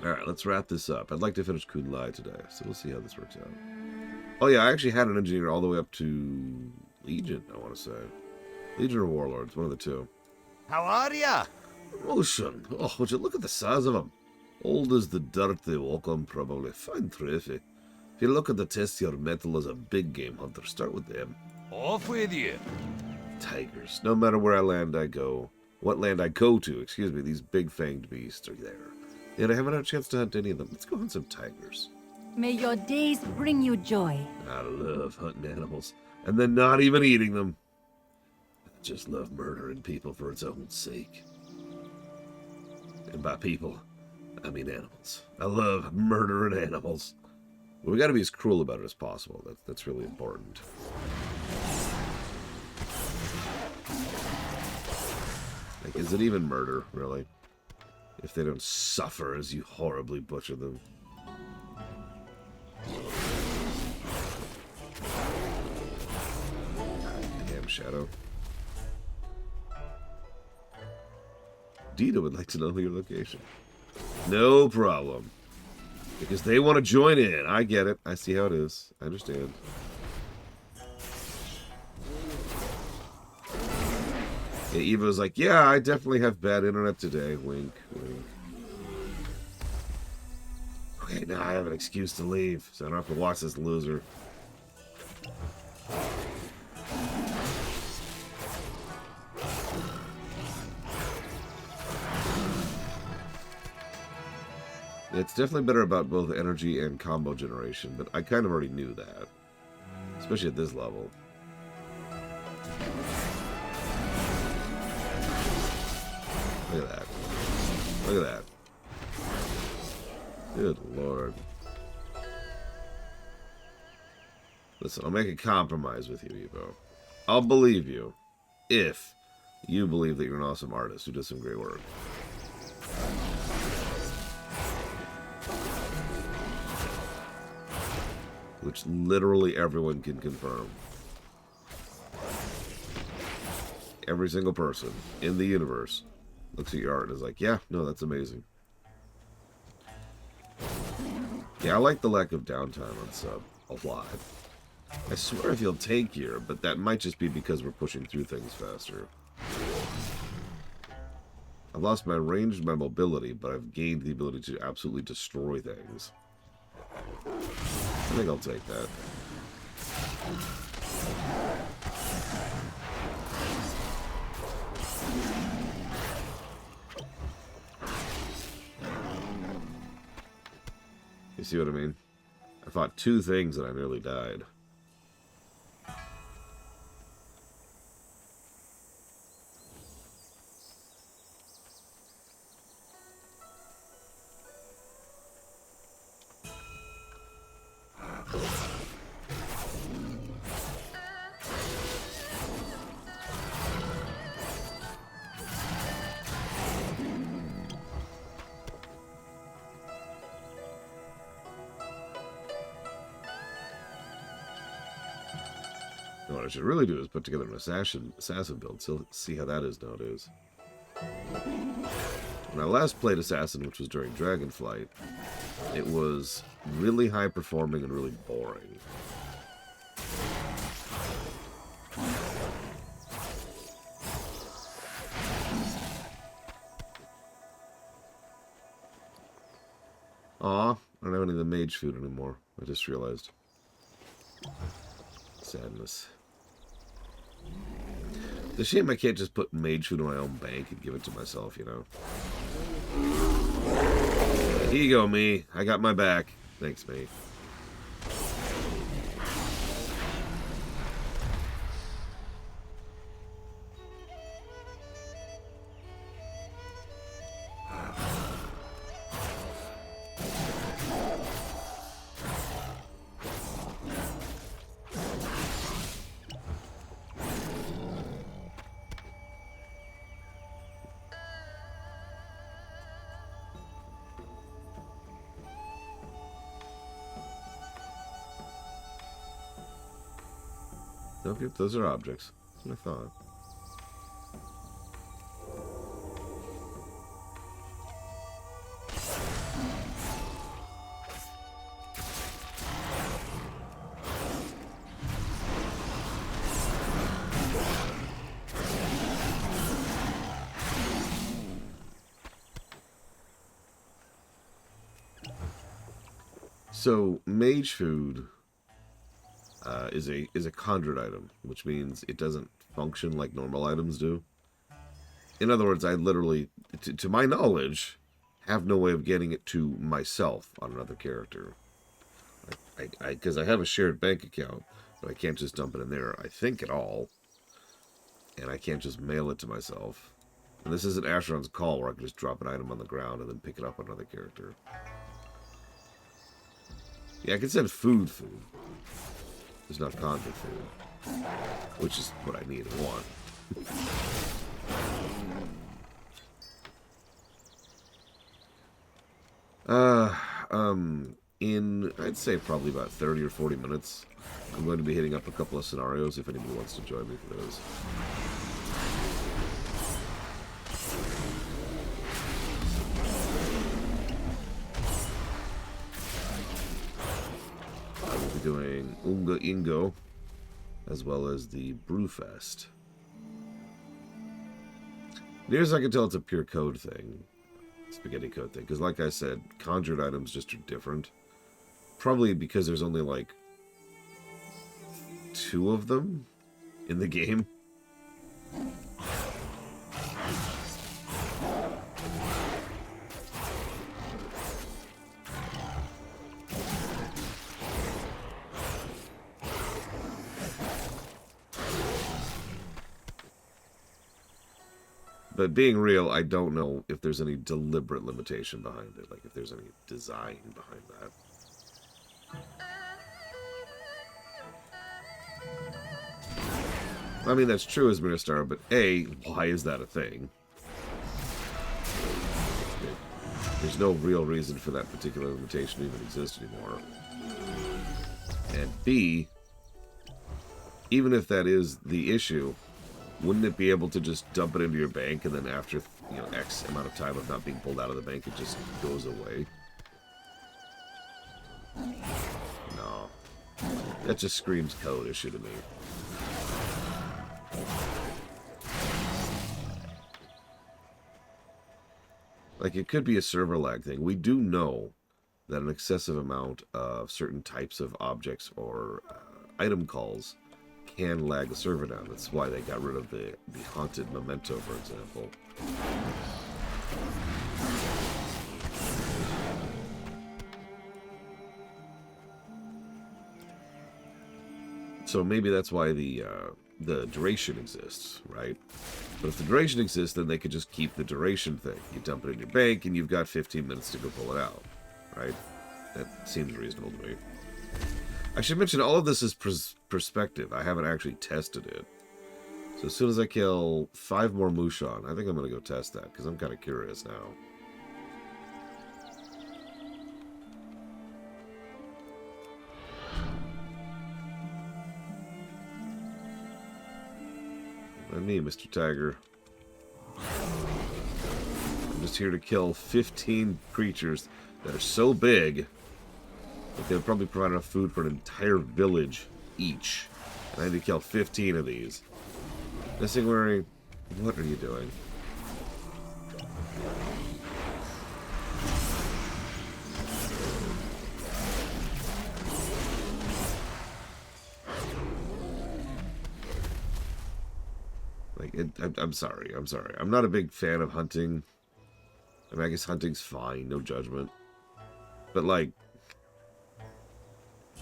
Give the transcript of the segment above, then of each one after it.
Alright, let's wrap this up. I'd like to finish Kun-Lai today, so we'll see how this works out. Oh yeah, I actually had an engineer all the way up to Legion, I want to say. Legion or Warlords, one of the two. How are ya? Ocean. Oh, would you look at the size of them? Old as the dirt they walk on, probably. Fine trophy. If you look at the test your metal as a big game hunter, start with them. Off with you. Tigers. No matter where I land, I go. What land I go to, excuse me, these big fanged beasts are there. Yet I haven't had a chance to hunt any of them. Let's go hunt some tigers. May your days bring you joy. I love hunting animals. And then not even eating them. I just love murdering people for its own sake. And by people, I mean animals. I love murdering animals. But we gotta be as cruel about it as possible. That's really important. Like, is it even murder, really? If they don't suffer as you horribly butcher them. Damn, Shadow. Dita would like to know your location. No problem. Because they want to join in. I get it. I see how it is. I understand. Yeah, Eva's like, yeah, I definitely have bad internet today. Wink, wink. Okay, now I have an excuse to leave, so I don't have to watch this loser. It's definitely better about both energy and combo generation, but I kind of already knew that. Especially at this level. Look at that. Look at that. Good lord. Listen, I'll make a compromise with you, Evo. I'll believe you if you believe that you're an awesome artist who does some great work. Which literally everyone can confirm. Every single person in the universe looks at your art and is like, yeah, no, that's amazing. Yeah, I like the lack of downtime on sub a lot. I swear I feel tankier, but that might just be because we're pushing through things faster. I've lost my range and my mobility, but I've gained the ability to absolutely destroy things. I think I'll take that. You see what I mean? I fought two things and I nearly died. What I should really do is put together an assassin build. So let's see how that is nowadays. When I last played Assassin, which was during Dragonflight, it was really high performing and really boring. Aw, I don't have any of the mage food anymore. I just realized. Sadness. It's a shame I can't just put mage food in my own bank and give it to myself, you know. Here you go, me. I got my back. Thanks, me. Okay, those are objects. That's what I thought. So mage food is a conjured item, which means it doesn't function like normal items do. In other words, I literally, to my knowledge, have no way of getting it to myself on another character. Because I have a shared bank account, but I can't just dump it in there, I think, at all. And I can't just mail it to myself. And this isn't Asheron's Call, where I can just drop an item on the ground and then pick it up on another character. Yeah, I can send food. It's not conjured food. Which is what I need and want. In, I'd say probably about 30 or 40 minutes, I'm going to be hitting up a couple of scenarios if anybody wants to join me for those. I will be doing Unga Ingo, as well as the Brewfest. Near as I can tell, it's a pure code thing. Spaghetti code thing. Because like I said, conjured items just are different. Probably because there's only like 2 of them in the game. But being real, I don't know if there's any deliberate limitation behind it. Like if there's any design behind that. I mean, that's true as Mirstar, but A, why is that a thing? There's no real reason for that particular limitation to even exist anymore. And B, even if that is the issue, wouldn't it be able to just dump it into your bank and then after, you know, X amount of time of not being pulled out of the bank, it just goes away? No. That just screams code issue to me. Like, it could be a server lag thing. We do know that an excessive amount of certain types of objects or item calls can lag the server down. That's why they got rid of the haunted memento, for example. So maybe that's why the duration exists, right? But if the duration exists, then they could just keep the duration thing. You dump it in your bank, and you've got 15 minutes to go pull it out, right? That seems reasonable to me. I should mention, all of this is perspective. I haven't actually tested it. So as soon as I kill 5 more Mushan, I think I'm going to go test that, because I'm kind of curious now. Not me, Mr. Tiger. I'm just here to kill 15 creatures that are so big that they would probably provide enough food for an entire village each. And I need to kill 15 of these. Missing worry, what are you doing? I'm sorry. I'm not a big fan of hunting. I mean, I guess hunting's fine, no judgment. But, like,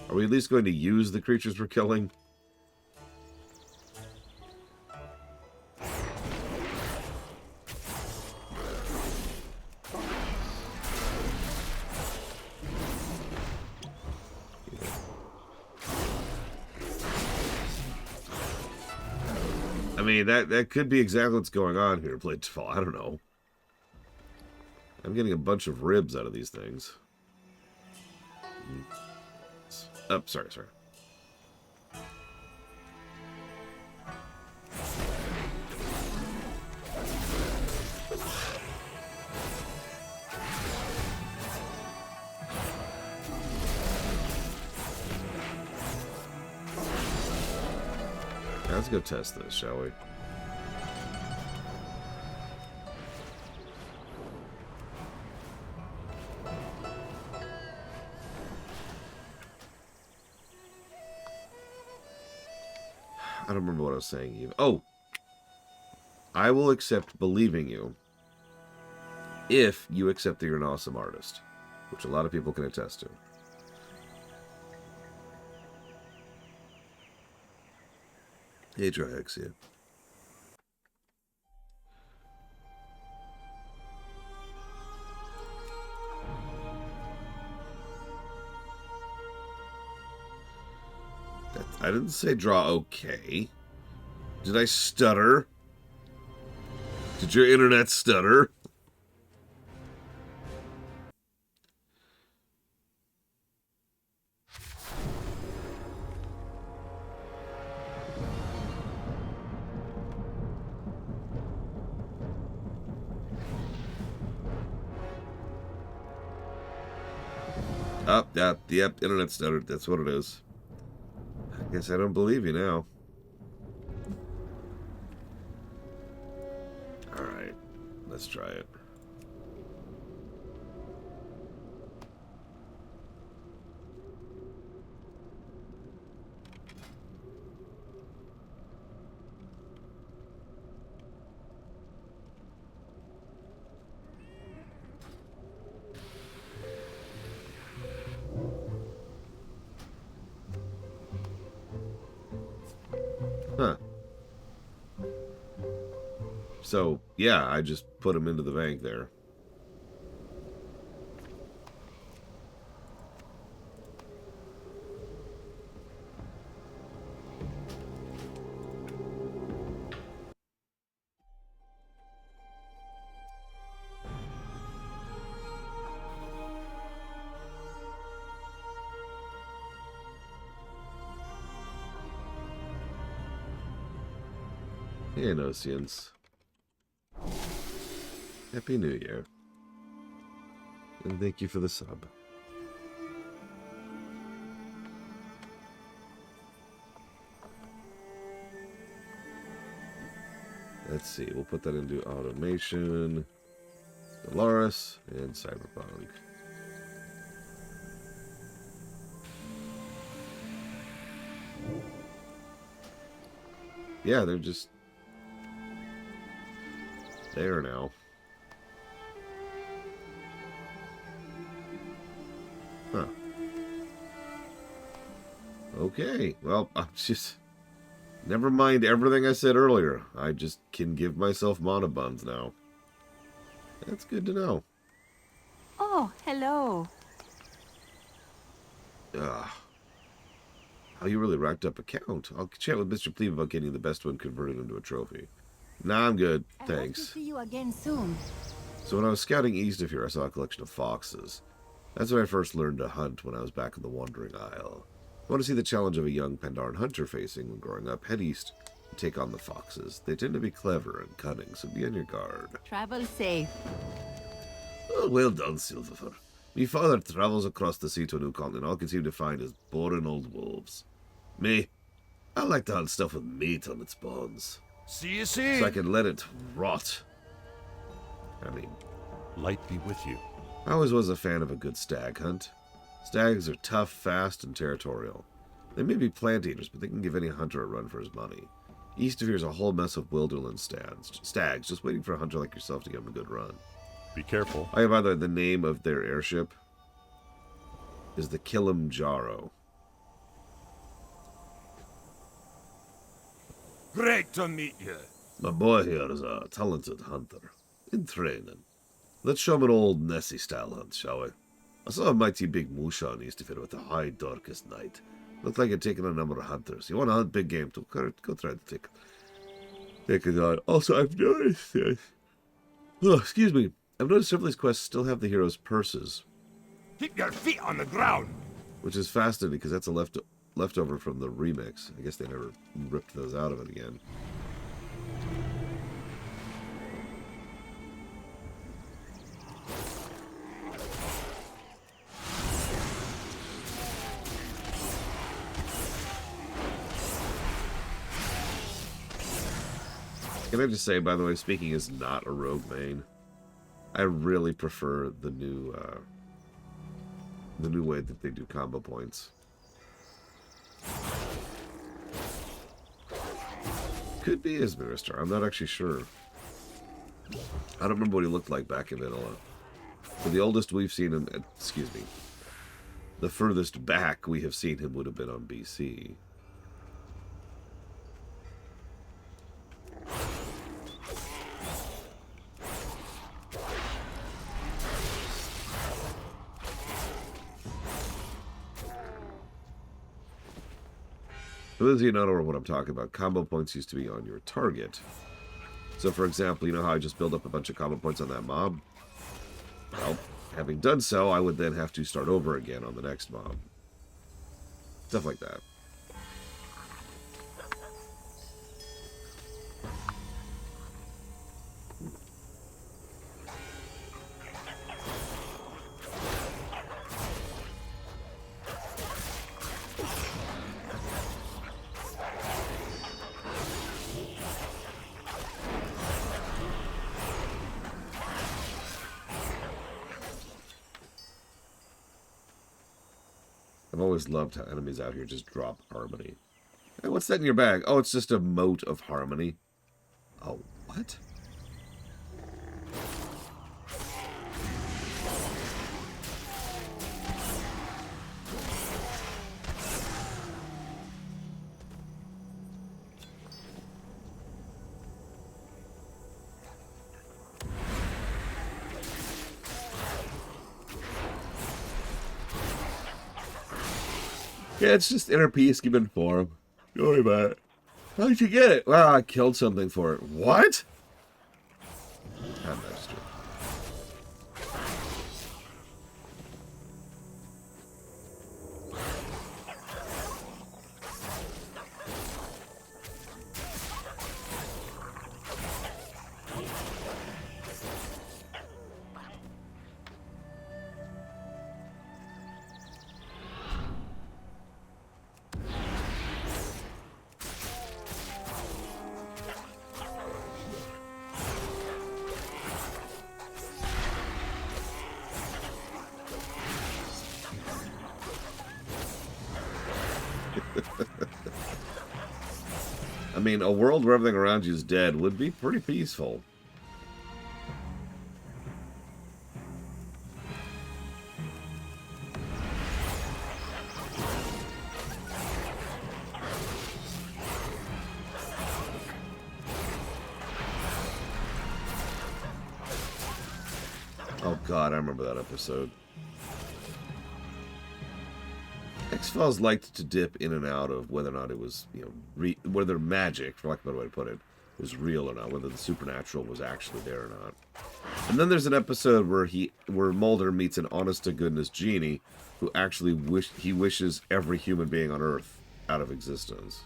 are we at least going to use the creatures we're killing? I mean, that could be exactly what's going on here, Blade to Fall. I don't know. I'm getting a bunch of ribs out of these things. Oh, sorry. Let's go test this, shall we? I don't remember what I was saying even. Oh! I will accept believing you if you accept that you're an awesome artist, which a lot of people can attest to. Hey, Drahexia. I didn't say draw okay. Did I stutter? Did your internet stutter? Oh, yep, internet stuttered. That's what it is. I guess I don't believe you now. Alright, let's try it. Huh. So, yeah, I just put him into the bank there. Hey, Nosians. Happy New Year. And thank you for the sub. Let's see, we'll put that into automation, Stellaris, and Cyberpunk. Yeah, they're just there now. Huh. Okay, well, I'm just... Never mind everything I said earlier. I just can give myself mana buns now. That's good to know. Oh, hello. How you really racked up a count. I'll chat with Mr. Plebe about getting the best one converted into a trophy. Nah, I'm good. Thanks. I hope to see you again soon. So when I was scouting east of here, I saw a collection of foxes. That's when I first learned to hunt when I was back in the Wandering Isle. I want to see the challenge of a young Pandaren hunter facing when growing up. Head east and take on the foxes. They tend to be clever and cunning, so be on your guard. Travel safe. Oh, well done, Silverfur. Me father travels across the sea to a new continent. All I can seem to find is boring old wolves. Me, I like to hunt stuff with meat on its bones. See you soon. So I can let it rot. I mean, Light be with you. I always was a fan of a good stag hunt. Stags are tough, fast, and territorial. They may be plant eaters, but they can give any hunter a run for his money. East of here is a whole mess of wilderland stags, just waiting for a hunter like yourself to give them a good run. Be careful. Oh, yeah, by the way, the name of their airship is the Kilimanjaro. Great to meet you. My boy here is a talented hunter, in training. Let's show him an old Nessie-style hunt, shall we? I saw a mighty big moose on east of here with a high, darkest night. Looked like it'd taken a number of hunters. You want to hunt big game, too? Go try to take it on. Also, I've noticed this. Oh, excuse me. I've noticed several of these quests still have the heroes' purses. Keep your feet on the ground. Which is fascinating, because that's a leftover from the remix. I guess they never ripped those out of it again. Can I just say, by the way, Speaking is not a rogue main. I really prefer the new way that they do combo points. Could be his minister. I'm not actually sure. I don't remember what he looked like back in Vanilla. But the oldest we've seen him... Excuse me. The furthest back we have seen him would have been on BC. For those of you who don't know what I'm talking about, combo points used to be on your target. So, for example, you know how I just built up a bunch of combo points on that mob? Well, having done so, I would then have to start over again on the next mob. Stuff like that. I've always loved how enemies out here just drop harmony. Hey, what's that in your bag? Oh, it's just a mote of harmony. Oh, what? Yeah, it's just inner peace given form. Don't worry about it. How'd you get it? Well, I killed something for it. What? That's true. I mean, a world where everything around you is dead would be pretty peaceful. Oh god, I remember that episode. X-Files liked to dip in and out of whether or not it was, you know, whether magic, for lack of a better way to put it, was real or not, whether the supernatural was actually there or not. And then there's an episode where Mulder meets an honest-to-goodness genie who actually wishes every human being on Earth out of existence.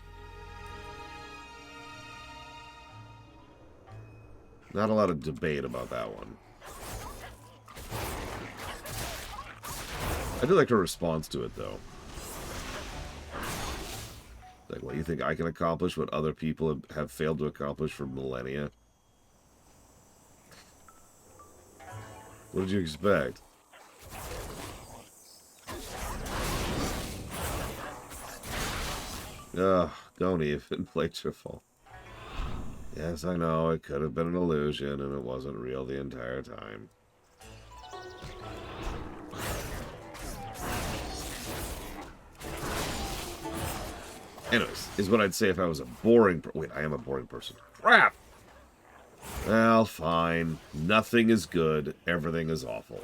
Not a lot of debate about that one. I do like her response to it, though. Like, what, you think I can accomplish what other people have failed to accomplish for millennia? What did you expect? Ugh, don't even play Trifle. Yes, I know, it could have been an illusion, and it wasn't real the entire time. Anyways, is what I'd say if I was a boring... Wait, I am a boring person. Crap! Well, fine. Nothing is good. Everything is awful.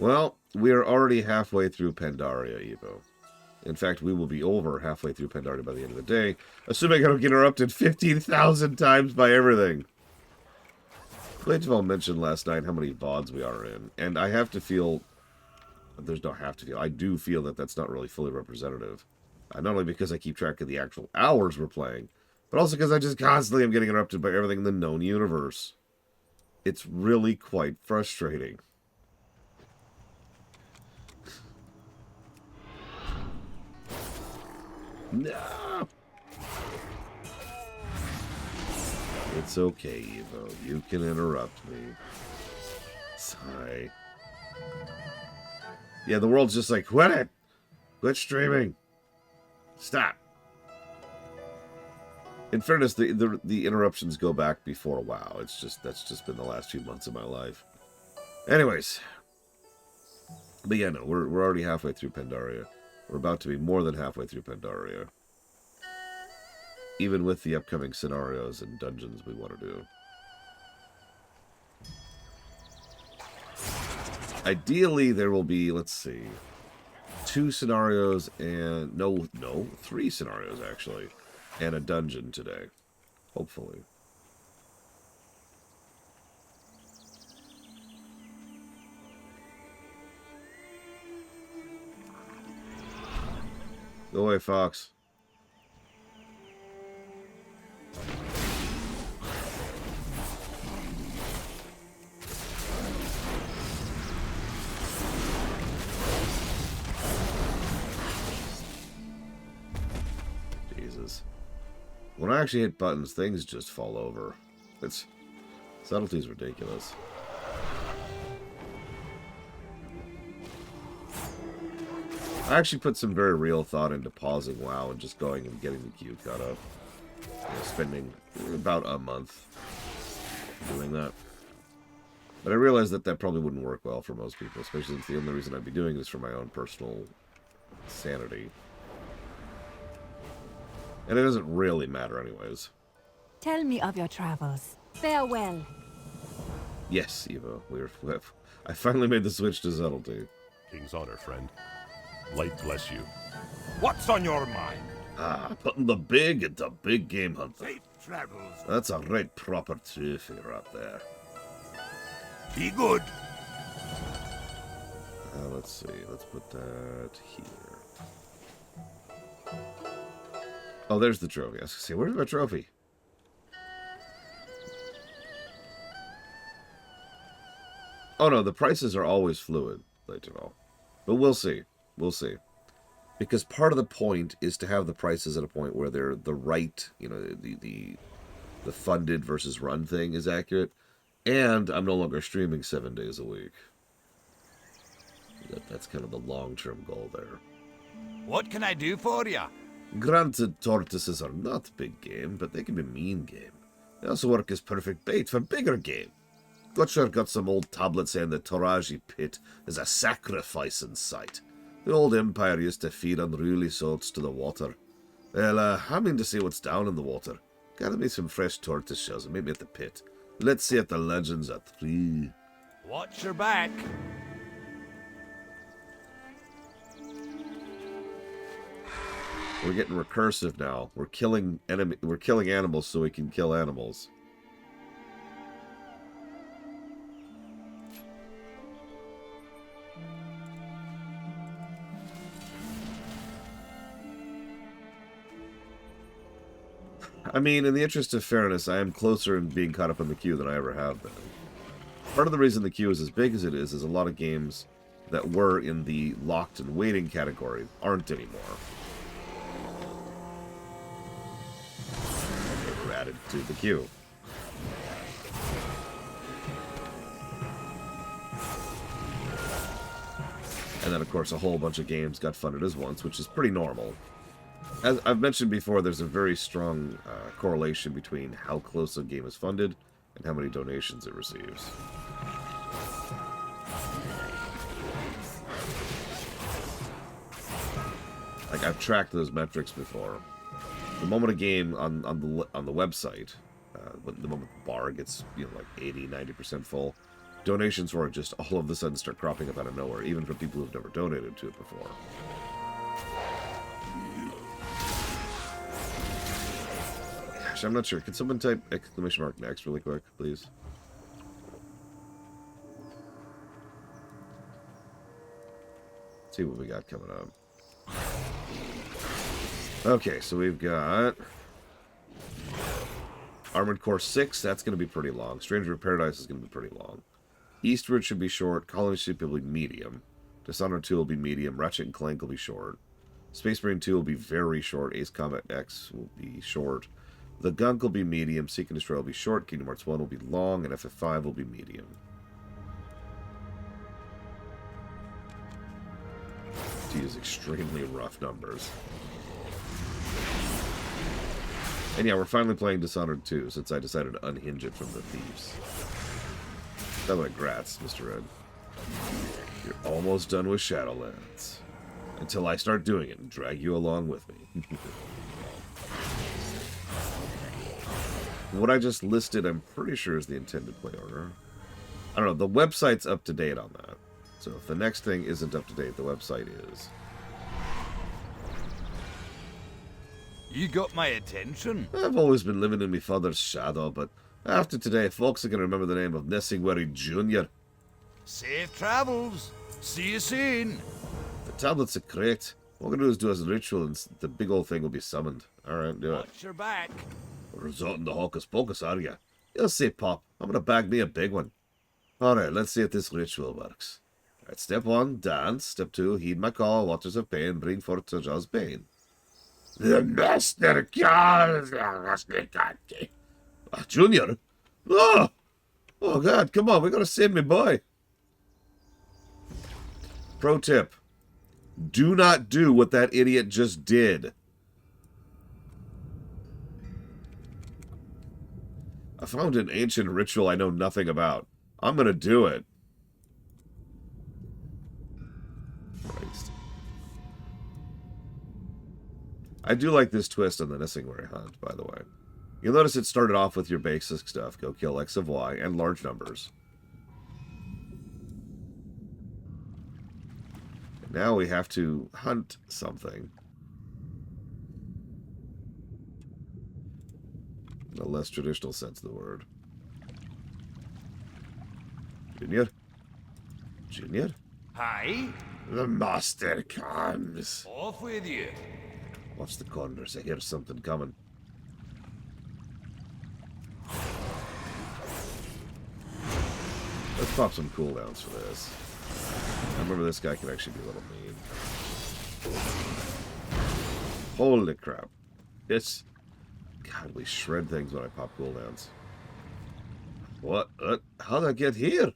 Well, we are already halfway through Pandaria, Evo. In fact, we will be over halfway through Pandaria by the end of the day, assuming I don't get interrupted 15,000 times by everything. Claytonville mentioned last night how many VODs we are in, and I have to feel... There's no have to feel. I do feel that that's not really fully representative. Not only because I keep track of the actual hours we're playing, but also because I just constantly am getting interrupted by everything in the known universe. It's really quite frustrating. No! It's okay, Evo. You can interrupt me. Sigh. Yeah, the world's just like, quit it! Quit streaming! Stop! In fairness, the interruptions go back before WoW. That's just been the last few months of my life. Anyways. But yeah, no, we're already halfway through Pandaria. We're about to be more than halfway through Pandaria. Even with the upcoming scenarios and dungeons we want to do. Ideally, there will be, let's see, 2 scenarios and... No, 3 scenarios, actually. And a dungeon today. Hopefully. Go away, Fox. Jesus. When I actually hit buttons, things just fall over. Subtlety's ridiculous. I actually put some very real thought into pausing WoW and just going and getting the queue caught up. Spending about a month doing that. But I realized that that probably wouldn't work well for most people, especially since the only reason I'd be doing this for my own personal sanity. And it doesn't really matter anyways. Tell me of your travels. Farewell. Yes, Evo. I finally made the switch to subtlety. King's honor, friend. Light bless you. What's on your mind? Putting the big into big game hunter. Safe travels. That's a right proper trophy right there. Be good. Let's see. Let's put that here. Oh, there's the trophy. I was going to say, where's my trophy? Oh, no, the prices are always fluid, Leighton. But we'll see. We'll see. Because part of the point is to have the prices at a point where they're the right, you know, the funded versus run thing is accurate. And I'm no longer streaming 7 days a week. That's kind of the long-term goal there. What can I do for you? Granted, tortoises are not big game, but they can be mean game. They also work as perfect bait for bigger game. Gotcha got some old tablets saying the Toraji pit is a sacrifice in sight. The old empire used to feed unruly souls to the water. Well, I'm in to see what's down in the water. Gather me some fresh tortoise shells and meet me at the pit. Let's see if the legends are true. Watch your back. We're getting recursive now. We're killing animals so we can kill animals. I mean, in the interest of fairness, I am closer in being caught up in the queue than I ever have been. Part of the reason the queue is as big as it is a lot of games that were in the locked and waiting category aren't anymore. They were added to the queue. And then, of course, a whole bunch of games got funded as once, which is pretty normal. As I've mentioned before, there's a very strong correlation between how close a game is funded and how many donations it receives. Like, I've tracked those metrics before. The moment a game on the website, the moment the bar gets, you know, like 80-90% full, donations will just all of a sudden start cropping up out of nowhere, even for people who've never donated to it before. Gosh, I'm not sure. Can someone type exclamation mark next really quick, please? Let's see what we got coming up. Okay, so we've got Armored Core 6. That's going to be pretty long. Stranger of Paradise is going to be pretty long. Eastward should be short. Colony should be medium. Dishonored 2 will be medium. Ratchet and Clank will be short. Space Marine 2 will be very short. Ace Combat X will be short. The gunk will be medium, Seek and Destroy will be short, Kingdom Hearts 1 will be long, and FF5 will be medium. To use extremely rough numbers. And yeah, we're finally playing Dishonored 2, since I decided to unhinge it from the thieves. By the way, grats, Mr. Red. You're almost done with Shadowlands. Until I start doing it and drag you along with me. What I just listed, I'm pretty sure is the intended play order. I don't know, the website's up to date on that. So if the next thing isn't up to date, the website is. You got my attention. I've always been living in my father's shadow, but after today, folks are going to remember the name of Nessingwary Jr. Safe travels. See you soon. The tablets are correct. What we're going to do is do as a ritual, and the big old thing will be summoned. Alright, do it. Watch your back. Resorting to Hocus Pocus, are you? You'll see, Pop. I'm going to bag me a big one. Alright, let's see if this ritual works. Alright, step 1, dance. Step 2, heed my call. Waters of pain, bring forth to Jaw's pain. The master calls. Junior? Oh! Oh, God, come on. We got to save me boy. Pro tip. Do not do what that idiot just did. I found an ancient ritual I know nothing about. I'm going to do it. Christ. I do like this twist on the Nessingwary hunt, by the way. You'll notice it started off with your basic stuff. Go kill X of Y and large numbers. Now we have to hunt something. In a less traditional sense of the word. Junior? Junior? Hi. The master comes. Off with you. Watch the corners. I hear something coming. Let's pop some cooldowns for this. I remember this guy can actually be a little mean. Holy crap. It's... God, we shred things when I pop cooldowns. What? How'd I get here?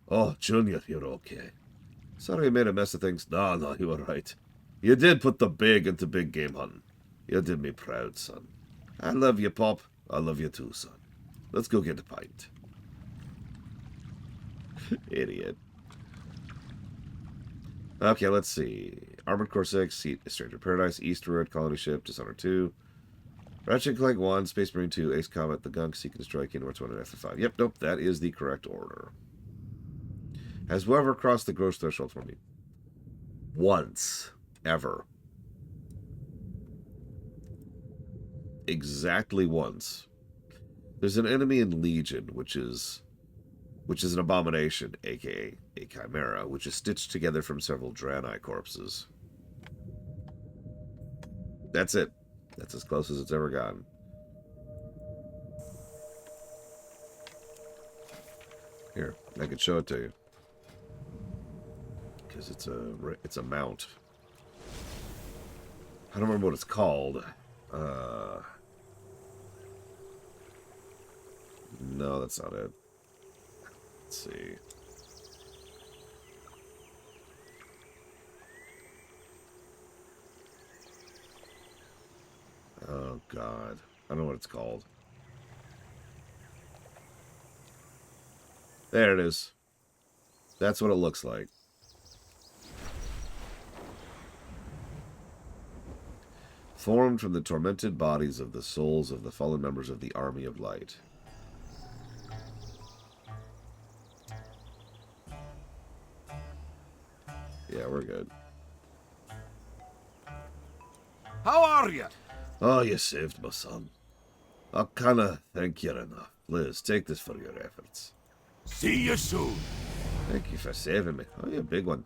Oh, Junior, you're okay. Sorry I made a mess of things. No, you were right. You did put the big into big game hunting. You did me proud, son. I love you, Pop. I love you too, son. Let's go get a pint. Idiot. Okay, let's see. Armored Core 6, Stranger Paradise, Eastward, Colony Ship, Dishonored 2, Ratchet & Clank 1, Space Marine 2, Ace Combat, The Gunk, Seek and Destroy, Kingdom Hearts 1, and FF5. Yep, nope, that is the correct order. Has whoever crossed the gross threshold for me? Once. Ever. Exactly once. There's an enemy in Legion, which is an abomination, aka a chimera, which is stitched together from several Draenei corpses. That's it. That's as close as it's ever gotten. Here, I can show it to you. Because it's a mount. I don't remember what it's called. No, that's not it. Let's see. Oh, God. I don't know what it's called. There it is. That's what it looks like. Formed from the tormented bodies of the souls of the fallen members of the Army of Light. Yeah, we're good. How are you? Oh, you saved my son. I kinda thank you enough. Liz, take this for your efforts. See you soon. Thank you for saving me. Oh, you're a big one.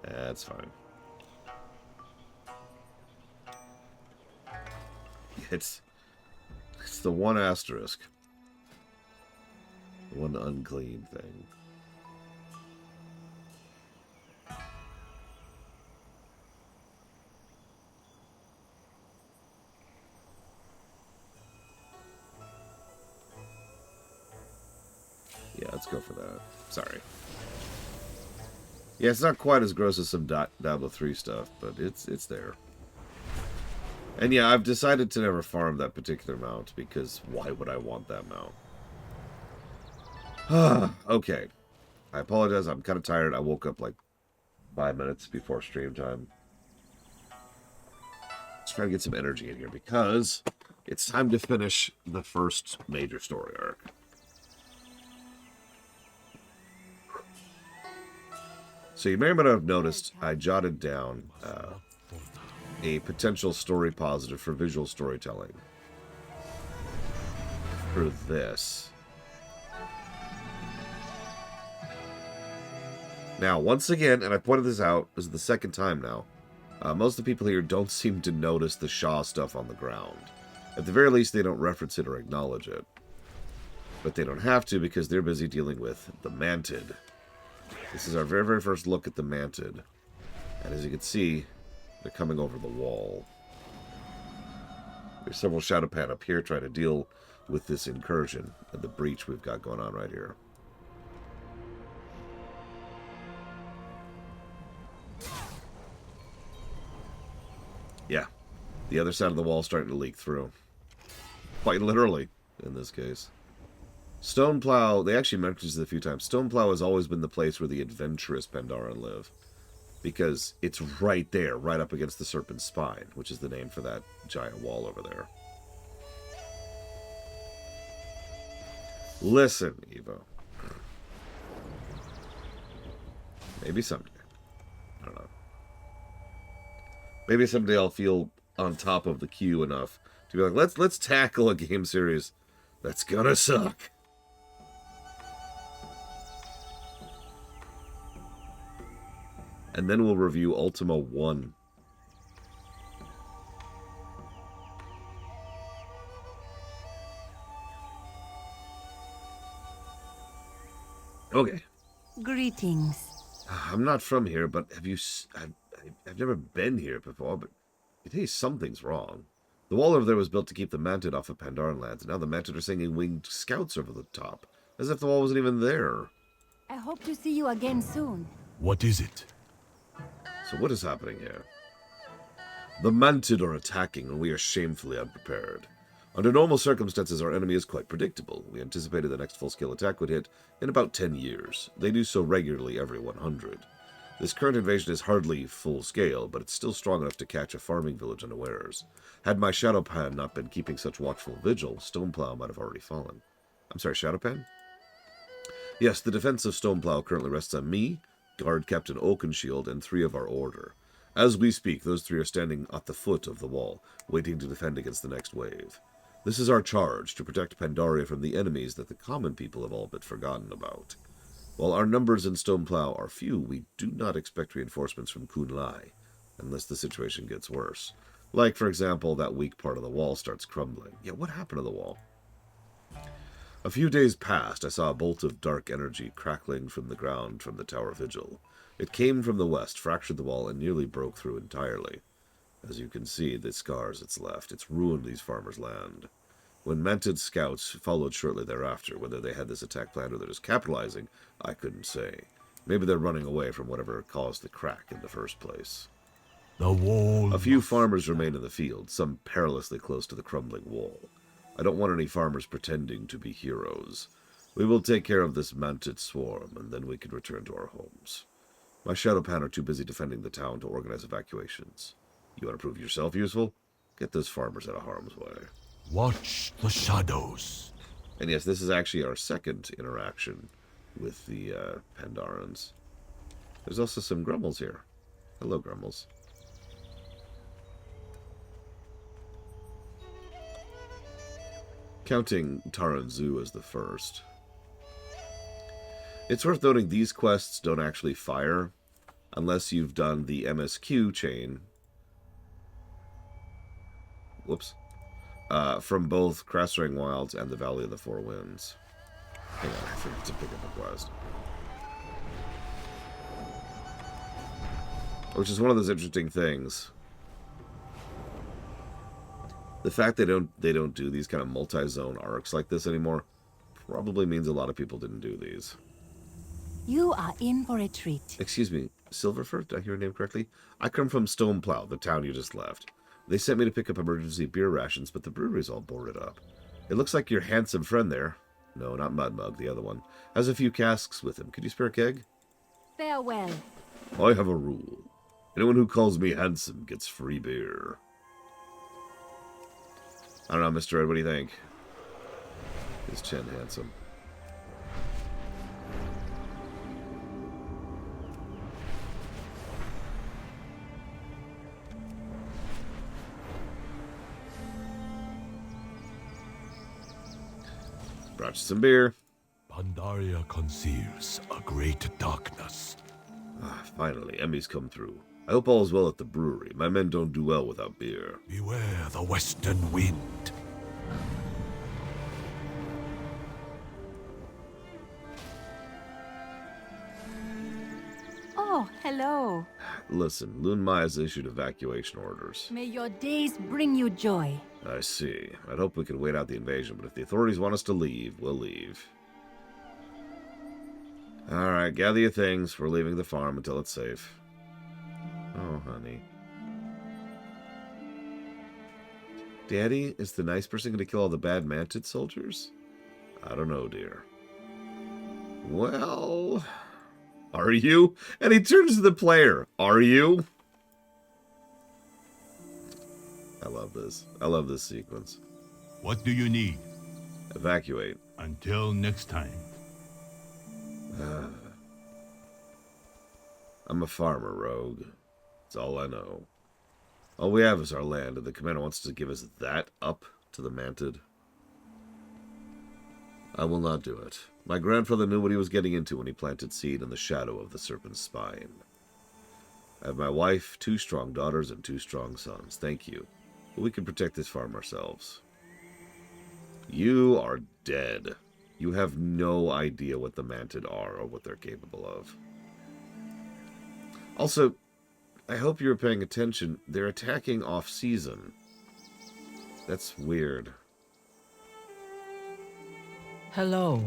That's fine. It's the one asterisk. The one unclean thing. let's go for that. Sorry. Yeah, it's not quite as gross as some Diablo 3 stuff, but it's there. And yeah, I've decided to never farm that particular mount, because why would I want that mount? Okay. I apologize, I'm kind of tired. I woke up like 5 minutes before stream time. Let's try to get some energy in here, because it's time to finish the first major story arc. So you may or may not have noticed, I jotted down a potential story positive for visual storytelling for this. Now, once again, and I pointed this out, this is the second time now, most of the people here don't seem to notice the Shaw stuff on the ground. At the very least, they don't reference it or acknowledge it. But they don't have to, because they're busy dealing with the Mantid. This is our very, very first look at the Mantid. And as you can see, they're coming over the wall. There's several Shadowpan up here trying to deal with this incursion and the breach we've got going on right here. Yeah, the other side of the wall is starting to leak through. Quite literally, in this case. Stoneplow, they actually mentioned this a few times. Stoneplow has always been the place where the adventurous Pandaren live. Because it's right there, right up against the Serpent's Spine, which is the name for that giant wall over there. Listen, Evo. Maybe someday. I don't know. Maybe someday I'll feel on top of the queue enough to be like, let's tackle a game series that's gonna suck. And then we'll review Ultima 1. Okay. Greetings. I'm not from here, but have you... I've never been here before, but I tell you something's wrong. The wall over there was built to keep the Mantid off of Pandaren lands, and now the Mantid are sending winged scouts over the top, as if the wall wasn't even there. I hope to see you again soon. What is it? So what is happening here? The Mantid are attacking, and we are shamefully unprepared. Under normal circumstances, our enemy is quite predictable. We anticipated the next full-scale attack would hit in about 10 years. They do so regularly every 100. This current invasion is hardly full-scale, but it's still strong enough to catch a farming village unawares. Had my Shadowpan not been keeping such watchful vigil, Stoneplow might have already fallen. I'm sorry, Shadowpan? Yes, the defense of Stoneplow currently rests on me, Guard Captain Oakenshield, and 3 of our order. As we speak, those 3 are standing at the foot of the wall, waiting to defend against the next wave. This is our charge, to protect Pandaria from the enemies that the common people have all but forgotten about. While our numbers in Stoneplow are few, we do not expect reinforcements from Kun-Lai, unless the situation gets worse. Like, for example, that weak part of the wall starts crumbling. Yeah, what happened to the wall? A few days passed, I saw a bolt of dark energy crackling from the ground from the Tower Vigil. It came from the west, fractured the wall, and nearly broke through entirely. As you can see, the scars it's left. It's ruined these farmers' land. When Mantid scouts followed shortly thereafter, whether they had this attack planned or they're just capitalizing, I couldn't say. Maybe they're running away from whatever caused the crack in the first place. The wall. A few farmers remain in the field, some perilously close to the crumbling wall. I don't want any farmers pretending to be heroes. We will take care of this Mantid swarm, and then we can return to our homes. My Shadowpan are too busy defending the town to organize evacuations. You want to prove yourself useful? Get those farmers out of harm's way. Watch the shadows. And yes, this is actually our second interaction with the Pandarans. There's also some Grummels here. Hello, Grummels. Counting Taranzu as the first. It's worth noting these quests don't actually fire unless you've done the MSQ chain. Whoops. From both Crasring Wilds and the Valley of the Four Winds. Hang on, I forgot to pick up a quest. Which is one of those interesting things. The fact they don't do these kind of multi-zone arcs like this anymore probably means a lot of people didn't do these. You are in for a treat. Excuse me, Silverford, did I hear your name correctly? I come from Stoneplow, the town you just left. They sent me to pick up emergency beer rations, but the brewery's all boarded up. It looks like your handsome friend there. No, not Mudmug, the other one. Has a few casks with him. Could you spare a keg? Farewell. I have a rule. Anyone who calls me handsome gets free beer. I don't know, Mr. Ed, what do you think? Is Chen handsome? Brought you some beer. Pandaria conceals a great darkness. Ah, finally, Emmy's come through. I hope all is well at the brewery. My men don't do well without beer. Beware the western wind. Oh, hello. Listen, Lun Mai has issued evacuation orders. May your days bring you joy. I see. I'd hope we could wait out the invasion, but if the authorities want us to leave, we'll leave. Alright, gather your things. We're leaving the farm until it's safe. Oh, honey. Daddy, is the nice person going to kill all the bad Mantid soldiers? I don't know, dear. Well... Are you? And he turns to the player. Are you? I love this. I love this sequence. What do you need? Evacuate. Until next time. I'm a farmer, Rogue. That's all I know. All we have is our land, and the commander wants to give us that up to the Mantid. I will not do it. My grandfather knew what he was getting into when he planted seed in the shadow of the serpent's spine. I have my wife, 2 strong daughters, and 2 strong sons. Thank you. But we can protect this farm ourselves. You are dead. You have no idea what the Mantid are or what they're capable of. Also, I hope you were paying attention. They're attacking off-season. That's weird. Hello.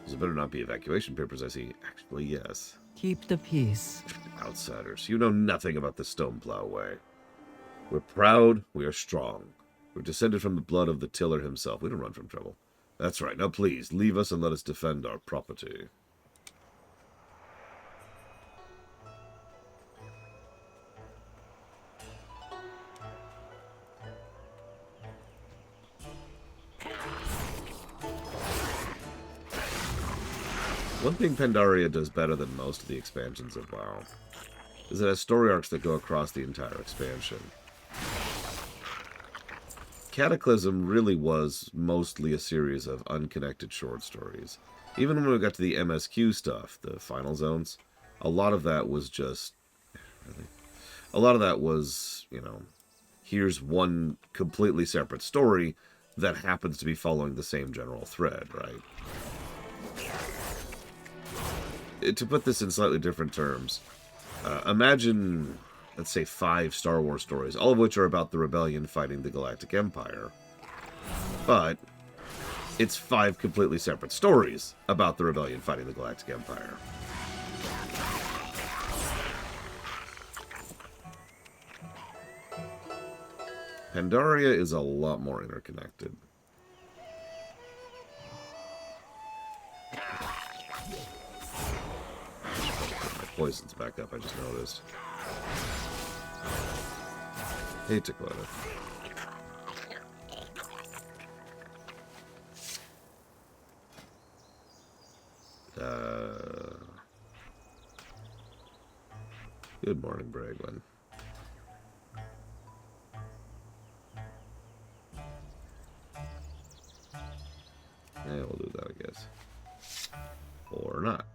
There better not be evacuation papers, I see. Actually, yes. Keep the peace. Outsiders, you know nothing about the Stoneplow way. We're proud, we are strong. We're descended from the blood of the tiller himself. We don't run from trouble. That's right. Now please, leave us and let us defend our property. One thing Pandaria does better than most of the expansions of WoW is it has story arcs that go across the entire expansion. Cataclysm really was mostly a series of unconnected short stories. Even when we got to the MSQ stuff, the final zones, a lot of that was just... A lot of that was, you know, here's one completely separate story that happens to be following the same general thread, right? To put this in slightly different terms, imagine, let's say, 5 Star Wars stories, all of which are about the rebellion fighting the Galactic Empire. But it's 5 completely separate stories about the rebellion fighting the Galactic Empire. Pandaria is a lot more interconnected. Poison's back up, I just noticed. Hey, Dakota. Good morning, Braglin. Yeah, we'll do that, I guess. Or not.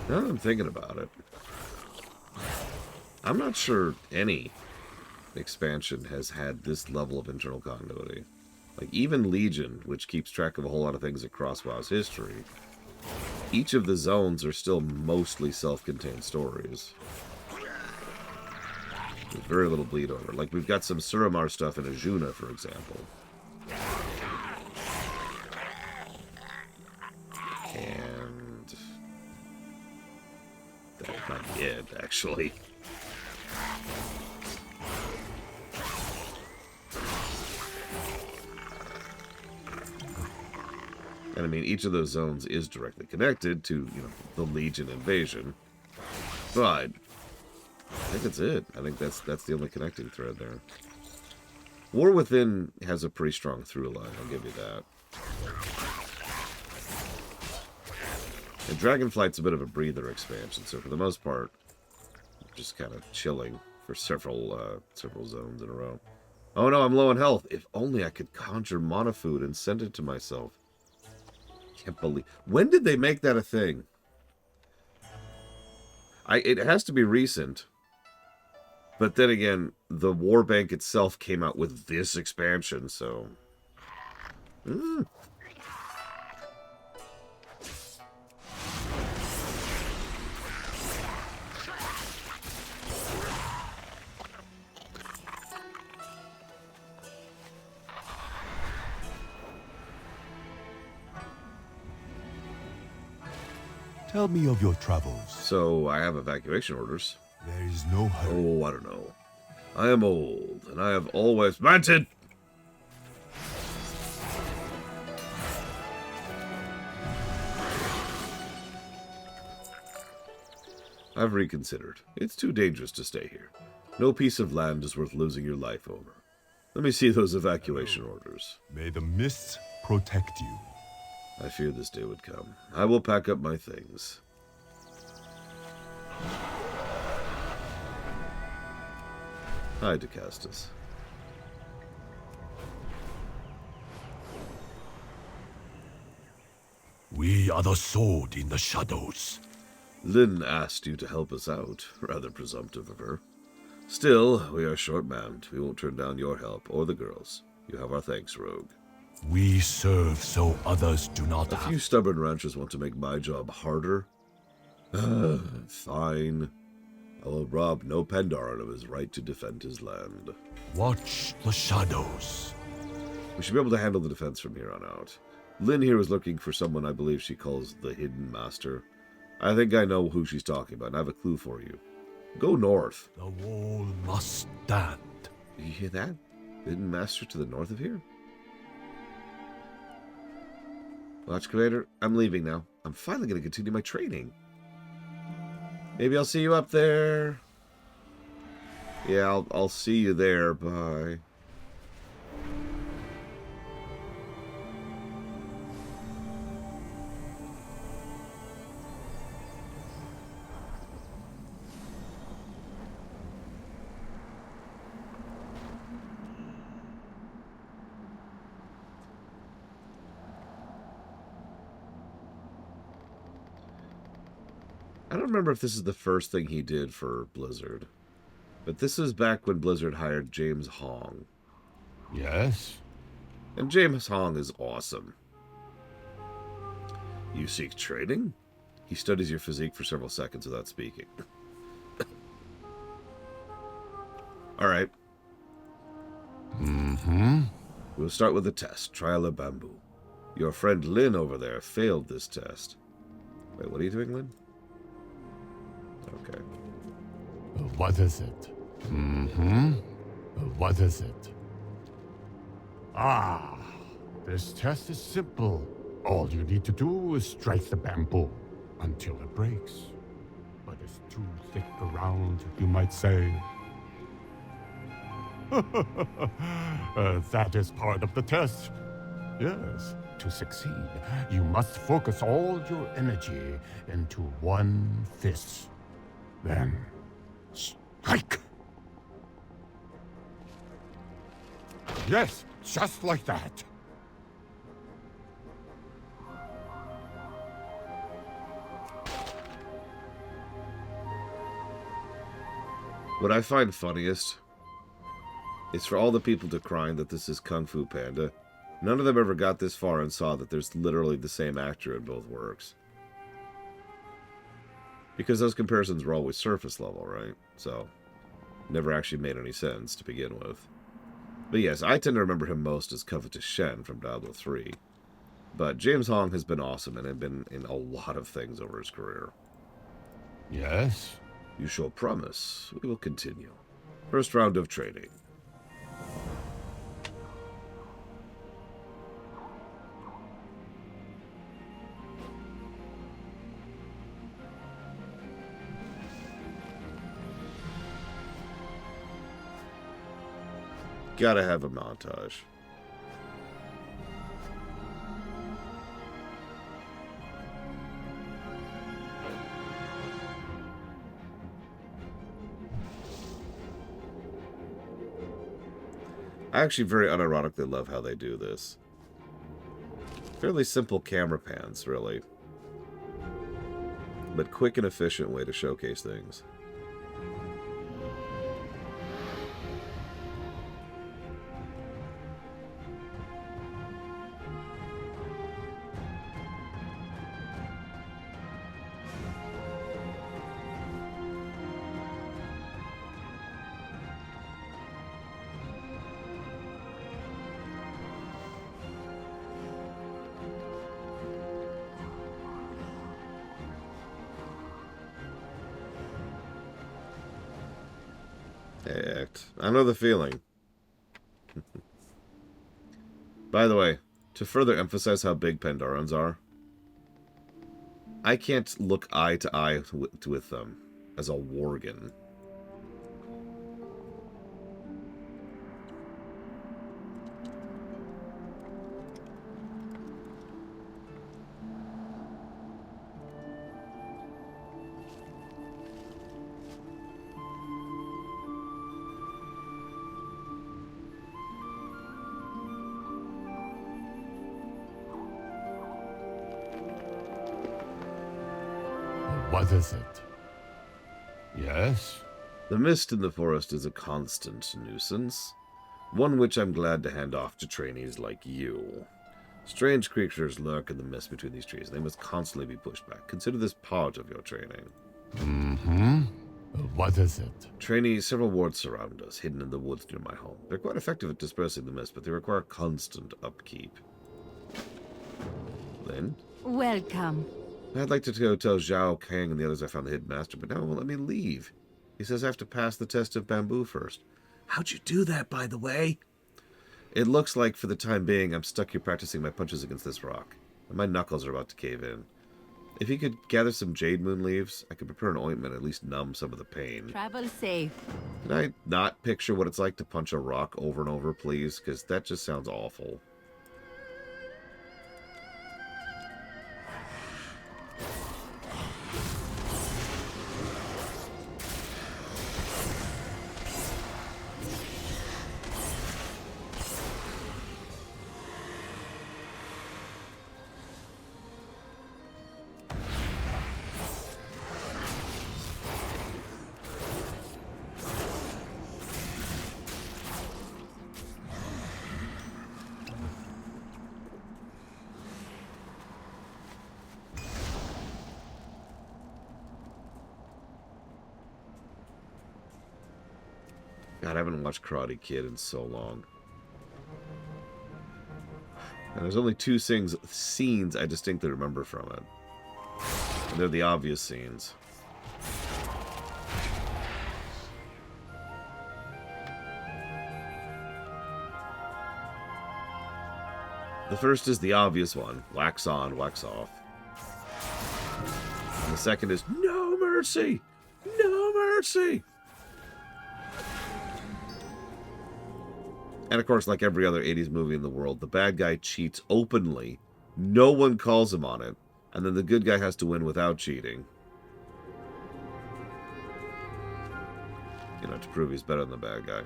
Now that I'm thinking about it, I'm not sure any expansion has had this level of internal continuity. Like, even Legion, which keeps track of a whole lot of things across WoW's history, each of the zones are still mostly self-contained stories. There's very little bleed over. Like, we've got some Suramar stuff in Ajuna, for example. And that might be it, actually. And I mean, each of those zones is directly connected to, you know, the Legion invasion. But I think that's it. I think that's the only connecting thread there. War Within has a pretty strong through line, I'll give you that. And Dragonflight's a bit of a breather expansion, so for the most part, just kind of chilling for several zones in a row. Oh no, I'm low in health. If only I could conjure mana food and send it to myself. Can't believe. When did they make that a thing? It has to be recent. But then again, the Warbank itself came out with this expansion, so... Tell me of your travels. So, I have evacuation orders. There is no hurry. Oh, I don't know. I am old, and I have always... Manted! I've reconsidered. It's too dangerous to stay here. No piece of land is worth losing your life over. Let me see those evacuation orders. May the mists protect you. I fear this day would come. I will pack up my things. Hi, DeCastus. We are the sword in the shadows. Lynn asked you to help us out. Rather presumptive of her. Still, we are short-manned. We won't turn down your help, or the girls. You have our thanks, Rogue. We serve so others do not A few stubborn ranchers want to make my job harder. Fine. I will rob no Pandaren of his right to defend his land. Watch the shadows. We should be able to handle the defense from here on out. Lynn here is looking for someone I believe she calls the Hidden Master. I think I know who she's talking about, and I have a clue for you. Go north. The wall must stand. You hear that? The Hidden Master to the north of here? Watch Commander, I'm leaving now. I'm finally going to continue my training. Maybe I'll see you up there. Yeah, I'll see you there. Bye. I don't remember if this is the first thing he did for Blizzard, but this is back when Blizzard hired James Hong. Yes? And James Hong is awesome. You seek training? He studies your physique for several seconds without speaking. Alright. We'll start with the test. Trial of Bamboo. Your friend Lynn over there failed this test. Wait, what are you doing, Lynn? Okay. What is it? What is it? Ah, this test is simple. All you need to do is strike the bamboo until it breaks. But it's too thick around, you might say. That is part of the test. Yes, to succeed, you must focus all your energy into one fist. Then, strike! Yes, just like that. What I find funniest is for all the people decrying that this is Kung Fu Panda, none of them ever got this far and saw that there's literally the same actor in both works. Because those comparisons were always surface level, right? So, never actually made any sense to begin with. But yes, I tend to remember him most as Covetous Shen from Diablo 3. But James Hong has been awesome and has been in a lot of things over his career. Yes? You shall promise. We will continue. First round of training. Gotta have a montage. I actually very unironically love how they do this. Fairly simple camera pans, really. But quick and efficient way to showcase things. I know the feeling. By the way, to further emphasize how big Pandorans are, I can't look eye to eye with them as a Worgen. What is it? Yes? The mist in the forest is a constant nuisance, one which I'm glad to hand off to trainees like you. Strange creatures lurk in the mist between these trees, and they must constantly be pushed back. Consider this part of your training. Mm-hmm. What is it? Trainees, several wards surround us, hidden in the woods near my home. They're quite effective at dispersing the mist, but they require constant upkeep. Lynn? Welcome. I'd like to go tell Zhao Kang and the others I found the hidden master, but now he won't let me leave. He says I have to pass the test of bamboo first. How'd you do that, by the way? It looks like, for the time being, I'm stuck here practicing my punches against this rock. And my knuckles are about to cave in. If you could gather some jade moon leaves, I could prepare an ointment and at least numb some of the pain. Travel safe. Can I not picture what it's like to punch a rock over and over, please? Because that just sounds awful. God, I haven't watched Karate Kid in so long. And there's only two scenes I distinctly remember from it. And they're the obvious scenes. The first is the obvious one. Wax on, wax off. And the second is, no mercy! No mercy! And of course, like every other 80s movie in the world, the bad guy cheats openly. No one calls him on it. And then the good guy has to win without cheating. You know, to prove he's better than the bad guy.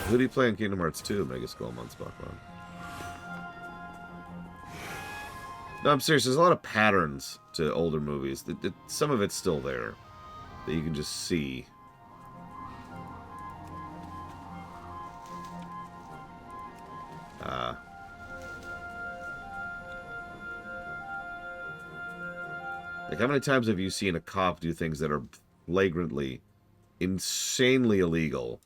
Who do you play in Kingdom Hearts 2, Mega Skull Munsbach? No, I'm serious. There's a lot of patterns to older movies. Some of it's still there that you can just see. Like, how many times have you seen a cop do things that are flagrantly, insanely illegal?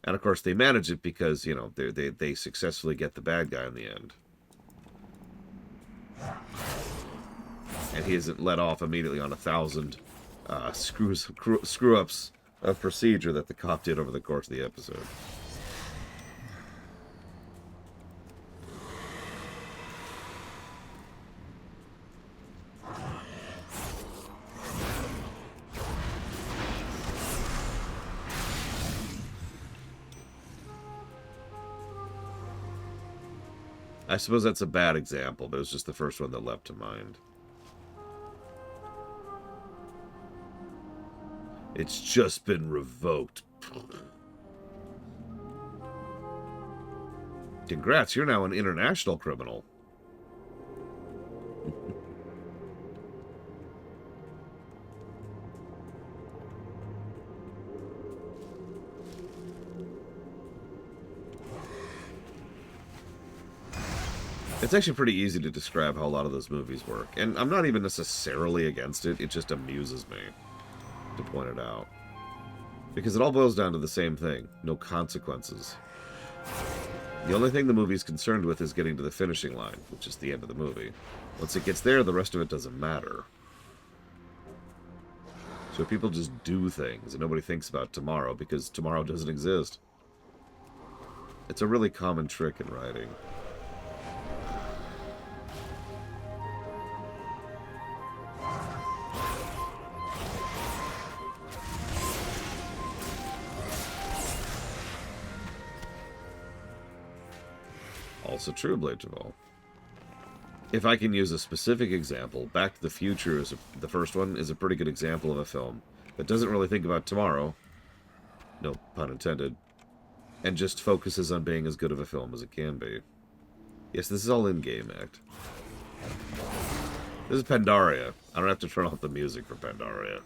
And, of course, they manage it because, you know, they successfully get the bad guy in the end. And he isn't let off immediately on 1,000 screw-ups of procedure that the cop did over the course of the episode. I suppose that's a bad example, but it was just the first one that leapt to mind. It's just been revoked. Congrats, you're now an international criminal. It's actually pretty easy to describe how a lot of those movies work. And I'm not even necessarily against it, it just amuses me to point it out. Because it all boils down to the same thing. No consequences. The only thing the movie's concerned with is getting to the finishing line, which is the end of the movie. Once it gets there, the rest of it doesn't matter. So people just do things, and nobody thinks about tomorrow, because tomorrow doesn't exist. It's a really common trick in writing. Also true, Blade Javal. If I can use a specific example, Back to the Future, the first one, is a pretty good example of a film that doesn't really think about tomorrow, no pun intended, and just focuses on being as good of a film as it can be. Yes, this is all in-game act. This is Pandaria. I don't have to turn off the music for Pandaria.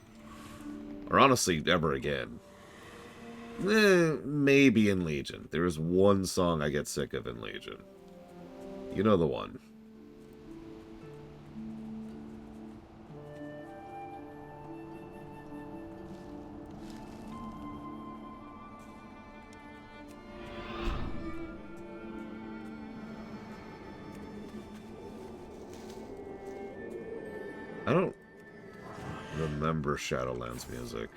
Or honestly, ever again. Maybe in Legion. There is one song I get sick of in Legion. You know the one. I don't remember Shadowlands music.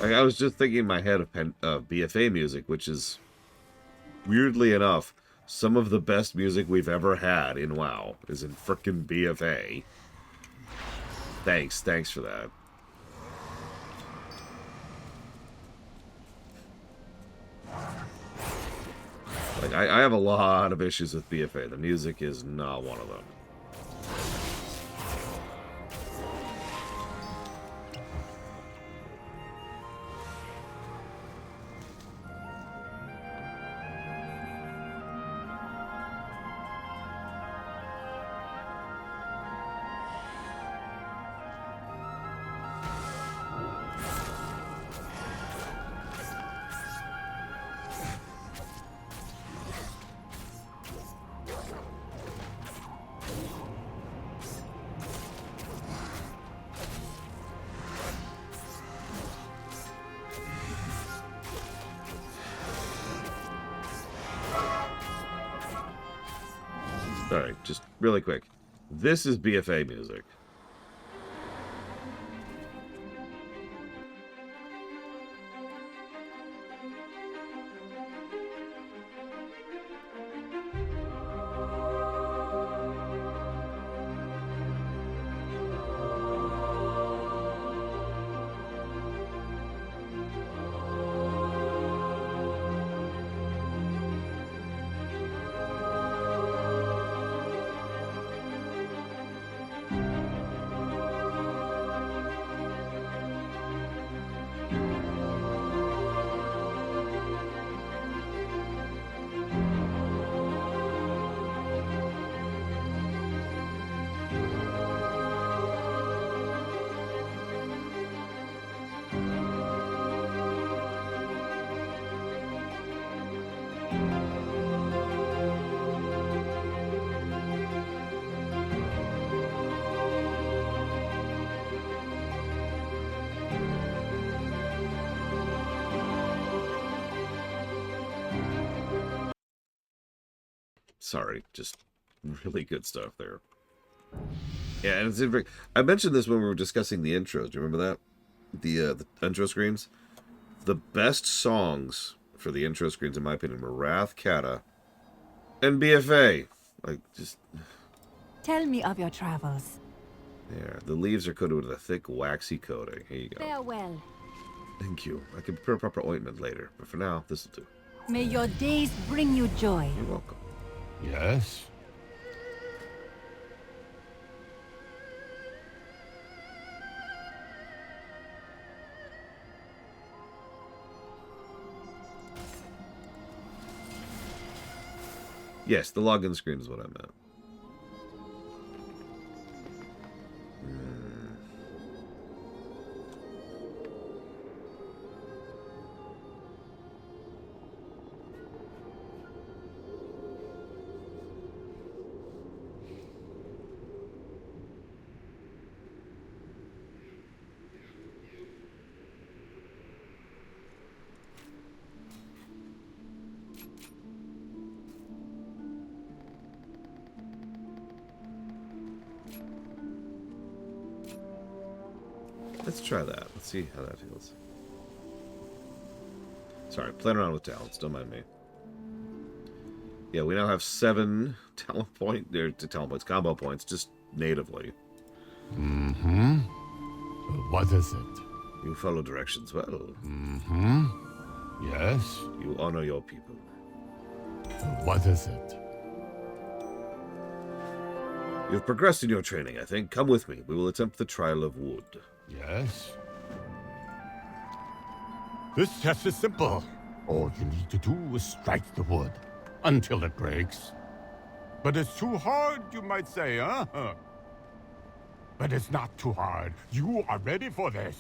I was just thinking in my head of BFA music, which is, weirdly enough, some of the best music we've ever had in WoW is in frickin' BFA. Thanks for that. Like, I have a lot of issues with BFA. The music is not one of them. Alright, just really quick. This is BFA music. Sorry, just really good stuff there. Yeah, and it's I mentioned this when we were discussing the intros. Do you remember that? The intro screens? The best songs for the intro screens, in my opinion, were Wrath, Kata, and BFA. Like, just... Tell me of your travels. There. The leaves are coated with a thick, waxy coating. Here you go. Farewell. Thank you. I can prepare proper ointment later, but for now, this'll do. May your days bring you joy. You're welcome. Yes? Yes, the login screen is what I meant. Let's try that. Let's see how that feels. Sorry, playing around with talents. Don't mind me. Yeah, we now have 7 talent points, combo points, just natively. Mm-hmm. What is it? You follow directions well. Mm-hmm. Yes? You honor your people. What is it? You've progressed in your training, I think. Come with me. We will attempt the trial of wood. Yes? This test is simple. All you need to do is strike the wood until it breaks. But it's too hard, you might say, huh? But it's not too hard. You are ready for this.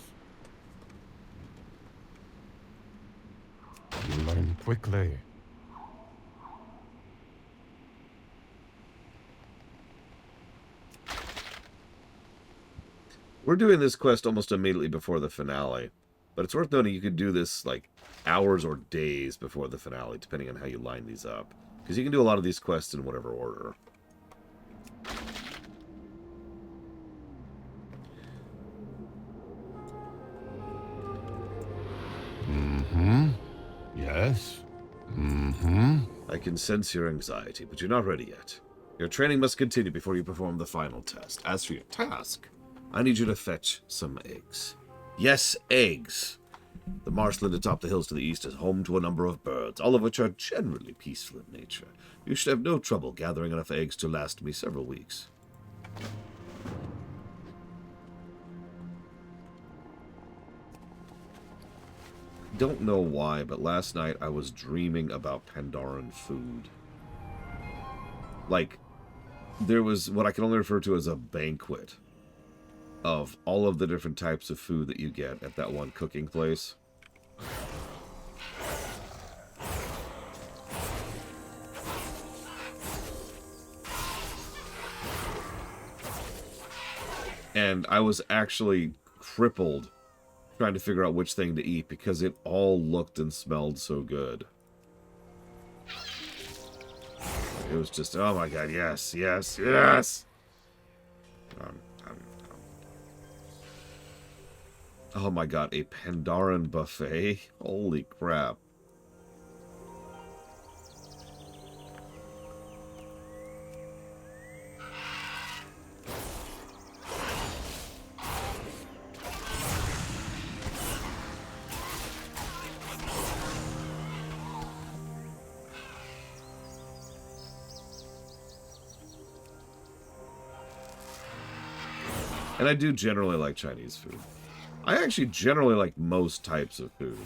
You learn quickly. We're doing this quest almost immediately before the finale. But it's worth noting you could do this, like, hours or days before the finale, depending on how you line these up. Because you can do a lot of these quests in whatever order. Mm-hmm. Yes? Mm-hmm. I can sense your anxiety, but you're not ready yet. Your training must continue before you perform the final test. As for your task, I need you to fetch some eggs. Yes, eggs! The marshland atop the hills to the east is home to a number of birds, all of which are generally peaceful in nature. You should have no trouble gathering enough eggs to last me several weeks. Don't know why, but last night I was dreaming about Pandaran food. Like, there was what I can only refer to as a banquet of all of the different types of food that you get at that one cooking place. And I was actually crippled trying to figure out which thing to eat because it all looked and smelled so good. It was just, oh my god, yes, yes, yes! Oh my god, a Pandaran buffet? Holy crap. And I do generally like Chinese food. I actually generally like most types of food.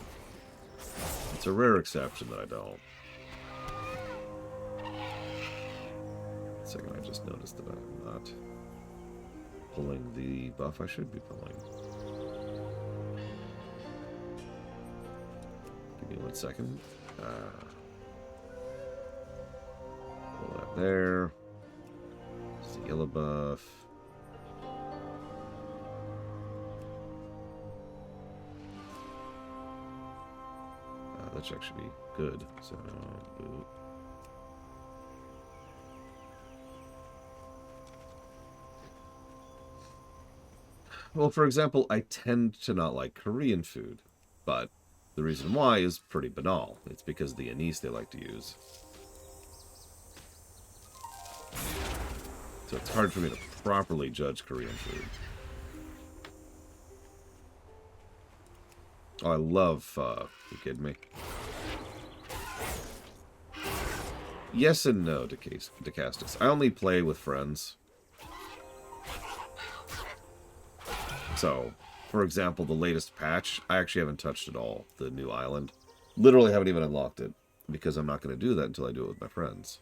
It's a rare exception that I don't. Second, I just noticed that I'm not pulling the buff I should be pulling. Give me 1 second. that there. It's the yellow buff. That should actually be good. So, boot. Well, for example, I tend to not like Korean food, but the reason why is pretty banal. It's because of the anise they like to use. So it's hard for me to properly judge Korean food. Oh, I love pho. You kidding me? Yes and no, DeCastus. I only play with friends. So, for example, the latest patch, I actually haven't touched at all. The new island. Literally haven't even unlocked it. Because I'm not going to do that until I do it with my friends.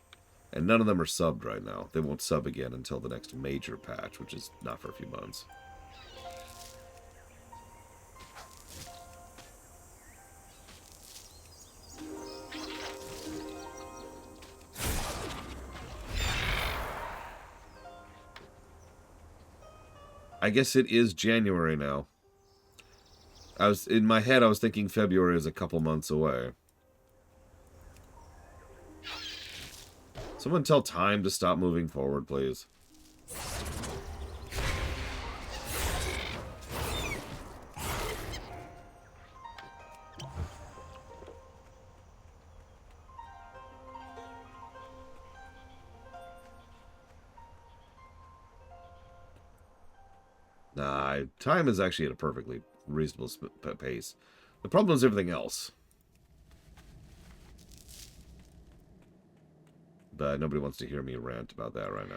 And none of them are subbed right now. They won't sub again until the next major patch, which is not for a few months. I guess it is January now. In my head, I was thinking February is a couple months away. Someone tell time to stop moving forward, please. Nah, time is actually at a perfectly reasonable pace. The problem is everything else. But nobody wants to hear me rant about that right now.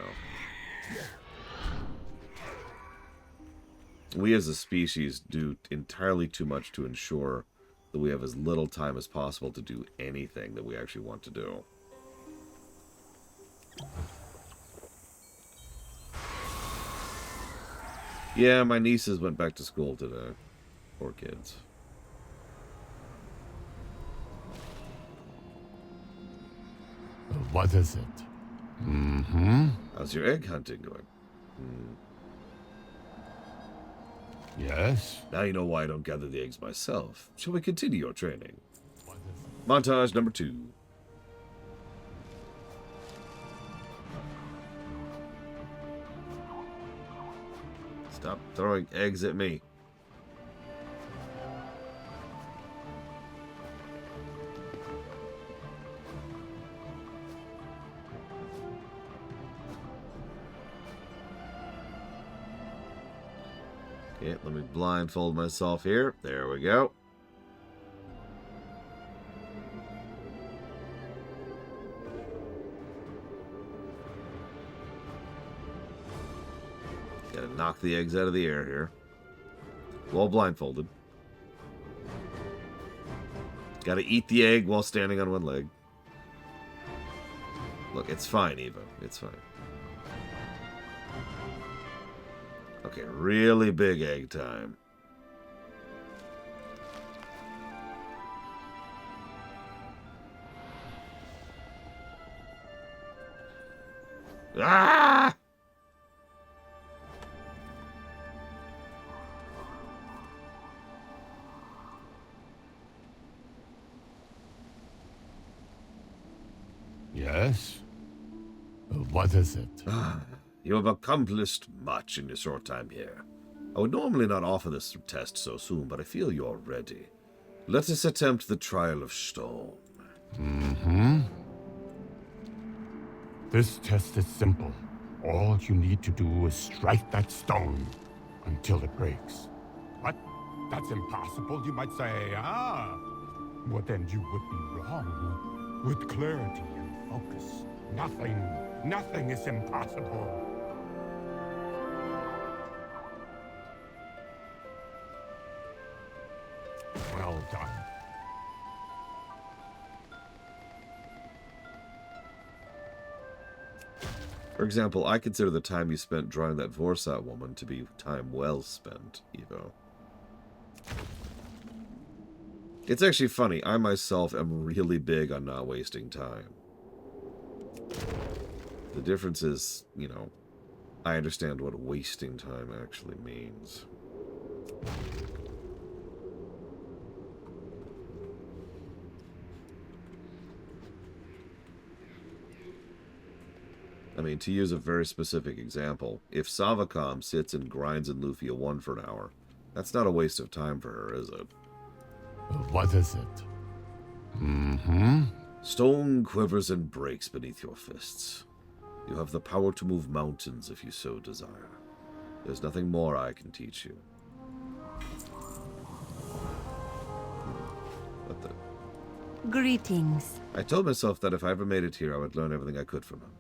We as a species do entirely too much to ensure that we have as little time as possible to do anything that we actually want to do. Yeah, my nieces went back to school today. Poor kids. What is it? Mm-hmm. How's your egg hunting going? Yes? Now you know why I don't gather the eggs myself. Shall we continue your training? Montage number 2. Stop throwing eggs at me. Okay, let me blindfold myself here. There we go. Gotta knock the eggs out of the air here. While blindfolded. Gotta eat the egg while standing on one leg. Look, it's fine, Eva. It's fine. Okay, really big egg time. Ah! Yes? What is it? You have accomplished much in your short time here. I would normally not offer this test so soon, but I feel you're ready. Let us attempt the trial of stone. Mm-hmm. This test is simple. All you need to do is strike that stone until it breaks. What? That's impossible, you might say. Well, then you would be wrong. With clarity and focus, nothing is impossible. Well done. For example, I consider the time you spent drawing that Vorsat woman to be time well spent, Evo. It's actually funny. I myself am really big on not wasting time. The difference is, you know, I understand what wasting time actually means. I mean, to use a very specific example, if Savacom sits and grinds in Lufia 1 for an hour, that's not a waste of time for her, is it? What is it? Mm-hmm. Stone quivers and breaks beneath your fists. You have the power to move mountains if you so desire. There's nothing more I can teach you. What the? Greetings. I told myself that if I ever made it here, I would learn everything I could from him.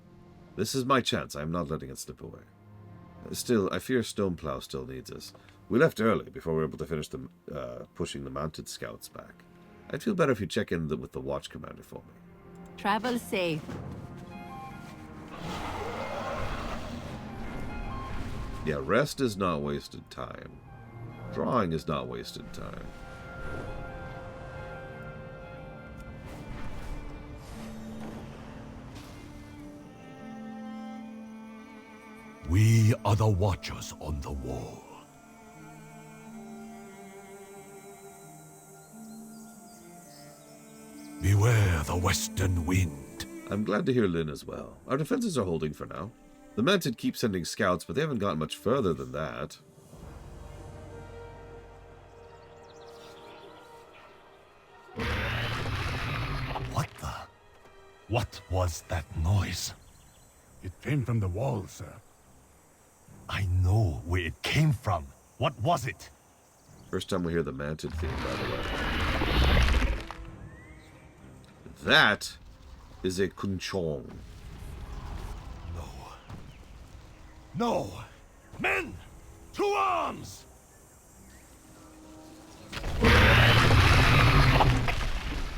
This is my chance. I am not letting it slip away. Still, I fear Stoneplow still needs us. We left early before we were able to finish pushing the mounted scouts back. I'd feel better if you check in with the watch commander for me. Travel safe. Yeah, rest is not wasted time. Drawing is not wasted time. We are the watchers on the wall. Beware the western wind. I'm glad to hear Lynn as well. Our defenses are holding for now. The Mounted keep sending scouts, but they haven't gotten much further than that. What was that noise? It came from the wall, sir. I know where it came from. What was it? First time we hear the Mounted theme, by the way. That is a Kunchong. No! Men! To arms!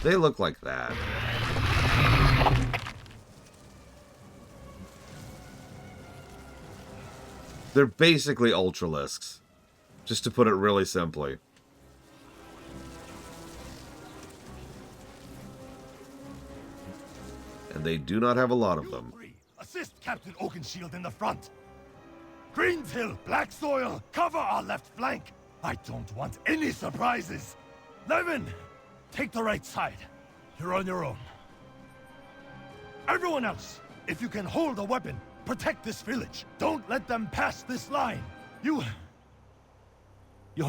They look like that. They're basically Ultralisks, just to put it really simply. And they do not have a lot of them. Assist Captain Oakenshield in the front. Greenshill, Black Soil, cover our left flank. I don't want any surprises. Levin, take the right side. You're on your own. Everyone else, if you can hold a weapon, protect this village. Don't let them pass this line. You're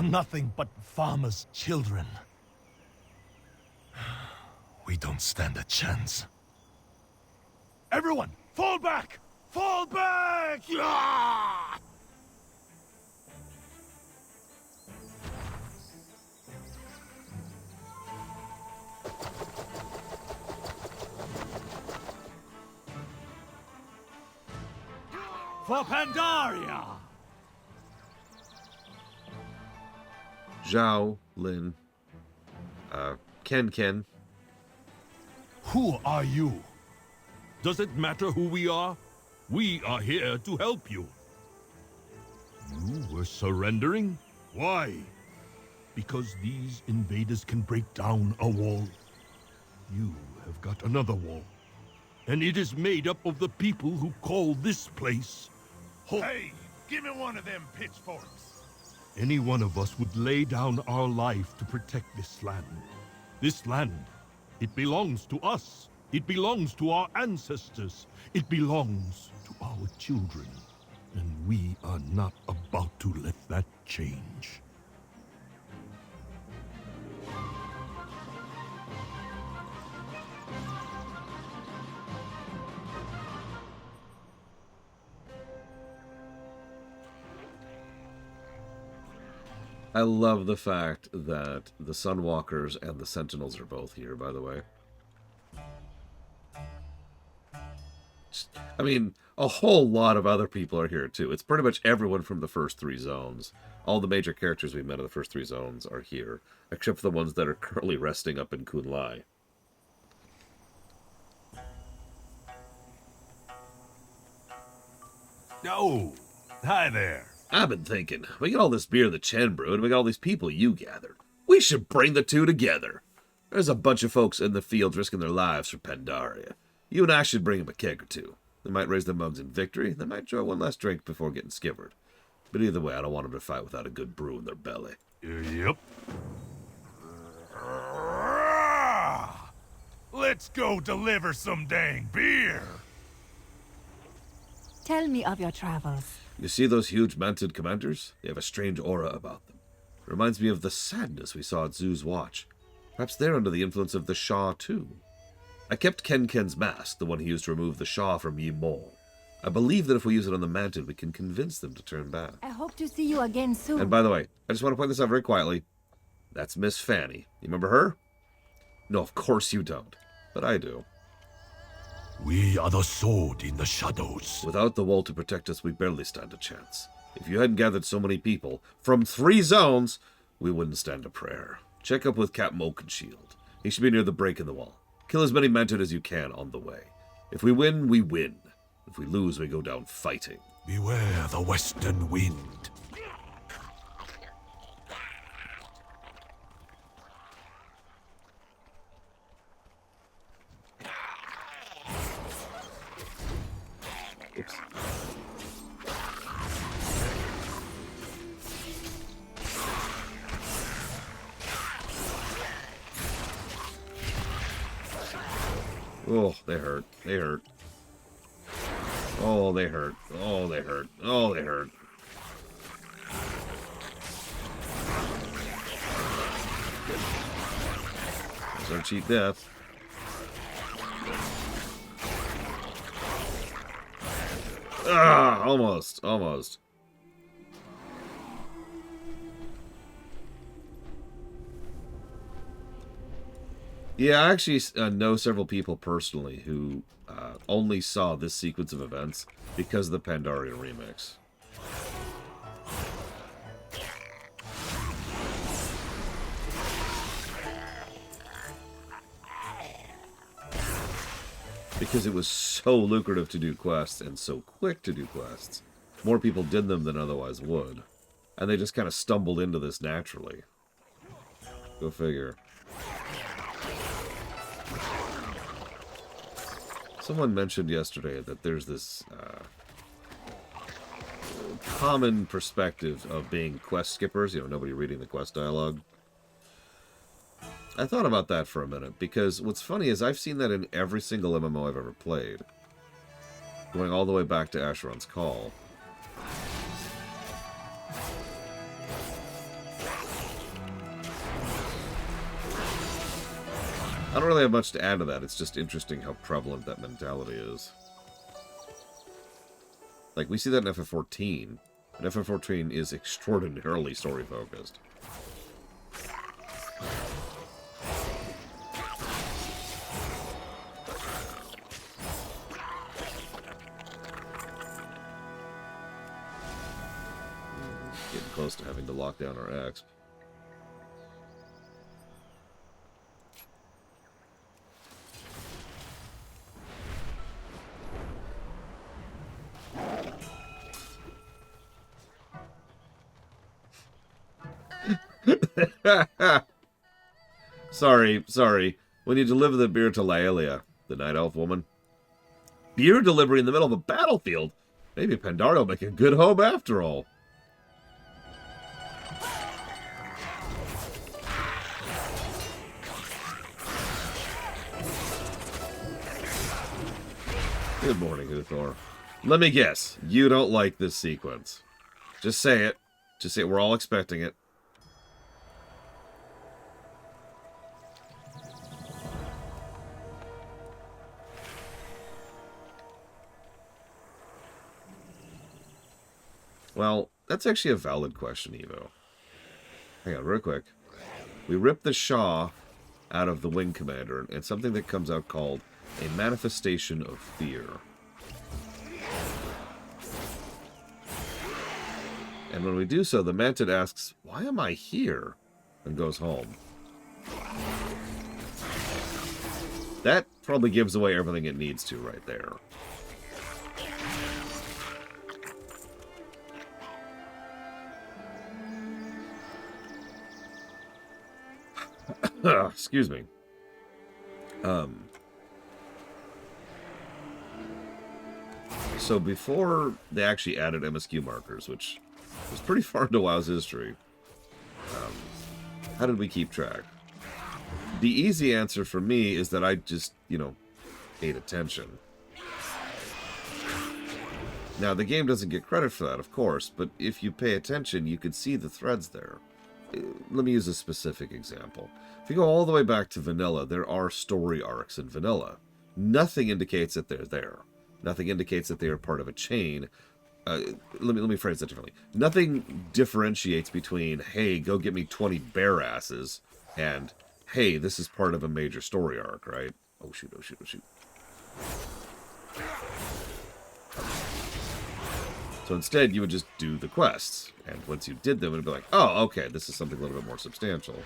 nothing but farmers' children. We don't stand a chance. Everyone, fall back! Fall back! Yeah! For Pandaria! Zhao, Lin, Ken. Who are you? Does it matter who we are? We are here to help you. You were surrendering? Why? Because these invaders can break down a wall. You have got another wall. And it is made up of the people who call this place home. Hey, give me one of them pitchforks. Any one of us would lay down our life to protect this land. This land, it belongs to us. It belongs to our ancestors. It belongs to our children. And we are not about to let that change. I love the fact that the Sunwalkers and the Sentinels are both here, by the way. I mean, a whole lot of other people are here, too. It's pretty much everyone from the first three zones. All the major characters we met in the first three zones are here, except for the ones that are currently resting up in Kun-Lai. Oh, hi there. I've been thinking, we got all this beer the Chen brewed, and we got all these people you gathered. We should bring the two together. There's a bunch of folks in the fields risking their lives for Pandaria. You and I should bring them a keg or two. They might raise their mugs in victory. They might enjoy one last drink before getting skivered. But either way, I don't want them to fight without a good brew in their belly. Yep. Let's go deliver some dang beer. Tell me of your travels. You see those huge manted commanders? They have a strange aura about them. Reminds me of the sadness we saw at Zoo's watch. Perhaps they're under the influence of the Shah, too. I kept Ken's mask, the one he used to remove the Shah from Yi Mo. I believe that if we use it on the manted, we can convince them to turn back. I hope to see you again soon. And by the way, I just want to point this out very quietly. That's Miss Fanny. You remember her? No, of course you don't. But I do. We are the sword in the shadows. Without the wall to protect us, we barely stand a chance. If you hadn't gathered so many people from 3 zones, we wouldn't stand a prayer. Check up with Captain Oakenshield. He should be near the break in the wall. Kill as many manted as you can on the way. If we win, we win. If we lose, we go down fighting. Beware the western wind. Oops. Oh, they hurt. They hurt. Oh, they hurt. Oh, they hurt. Oh, they hurt. There's our cheap death. Ah, almost. Almost. Yeah, I actually know several people personally who only saw this sequence of events because of the Pandaria remix. Because it was so lucrative to do quests and so quick to do quests. More people did them than otherwise would. And they just kind of stumbled into this naturally. Go figure. Someone mentioned yesterday that there's this common perspective of being quest skippers, you know, nobody reading the quest dialogue. I thought about that for a minute, because what's funny is I've seen that in every single MMO I've ever played. Going all the way back to Asheron's Call. I don't really have much to add to that. It's just interesting how prevalent that mentality is. Like, we see that in FF14. And FF14 is extraordinarily story-focused. Getting close to having to lock down our exp. Sorry. When you deliver the beer to Laelia, the Night Elf woman. Beer delivery in the middle of a battlefield? Maybe Pandaria will make a good home after all. Good morning, Uthor. Let me guess. You don't like this sequence. Just say it. Just say it. We're all expecting it. Well, that's actually a valid question, Evo. Hang on, real quick. We rip the Shah out of the Wing Commander, and something that comes out called a manifestation of fear. And when we do so, the Mantid asks, "Why am I here?" and goes home. That probably gives away everything it needs to right there. Excuse me. So before they actually added MSQ markers, which was pretty far into WoW's history, how did we keep track? The easy answer for me is that I just, paid attention. Now, the game doesn't get credit for that, of course, but if you pay attention, you can see the threads there. Let me use a specific example. If you go all the way back to vanilla, there are story arcs in vanilla. Nothing indicates that they're there. Nothing indicates that they are part of a chain. Let me phrase that differently. Nothing differentiates between, hey, go get me 20 bear asses, and, hey, this is part of a major story arc, right? Oh, shoot, oh, shoot, oh, shoot. So instead, you would just do the quests. And once you did them, it would be like, oh, okay, this is something a little bit more substantial.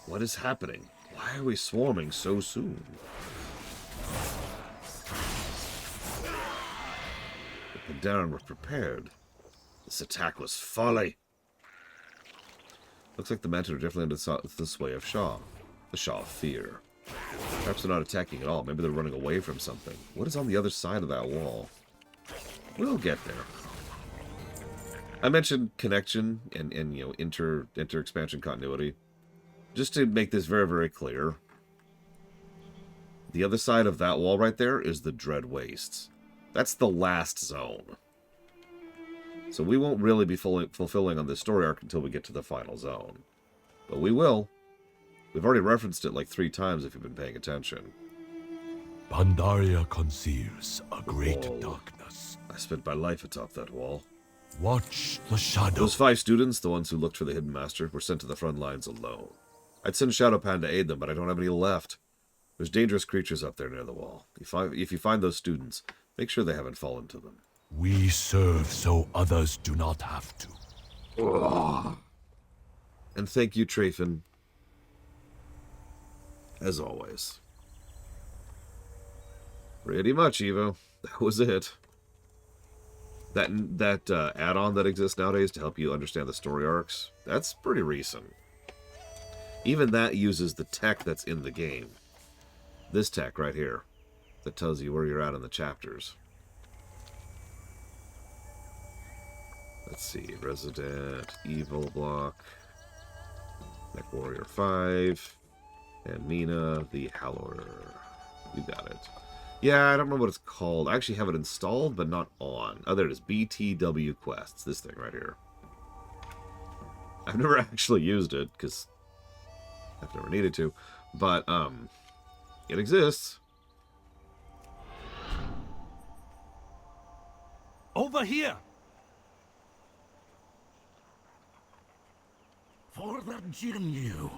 What is happening? Why are we swarming so soon? The Pandaren were prepared. This attack was folly. Looks like the Manta are definitely under the sway of Shaw. The Shaw of Fear. Perhaps they're not attacking at all. Maybe they're running away from something. What is on the other side of that wall? We'll get there. I mentioned connection and inter-expansion continuity. Just to make this very, very clear, the other side of that wall right there is the Dread Wastes. That's the last zone. So we won't really be fulfilling on this story arc until we get to the final zone. But we will. We've already referenced it like 3 times if you've been paying attention. Pandaria conceals a great darkness. I spent my life atop that wall. Watch the shadow. Those 5 students, the ones who looked for the Hidden Master, were sent to the front lines alone. I'd send Shadowpan to aid them, but I don't have any left. There's dangerous creatures up there near the wall. If you find those students, make sure they haven't fallen to them. We serve so others do not have to. Ugh. And thank you, Trafin. As always. Pretty much, Evo. That was it. That add-on that exists nowadays to help you understand the story arcs, that's pretty recent. Even that uses the tech that's in the game. This tech right here, that tells you where you're at in the chapters. Let's see, Resident Evil block, Mech Warrior 5, and Mina the Howler. You got it. Yeah, I don't know what it's called. I actually have it installed, but not on. Oh, there it is. BTW Quests. This thing right here. I've never actually used it, because I've never needed to. But, it exists. Over here! For the Jinyu.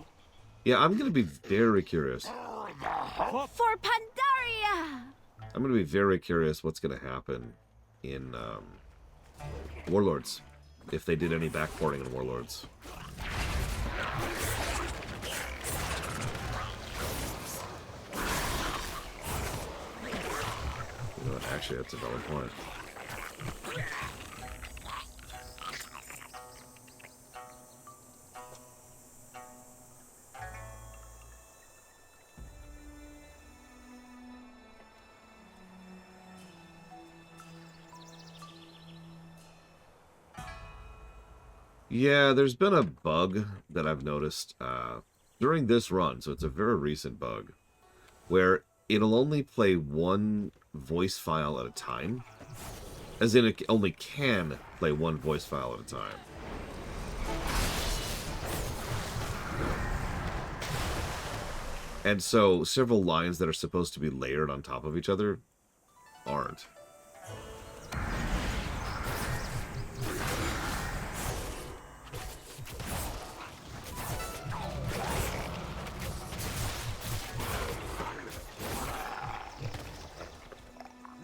Yeah, I'm going to be very curious. For Pandaria! I'm going to be very curious what's going to happen in Warlords. If they did any backporting in Warlords. You know what? Actually, that's a valid point. Yeah, there's been a bug that I've noticed during this run, so it's a very recent bug, where it'll only play one voice file at a time, as in it only can play one voice file at a time. And so several lines that are supposed to be layered on top of each other aren't.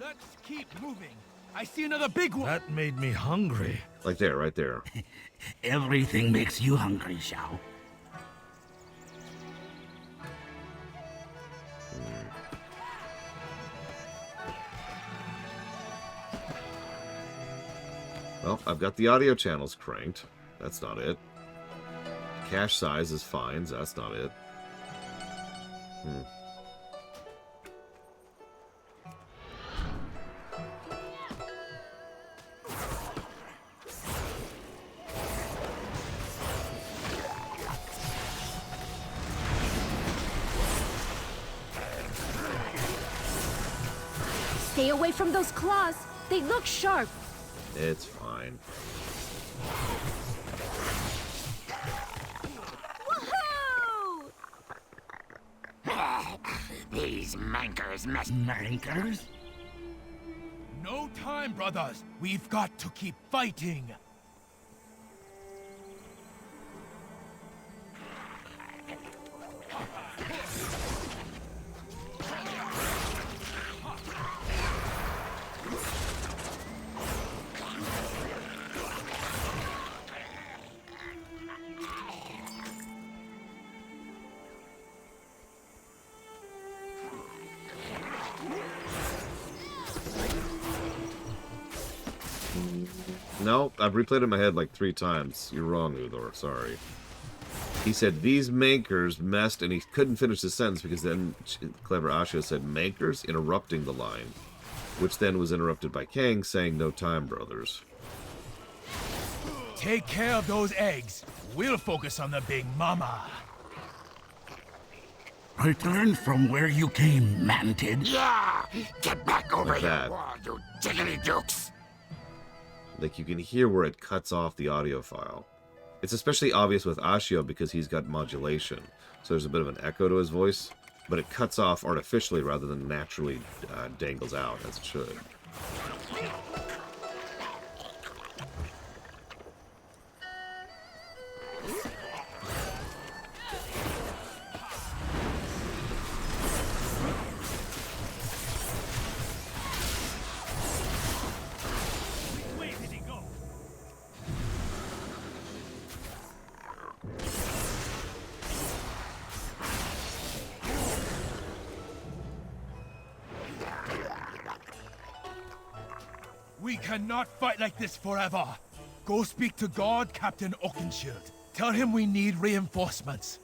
Let's keep moving. I see another big one. That made me hungry. Like there, right there. Everything makes you hungry, Xiao. Well, I've got the audio channels cranked. That's not it. Cache size is fine. That's not it. Stay away from those claws. They look sharp. It's fine. Woohoo! These mankers? No time, brothers. We've got to keep fighting. No, I've replayed it in my head like 3 times. You're wrong, Uthor. Sorry. He said, these mankers messed, and he couldn't finish the sentence because then clever Ashio said, mankers, interrupting the line, which then was interrupted by Kang saying, no time, brothers. Take care of those eggs. We'll focus on the big mama. Return from where you came, Mantid. Yeah! Get back over Like here, that. wall, you jiggly dukes! Like, you can hear where it cuts off the audio file. It's especially obvious with Ashio because he's got modulation. So there's a bit of an echo to his voice, but it cuts off artificially rather than naturally dangles out, as it should. We cannot fight like this forever. Go speak to God, Captain Oakenshield. Tell him we need reinforcements.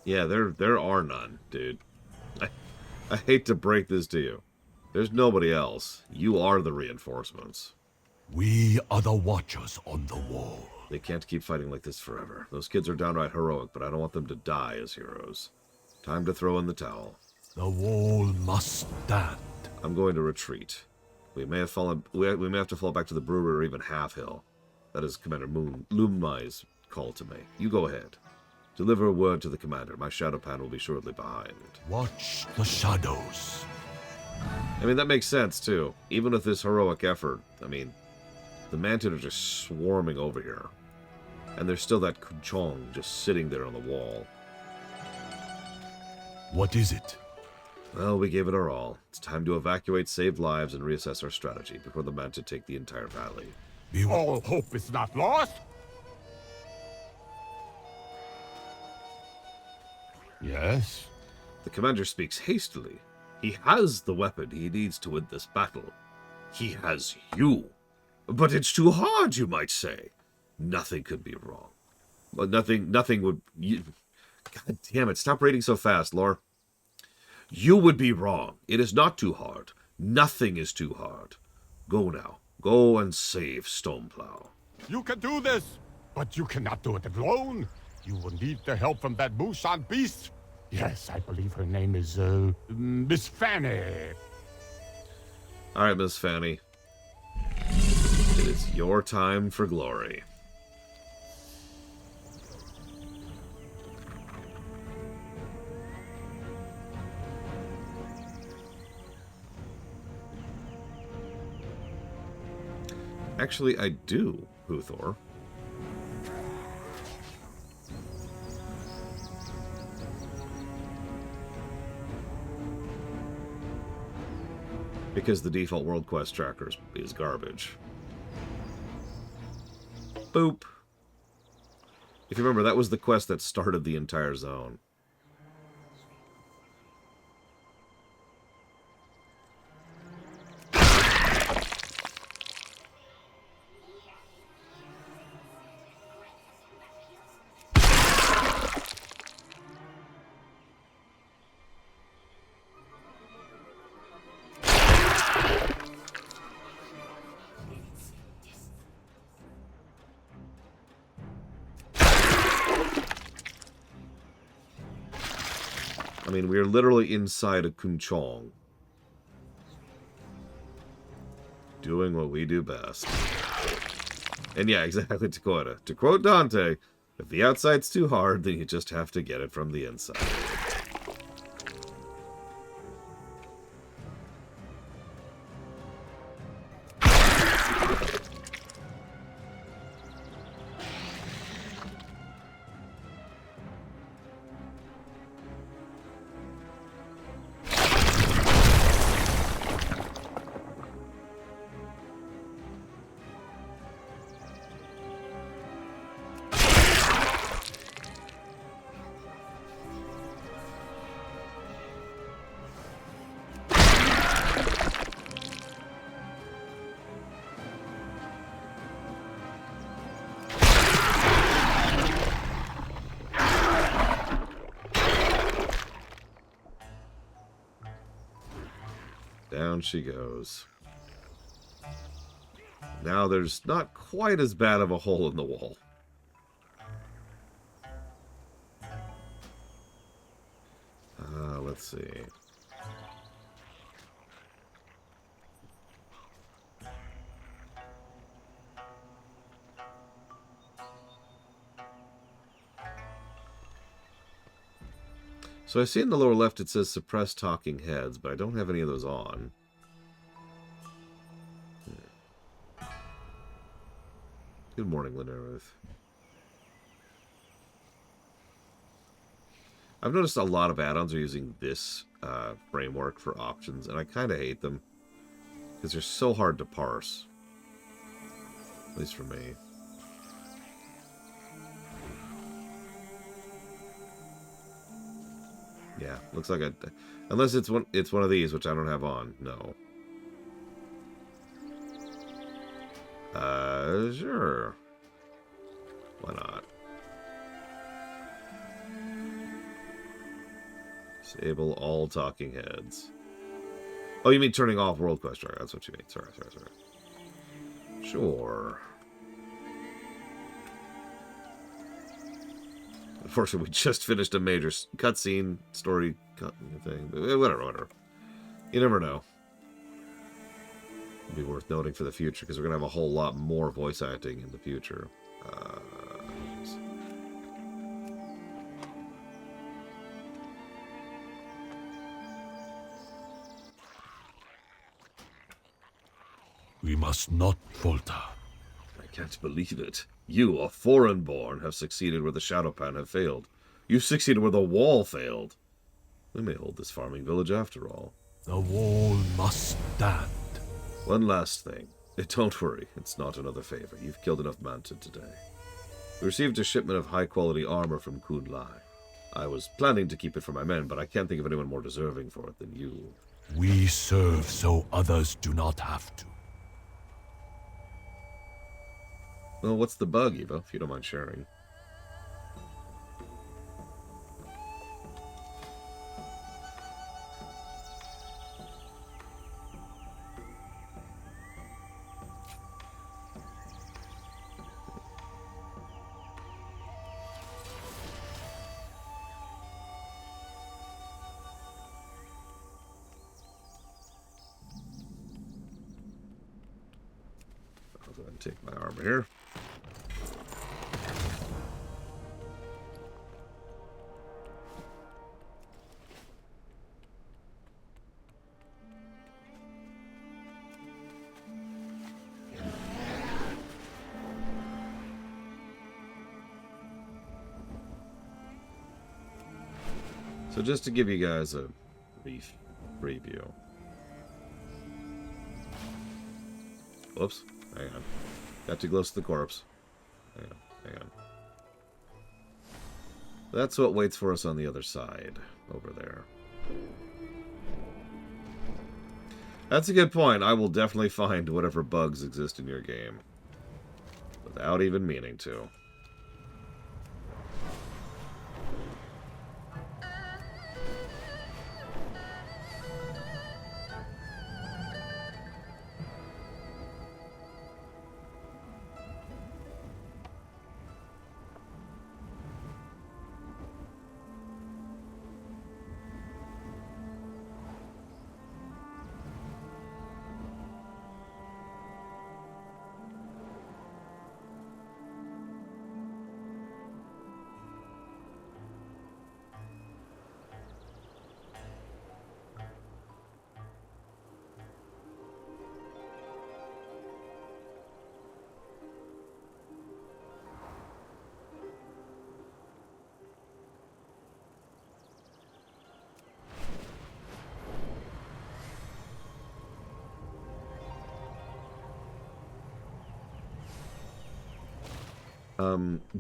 Yeah, there are none, dude. I hate to break this to you. There's nobody else. You are the reinforcements. We are the Watchers on the Wall. They can't keep fighting like this forever. Those kids are downright heroic, but I don't want them to die as heroes. Time to throw in the towel. The Wall must stand. I'm going to retreat. We may have to fall back to the brewery or even Half Hill. That is Commander Lumai's call to me. You go ahead. Deliver a word to the commander. My shadow pan will be shortly behind. Watch the shadows. I mean, that makes sense, too. Even with this heroic effort, I mean, the Mantid are just swarming over here. And there's still that Kuchong just sitting there on the wall. What is it? Well, we gave it our all. It's time to evacuate, save lives, and reassess our strategy before the Mantid take the entire valley. All hope is not lost. Yes? The commander speaks hastily. He has the weapon he needs to win this battle. He has you. But it's too hard, you might say. Nothing could be wrong. Well, nothing would... God damn it, stop reading so fast, Lore. You would be wrong. It is not too hard. Nothing is too hard. Go now. Go and save Stoneplow. You can do this, but you cannot do it alone. You will need the help from that Mushan beast. Yes, I believe her name is, Miss Fanny. All right, Miss Fanny. It is your time for glory. Actually, I do, Uthor. Because the default world quest tracker is garbage. Boop. If you remember, that was the quest that started the entire zone. I mean, we are literally inside a Kunchong. Doing what we do best. And yeah, exactly, Dakota. To quote Dante, if the outside's too hard, then you just have to get it from the inside. Down she goes. Now there's not quite as bad of a hole in the wall. Let's see. So I see in the lower left it says suppress talking heads, but I don't have any of those on. Good morning, Linnarith. I've noticed a lot of add-ons are using this framework for options, and I kind of hate them because they're so hard to parse. At least for me. Yeah, looks like unless it's one of these, which I don't have on. No. Sure. Why not? Disable all talking heads. Oh, you mean turning off World Quest Tracker? That's what you mean. Sorry. Sure. Unfortunately, we just finished a major cutscene story thing. Whatever. You never know. It'll be worth noting for the future because we're gonna have a whole lot more voice acting in the future. We must not falter. I can't believe it. You, a foreign-born, have succeeded where the Shadowpan have failed. You succeeded where the wall failed. We may hold this farming village after all. The wall must stand. One last thing. Don't worry, it's not another favor. You've killed enough Mounted today. We received a shipment of high-quality armor from Kun-Lai. I was planning to keep it for my men, but I can't think of anyone more deserving for it than you. We serve so others do not have to. Well, what's the bug, Eva, if you don't mind sharing? I'll go ahead and take my armor here. So just to give you guys a brief preview. Whoops. Hang on. Got too close to the corpse. Hang on. Hang on. That's what waits for us on the other side. Over there. That's a good point. I will definitely find whatever bugs exist in your game. Without even meaning to.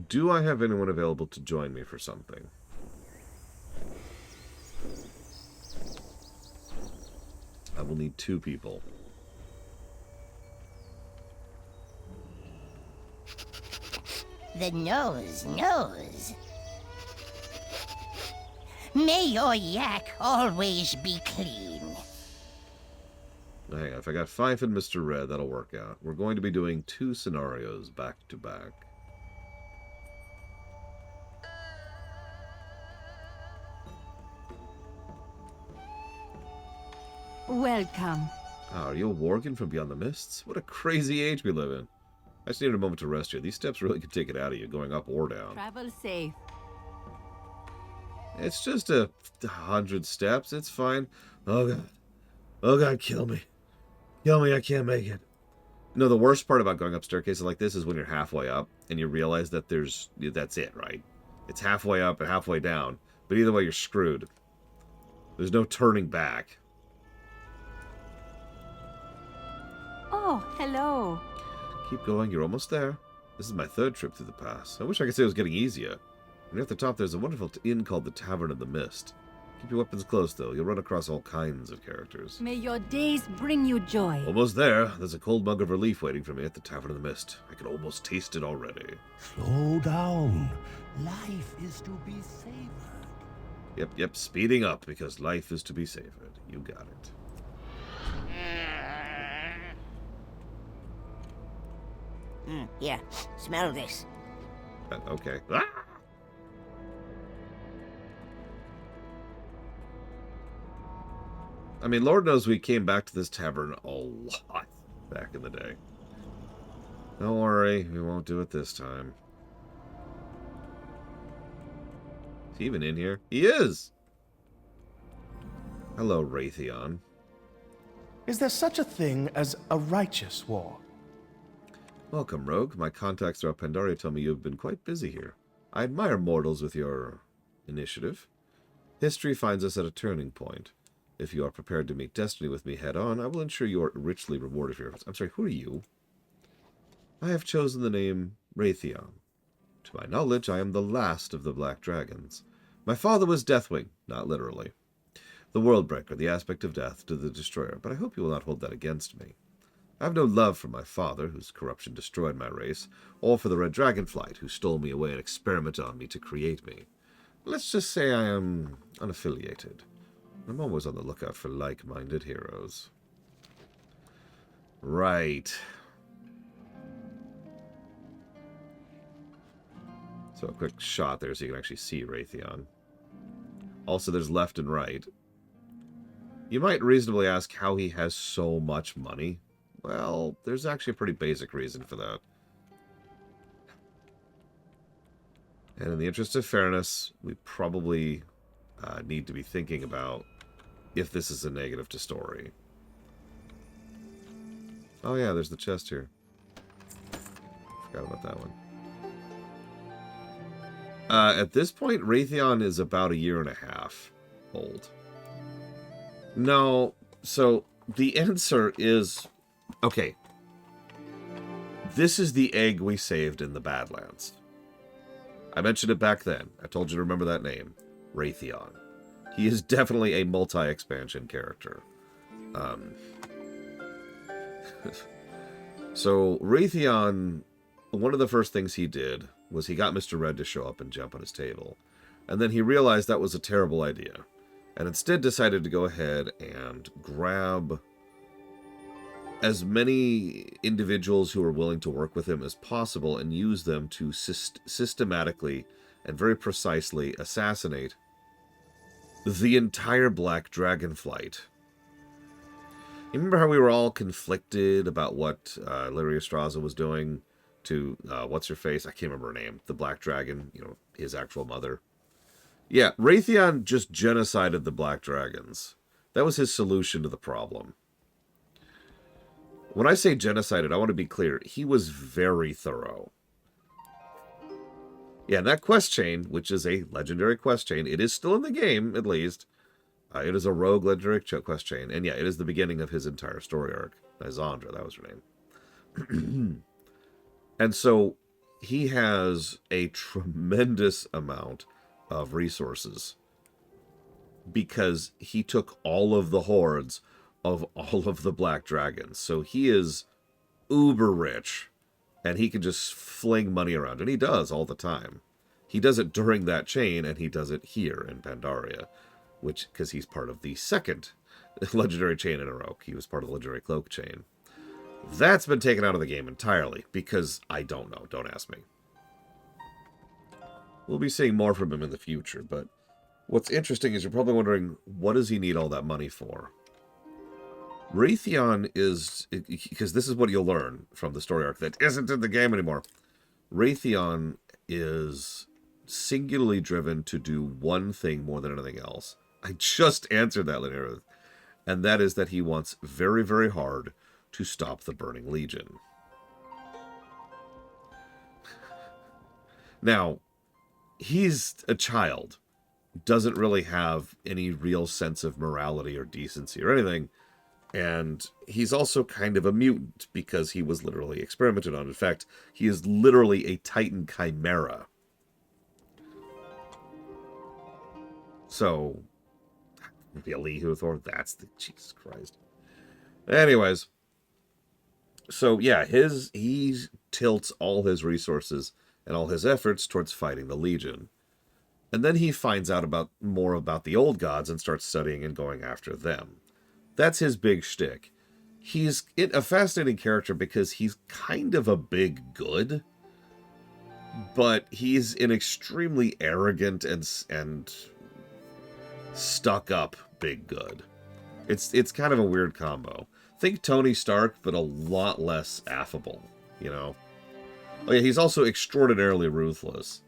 Do I have anyone available to join me for something? I will need 2 people. The nose knows. May your yak always be clean. Hang on, if I got Fife and Mr. Red, that'll work out. We're going to be doing 2 scenarios back to back. Welcome. Oh, are you a Worgen from Beyond the Mists? What a crazy age we live in. I just needed a moment to rest here. These steps really could take it out of you, going up or down. Travel safe. It's just 100 steps. It's fine. Oh, God. Oh, God, kill me. Kill me, I can't make it. No, the worst part about going up staircases like this is when you're halfway up and you realize that that's it, right? It's halfway up and halfway down. But either way, you're screwed. There's no turning back. Oh, hello. Keep going, you're almost there. This is my 3rd trip through the pass. I wish I could say it was getting easier. And at the top there's a wonderful inn called the Tavern of the Mist. Keep your weapons close, though. You'll run across all kinds of characters. May your days bring you joy. Almost there. There's a cold mug of relief waiting for me at the Tavern of the Mist. I can almost taste it already. Slow down. Life is to be savored. Yep, speeding up, because life is to be savored. You got it. Here, smell this. Okay. Ah! I mean, Lord knows we came back to this tavern a lot back in the day. Don't worry, we won't do it this time. Is he even in here? He is! Hello, Raytheon. Is there such a thing as a righteous war? Welcome, Rogue. My contacts throughout Pandaria tell me you've been quite busy here. I admire mortals with your initiative. History finds us at a turning point. If you are prepared to meet destiny with me head-on, I will ensure you are richly rewarded for your efforts. I'm sorry, who are you? I have chosen the name Raytheon. To my knowledge, I am the last of the Black Dragons. My father was Deathwing, not literally. The Worldbreaker, the aspect of death to the Destroyer, but I hope you will not hold that against me. I have no love for my father, whose corruption destroyed my race, or for the Red Dragonflight, who stole me away and experimented on me to create me. Let's just say I am unaffiliated. I'm always on the lookout for like-minded heroes. Right. So a quick shot there so you can actually see Raytheon. Also, there's left and right. You might reasonably ask how he has so much money. Well, there's actually a pretty basic reason for that. And in the interest of fairness, we probably need to be thinking about if this is a negative to story. Oh yeah, there's the chest here. Forgot about that one. At this point, Raytheon is about 1.5 years old. No, so the answer is... Okay. This is the egg we saved in the Badlands. I mentioned it back then. I told you to remember that name. Raytheon. He is definitely a multi-expansion character. So, Raytheon, one of the first things he did was he got Mr. Red to show up and jump on his table. And then he realized that was a terrible idea. And instead decided to go ahead and grab as many individuals who are willing to work with him as possible and use them to systematically and very precisely assassinate the entire Black Dragon flight. You remember how we were all conflicted about what Lyria Straza was doing to, what's-her-face? I can't remember her name. The Black Dragon, you know, his actual mother. Yeah, Raytheon just genocided the Black Dragons. That was his solution to the problem. When I say genocided, I want to be clear. He was very thorough. Yeah, and that quest chain, which is a legendary quest chain, it is still in the game, at least. It is a rogue legendary quest chain. And yeah, it is the beginning of his entire story arc. Zandra, that was her name. And so, he has a tremendous amount of resources. Because he took all of the hordes of all of the Black Dragons. So he is uber rich. And he can just fling money around. And he does all the time. He does it during that chain, and he does it here in Pandaria. Which, because he's part of the second legendary chain in a row. He was part of the legendary cloak chain. That's been taken out of the game entirely. Because I don't know. Don't ask me. We'll be seeing more from him in the future. But what's interesting is you're probably wondering, what does he need all that money for? Raytheon is, because this is what you'll learn from the story arc that isn't in the game anymore. Raytheon is singularly driven to do one thing more than anything else. I just answered that, Linnea. And that is that he wants very, very hard to stop the Burning Legion. Now, he's a child. Doesn't really have any real sense of morality or decency or anything. And he's also kind of a mutant because he was literally experimented on. In fact, he is literally a Titan chimera. So, maybe a Lehuthor? That's the... Jesus Christ. Anyways. So, yeah, he tilts all his resources and all his efforts towards fighting the Legion. And then he finds out more about the old gods and starts studying and going after them. That's his big shtick. He's a fascinating character because he's kind of a big good, but he's an extremely arrogant and stuck-up big good. It's kind of a weird combo. Think Tony Stark, but a lot less affable, you know? Oh yeah, he's also extraordinarily ruthless.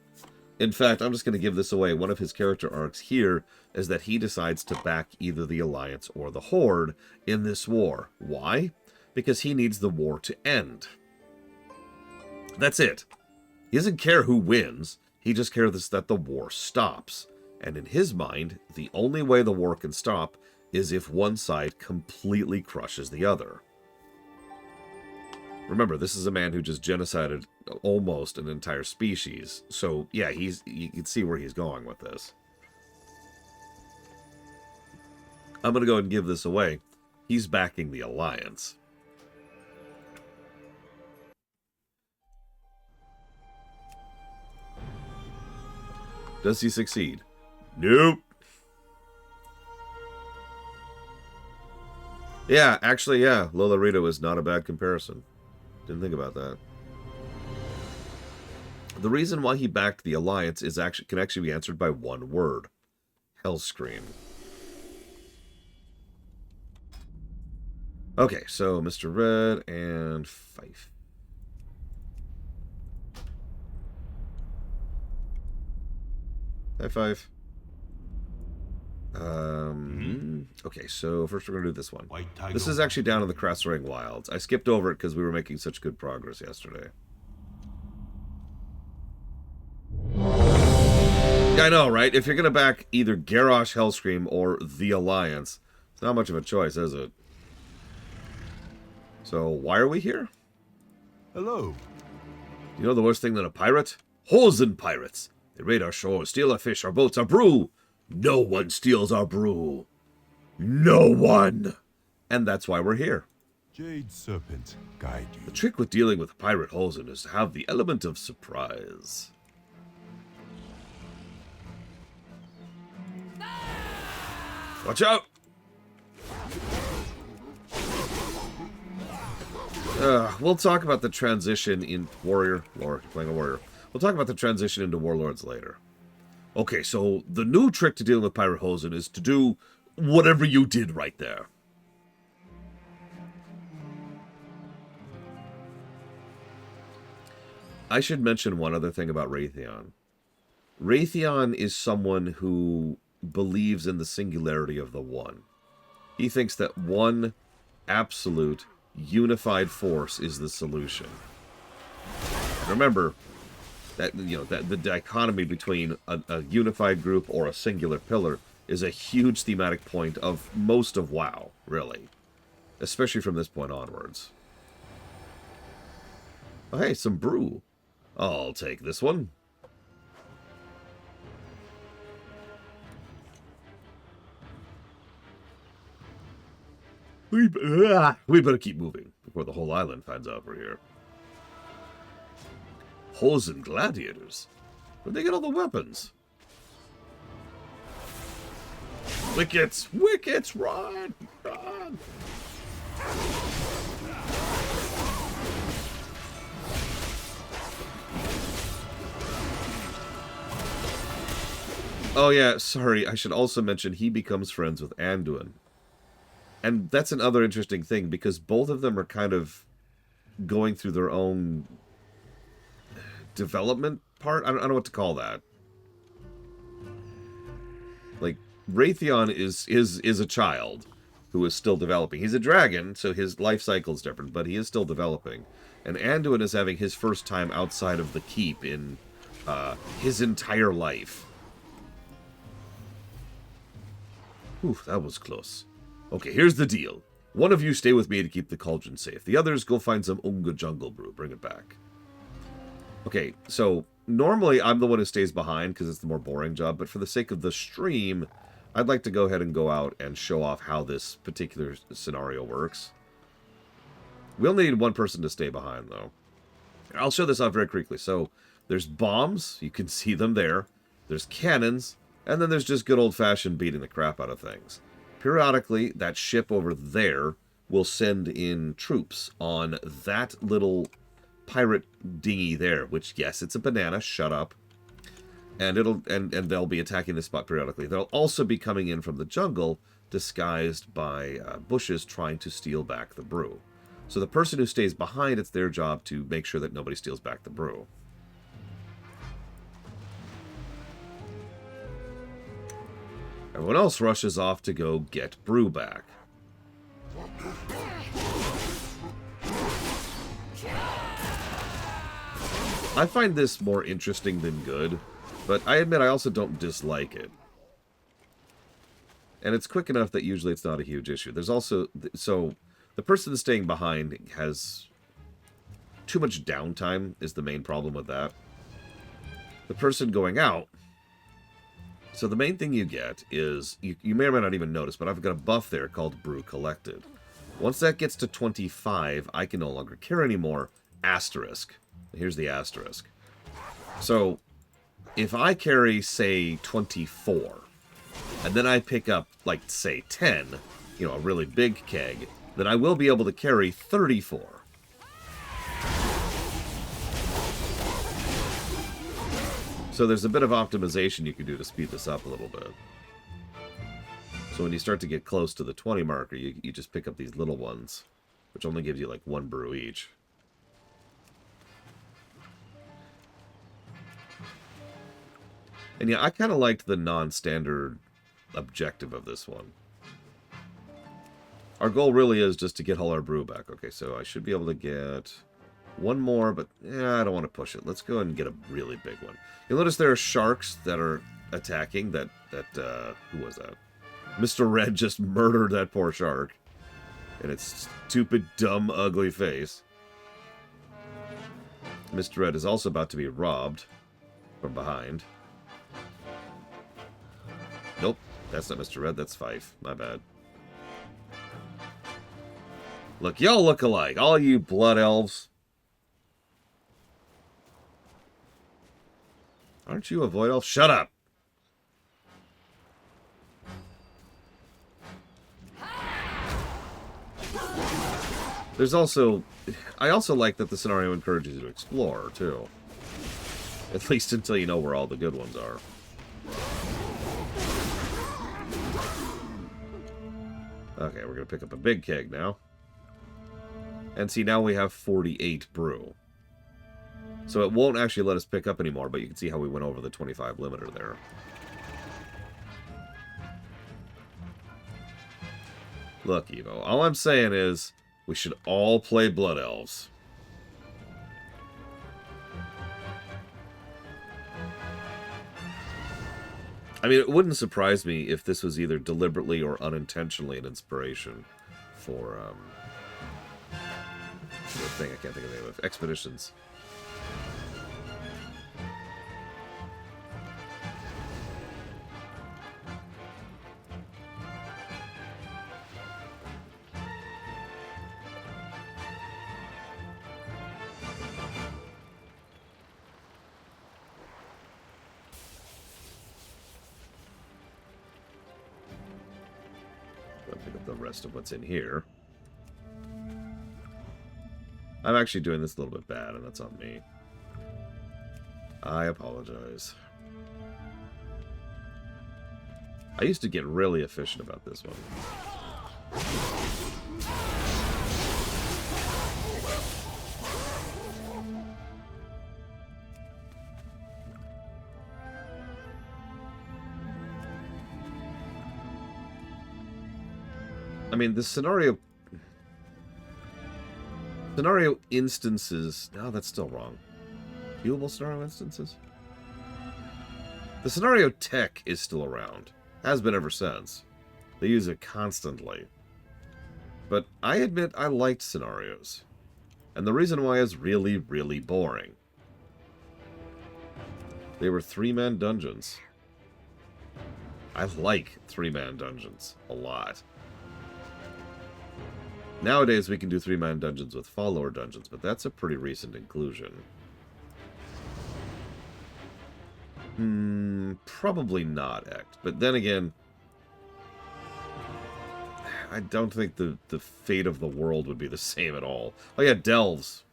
In fact, I'm just going to give this away. One of his character arcs here is that he decides to back either the Alliance or the Horde in this war. Why? Because he needs the war to end. That's it. He doesn't care who wins. He just cares that the war stops. And in his mind, the only way the war can stop is if one side completely crushes the other. Remember, this is a man who just genocided almost an entire species. So, yeah, you can see where he's going with this. I'm going to go ahead and give this away. He's backing the Alliance. Does he succeed? Nope. Yeah, actually, yeah. Lola Rita was not a bad comparison. Didn't think about that. The reason why he backed the Alliance can actually be answered by one word. Hellscream. Okay, so Mr. Red and Fife. Hi, Fife. Okay, so first we're going to do this one. This is actually down in the Krasring Wilds. I skipped over it because we were making such good progress yesterday. Yeah, I know, right? If you're going to back either Garrosh Hellscream or the Alliance, it's not much of a choice, is it? So, why are we here? Hello. You know the worst thing than a pirate? Hosen pirates. They raid our shores, steal our fish, our boats, our brew. No one steals our brew. No one. And that's why we're here. Jade Serpent, guide you. The trick with dealing with pirate Hosen is to have the element of surprise. Watch out! We'll talk about the transition in Warrior. Lord, playing a Warrior. We'll talk about the transition into Warlords later. Okay, so the new trick to dealing with Pirate Hosen is to do whatever you did right there. I should mention one other thing about Raytheon. Raytheon is someone who believes in the singularity of the One. He thinks that one absolute unified force is the solution. And remember that that the dichotomy between a unified group or a singular pillar is a huge thematic point of most of WoW, really, especially from this point onwards. Oh, hey, some brew. I'll take this one. We better keep moving before the whole island finds out we're here. Hosen gladiators? Where'd they get all the weapons? Wickets! Wickets! Run! Run! Oh yeah, sorry, I should also mention he becomes friends with Anduin. And that's another interesting thing, because both of them are kind of going through their own development part. I don't know what to call that. Like, Raytheon is a child who is still developing. He's a dragon, so his life cycle is different, but he is still developing. And Anduin is having his first time outside of the keep in his entire life. Whew, that was close. Okay, here's the deal. One of you stay with me to keep the cauldron safe. The others go find some Unga jungle brew. Bring it back. Okay, so normally I'm the one who stays behind because it's the more boring job, but for the sake of the stream, I'd like to go ahead and go out and show off how this particular scenario works. We only need one person to stay behind, though. I'll show this off very quickly. So, there's bombs. You can see them there. There's cannons. And then there's just good old-fashioned beating the crap out of things. Periodically, that ship over there will send in troops on that little pirate dinghy there, which, yes, it's a banana, shut up. And they'll be attacking this spot periodically. They'll also be coming in from the jungle, disguised by bushes trying to steal back the brew. So the person who stays behind, it's their job to make sure that nobody steals back the brew. Everyone else rushes off to go get brew back. I find this more interesting than good, but I admit I also don't dislike it. And it's quick enough that usually it's not a huge issue. There's also... So, the person staying behind has too much downtime is the main problem with that. The person going out... So the main thing you get is, you may or may not even notice, but I've got a buff there called Brew Collected. Once that gets to 25, I can no longer carry anymore. Asterisk. Here's the asterisk. So, if I carry, say, 24, and then I pick up, like, say, 10, you know, a really big keg, then I will be able to carry 34. So there's a bit of optimization you can do to speed this up a little bit. So when you start to get close to the 20 marker, you just pick up these little ones, which only gives you like one brew each. And yeah, I kind of liked the non-standard objective of this one. Our goal really is just to get all our brew back. Okay, so I should be able to get one more, but I don't want to push it. Let's go ahead and get a really big one. You'll notice there are sharks that are attacking. Who was that? Mr. Red just murdered that poor shark. And its stupid, dumb, ugly face. Mr. Red is also about to be robbed from behind. Nope, that's not Mr. Red, that's Fife. My bad. Look, y'all look alike. All you blood elves. Aren't you a void elf? Shut up! There's also... I also like that the scenario encourages you to explore, too. At least until you know where all the good ones are. Okay, we're going to pick up a big keg now. And see, now we have 48 brew. So it won't actually let us pick up anymore, but you can see how we went over the 25 limiter there. Look, Evo, all I'm saying is we should all play Blood Elves. I mean, it wouldn't surprise me if this was either deliberately or unintentionally an inspiration for, the thing I can't think of the name of. Expeditions. I'll pick up the rest of what's in here. I'm actually doing this a little bit bad, and that's on me. I apologize. I used to get really efficient about this one. I mean, the scenario instances... No, that's still wrong. Viewable scenario instances? The scenario tech is still around. Has been ever since. They use it constantly. But I admit I liked scenarios. And the reason why is really, really boring. They were 3-man dungeons. I like 3-man dungeons a lot. Nowadays, we can do 3-man dungeons with follower dungeons, but that's a pretty recent inclusion. Probably not Ect. But then again, I don't think the fate of the world would be the same at all. Oh yeah, Delves.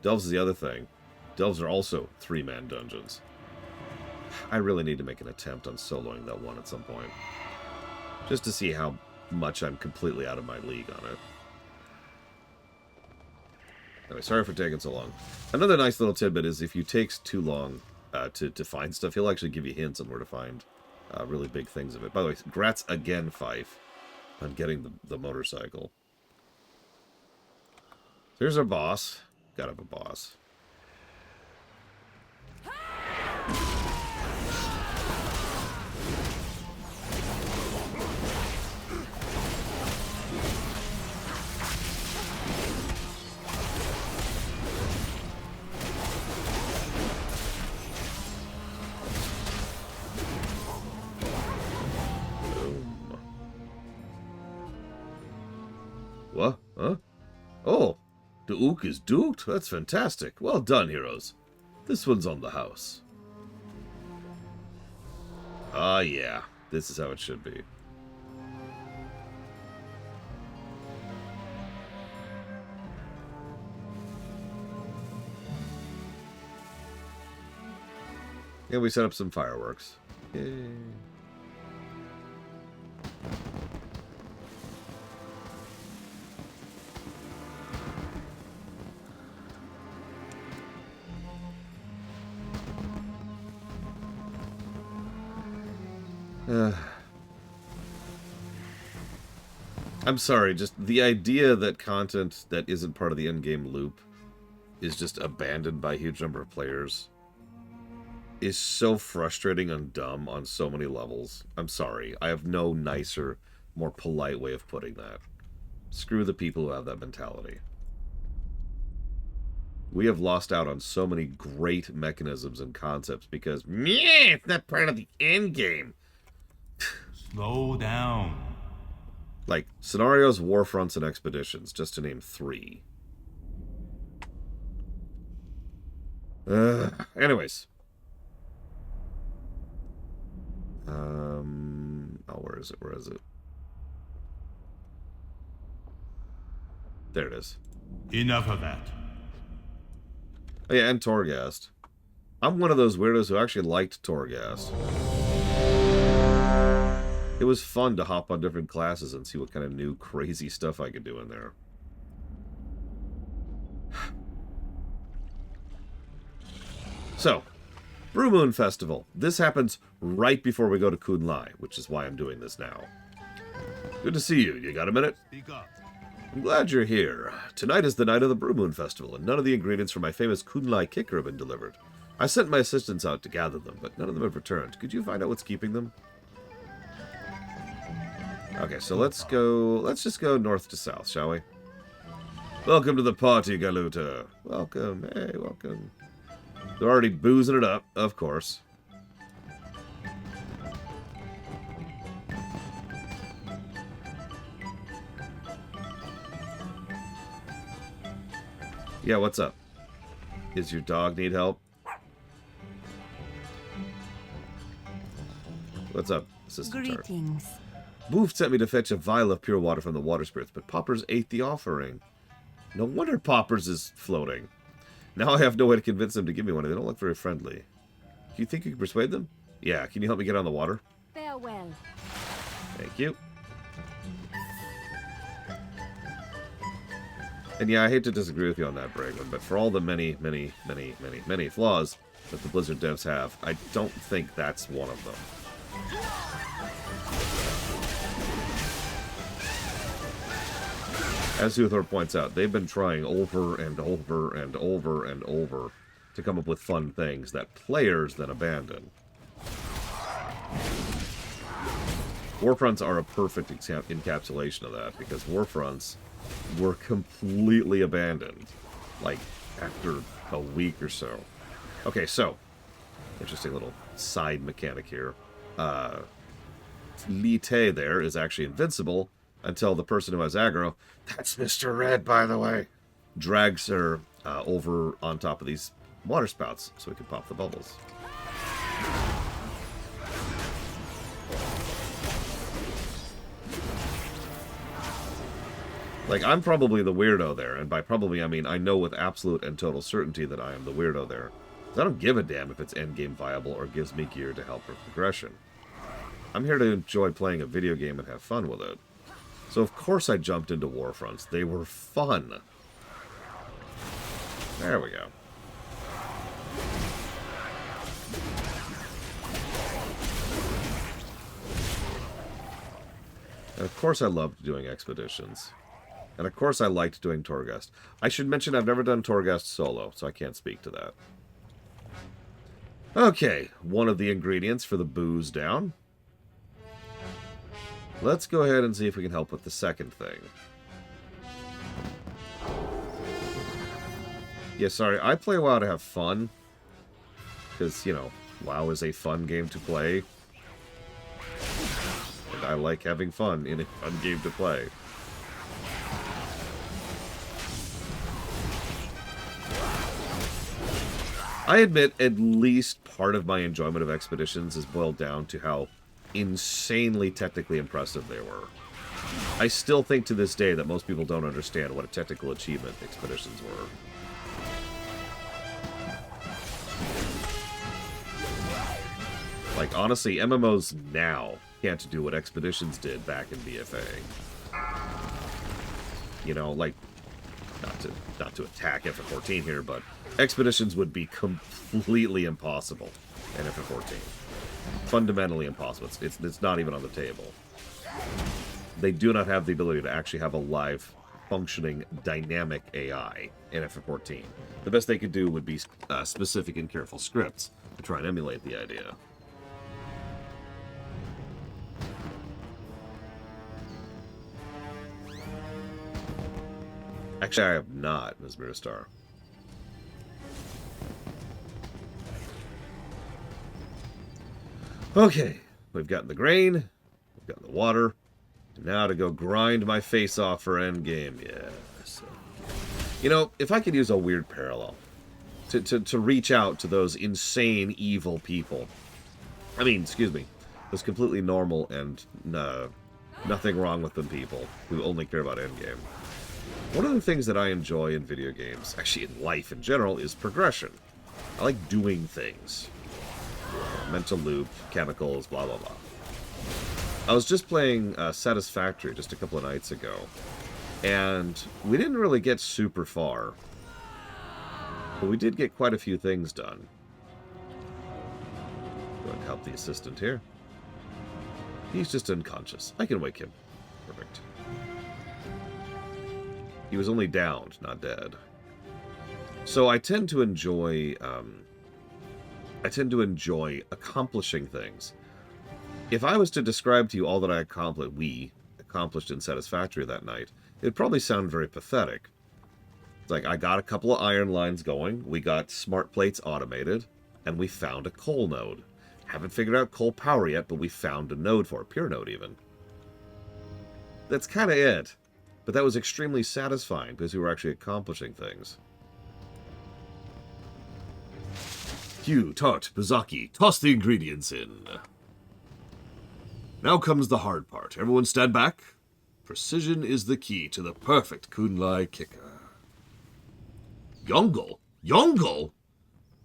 Delves is the other thing. Delves are also 3-man dungeons. I really need to make an attempt on soloing that one at some point. Just to see how much I'm completely out of my league on it. Anyway, sorry for taking so long. Another nice little tidbit is if you takes too long to find stuff, he'll actually give you hints on where to find really big things of it. By the way, congrats again, Fife, on getting the motorcycle. Here's our boss. Gotta have a boss. What? Huh? Oh, the Ook is duked? That's fantastic. Well done, heroes. This one's on the house. Ah, yeah. This is how it should be. Yeah, we set up some fireworks. Yay. I'm sorry, just the idea that content that isn't part of the endgame loop is just abandoned by a huge number of players is so frustrating and dumb on so many levels. I'm sorry. I have no nicer, more polite way of putting that. Screw the people who have that mentality. We have lost out on so many great mechanisms and concepts because, meh, it's not part of the end game. Slow down. Like, scenarios, warfronts, and expeditions, just to name 3. Anyways. Oh, where is it? Where is it? There it is. Enough of that. Oh, yeah, and Torghast. I'm one of those weirdos who actually liked Torghast. It was fun to hop on different classes and see what kind of new crazy stuff I could do in there. So, Brew Moon Festival. This happens right before we go to Kun-Lai, which is why I'm doing this now. Good to see you. You got a minute? Speak up. I'm glad you're here. Tonight is the night of the Brew Moon Festival, and none of the ingredients for my famous Kun-Lai kicker have been delivered. I sent my assistants out to gather them, but none of them have returned. Could you find out what's keeping them? Okay, so let's just go north to south, shall we? Welcome to the party, Galuta. Welcome, hey, welcome. They're already boozing it up, of course. Yeah, what's up? Does your dog need help? What's up, Assistant Tart? Greetings. Boof sent me to fetch a vial of pure water from the water spirits, but Poppers ate the offering. No wonder Poppers is floating. Now I have no way to convince them to give me one, and they don't look very friendly. Do you think you can persuade them? Yeah, can you help me get on the water? Farewell. Thank you. And yeah, I hate to disagree with you on that, Braglin, but for all the many flaws that the Blizzard devs have, I don't think that's one of them. As Uthor points out, they've been trying over and over and over and over to come up with fun things that players then abandon. Warfronts are a perfect encapsulation of that, because Warfronts were completely abandoned, like, after a week or so. Okay, so, interesting little side mechanic here. Li Te there is actually invincible until the person who has aggro, that's Mr. Red, by the way, drags her over on top of these water spouts so we can pop the bubbles. Like, I'm probably the weirdo there, and by probably I mean I know with absolute and total certainty that I am the weirdo there. I don't give a damn if it's endgame viable or gives me gear to help with progression. I'm here to enjoy playing a video game and have fun with it. So of course I jumped into Warfronts. They were fun. There we go. And of course I loved doing expeditions. And of course I liked doing Torghast. I should mention I've never done Torghast solo, so I can't speak to that. Okay, one of the ingredients for the booze down. Let's go ahead and see if we can help with the second thing. Yeah, sorry, I play WoW to have fun. Because, you know, WoW is a fun game to play. And I like having fun in a fun game to play. I admit at least part of my enjoyment of expeditions is boiled down to how insanely technically impressive they were. I still think to this day that most people don't understand what a technical achievement expeditions were. Like, honestly, MMOs now can't do what expeditions did back in BFA. You know, like, not to attack FF14 here, but expeditions would be completely impossible in FF14. Fundamentally impossible. It's not even on the table. They do not have the ability to actually have a live, functioning, dynamic AI in FF14. The best they could do would be specific and careful scripts to try and emulate the idea. Actually, I have not, Ms. Miristar. Okay, we've gotten the grain, we've gotten the water, and now to go grind my face off for endgame. Yes. You know, if I could use a weird parallel to reach out to those insane, evil people. I mean, excuse me, those completely normal and nothing wrong with them people who only care about endgame. One of the things that I enjoy in video games, actually in life in general, is progression. I like doing things. Mental loop, chemicals, blah, blah, blah. I was just playing Satisfactory just a couple of nights ago, and we didn't really get super far. But we did get quite a few things done. Go ahead and help the assistant here. He's just unconscious. I can wake him. Perfect. He was only downed, not dead. So I tend to enjoy accomplishing things. If I was to describe to you all that we accomplished in Satisfactory that night, it'd probably sound very pathetic. It's like, I got a couple of iron lines going, we got smart plates automated, and we found a coal node. Haven't figured out coal power yet, but we found a node for it, pure node even. That's kind of it. But that was extremely satisfying, because we were actually accomplishing things. Hugh, Tart, Bazaki, toss the ingredients in. Now comes the hard part. Everyone stand back. Precision is the key to the perfect Kun-Lai kicker. Yongle? Yongle?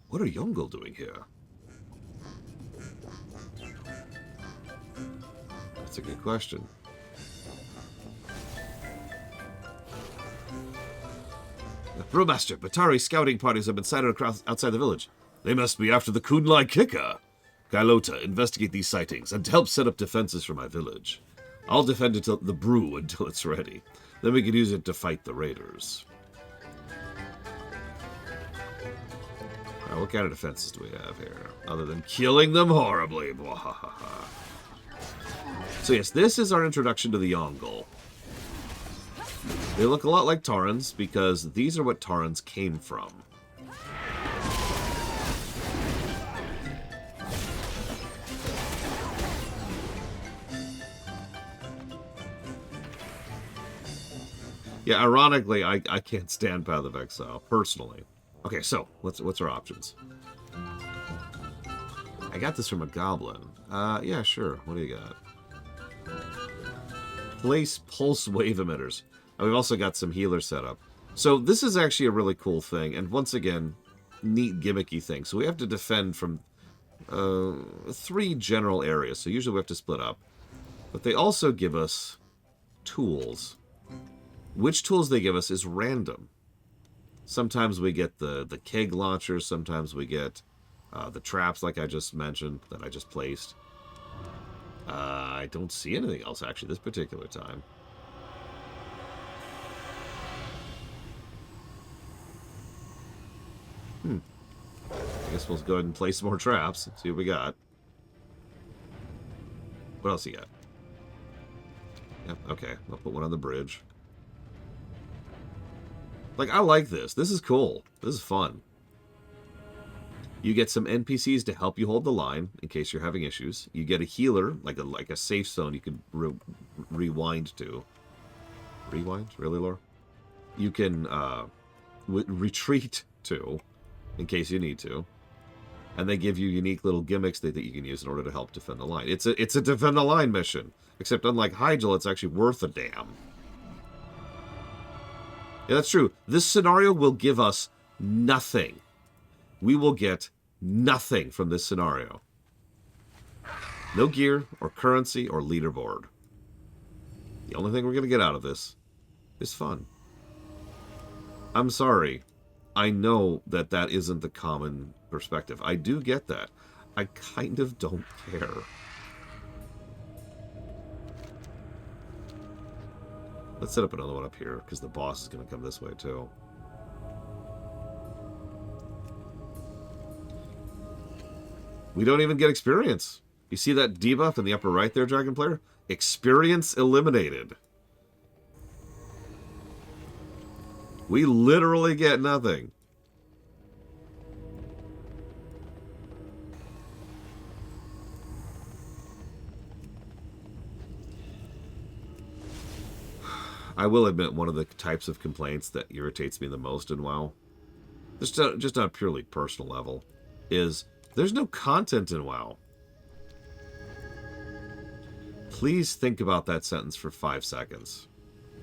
What are Yongle doing here? That's a good question. Brewmaster, Batari scouting parties have been sighted across outside the village. They must be after the Kun-Lai kicker. Kailota, investigate these sightings and help set up defenses for my village. I'll defend the brew until it's ready. Then we can use it to fight the raiders. Right, what kind of defenses do we have here? Other than killing them horribly. So yes, this is our introduction to the Yongle. They look a lot like Taurens because these are what Taurens came from. Yeah, ironically, I can't stand Path of Exile, personally. Okay, so, what's our options? I got this from a goblin. Yeah, sure. What do you got? Place pulse wave emitters. And we've also got some healers set up. So this is actually a really cool thing, and once again, neat gimmicky thing. So we have to defend from 3 general areas, so usually we have to split up. But they also give us tools. Which tools they give us is random. Sometimes we get the keg launchers, sometimes we get the traps like I just mentioned, that I just placed. I don't see anything else, actually, this particular time. I guess we'll go ahead and place more traps, see what we got. What else you got? Yep, okay, I'll put one on the bridge. Like, I like this. This is cool. This is fun. You get some NPCs to help you hold the line in case you're having issues. You get a healer, like a safe zone you can rewind to. Rewind? Really, Lore? You can retreat to in case you need to. And they give you unique little gimmicks that you can use in order to help defend the line. It's a defend the line mission. Except unlike Hyjal, it's actually worth a damn. Yeah, that's true. This scenario will give us nothing. We will get nothing from this scenario. No gear, or currency, or leaderboard. The only thing we're going to get out of this is fun. I'm sorry. I know that that isn't the common perspective. I do get that. I kind of don't care. Let's set up another one up here, because the boss is going to come this way, too. We don't even get experience. You see that debuff in the upper right there, Dragon Player? Experience eliminated. We literally get nothing. I will admit one of the types of complaints that irritates me the most in WoW, just on a purely personal level, is there's no content in WoW. Please think about that sentence for 5 seconds.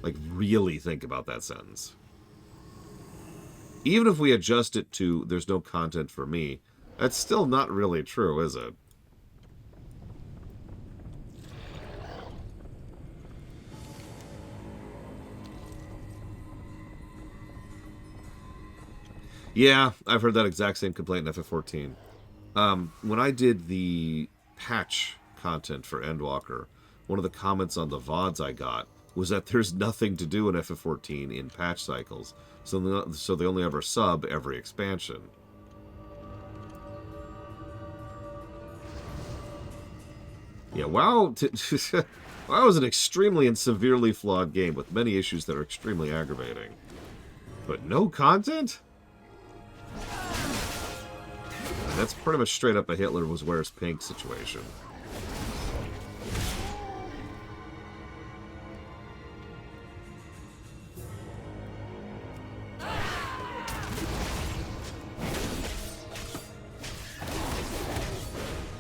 Like, really think about that sentence. Even if we adjust it to there's no content for me, that's still not really true, is it? Yeah, I've heard that exact same complaint in FF14. When I did the patch content for Endwalker, one of the comments on the VODs I got was that there's nothing to do in FF14 in patch cycles, so they only ever sub every expansion. Yeah, WoW, WoW is an extremely and severely flawed game with many issues that are extremely aggravating. But no content? And that's pretty much straight up a Hitler was wears pink situation.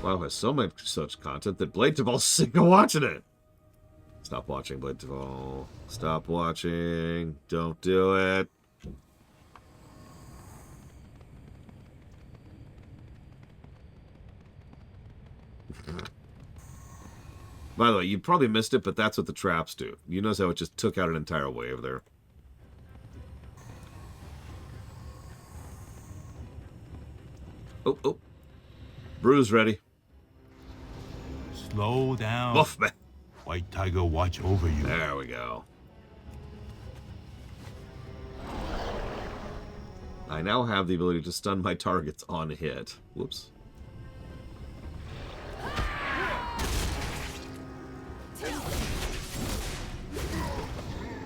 WoW has so much such content that Blade Tavall's sick of watching it. Stop watching, Blade Tavall. Stop watching. Don't do it. By the way, you probably missed it, but that's what the traps do. You notice how it just took out an entire wave there. Oh, oh. Brew's ready. Slow down. Woof, man. White Tiger watch over you. There we go. I now have the ability to stun my targets on hit. Whoops.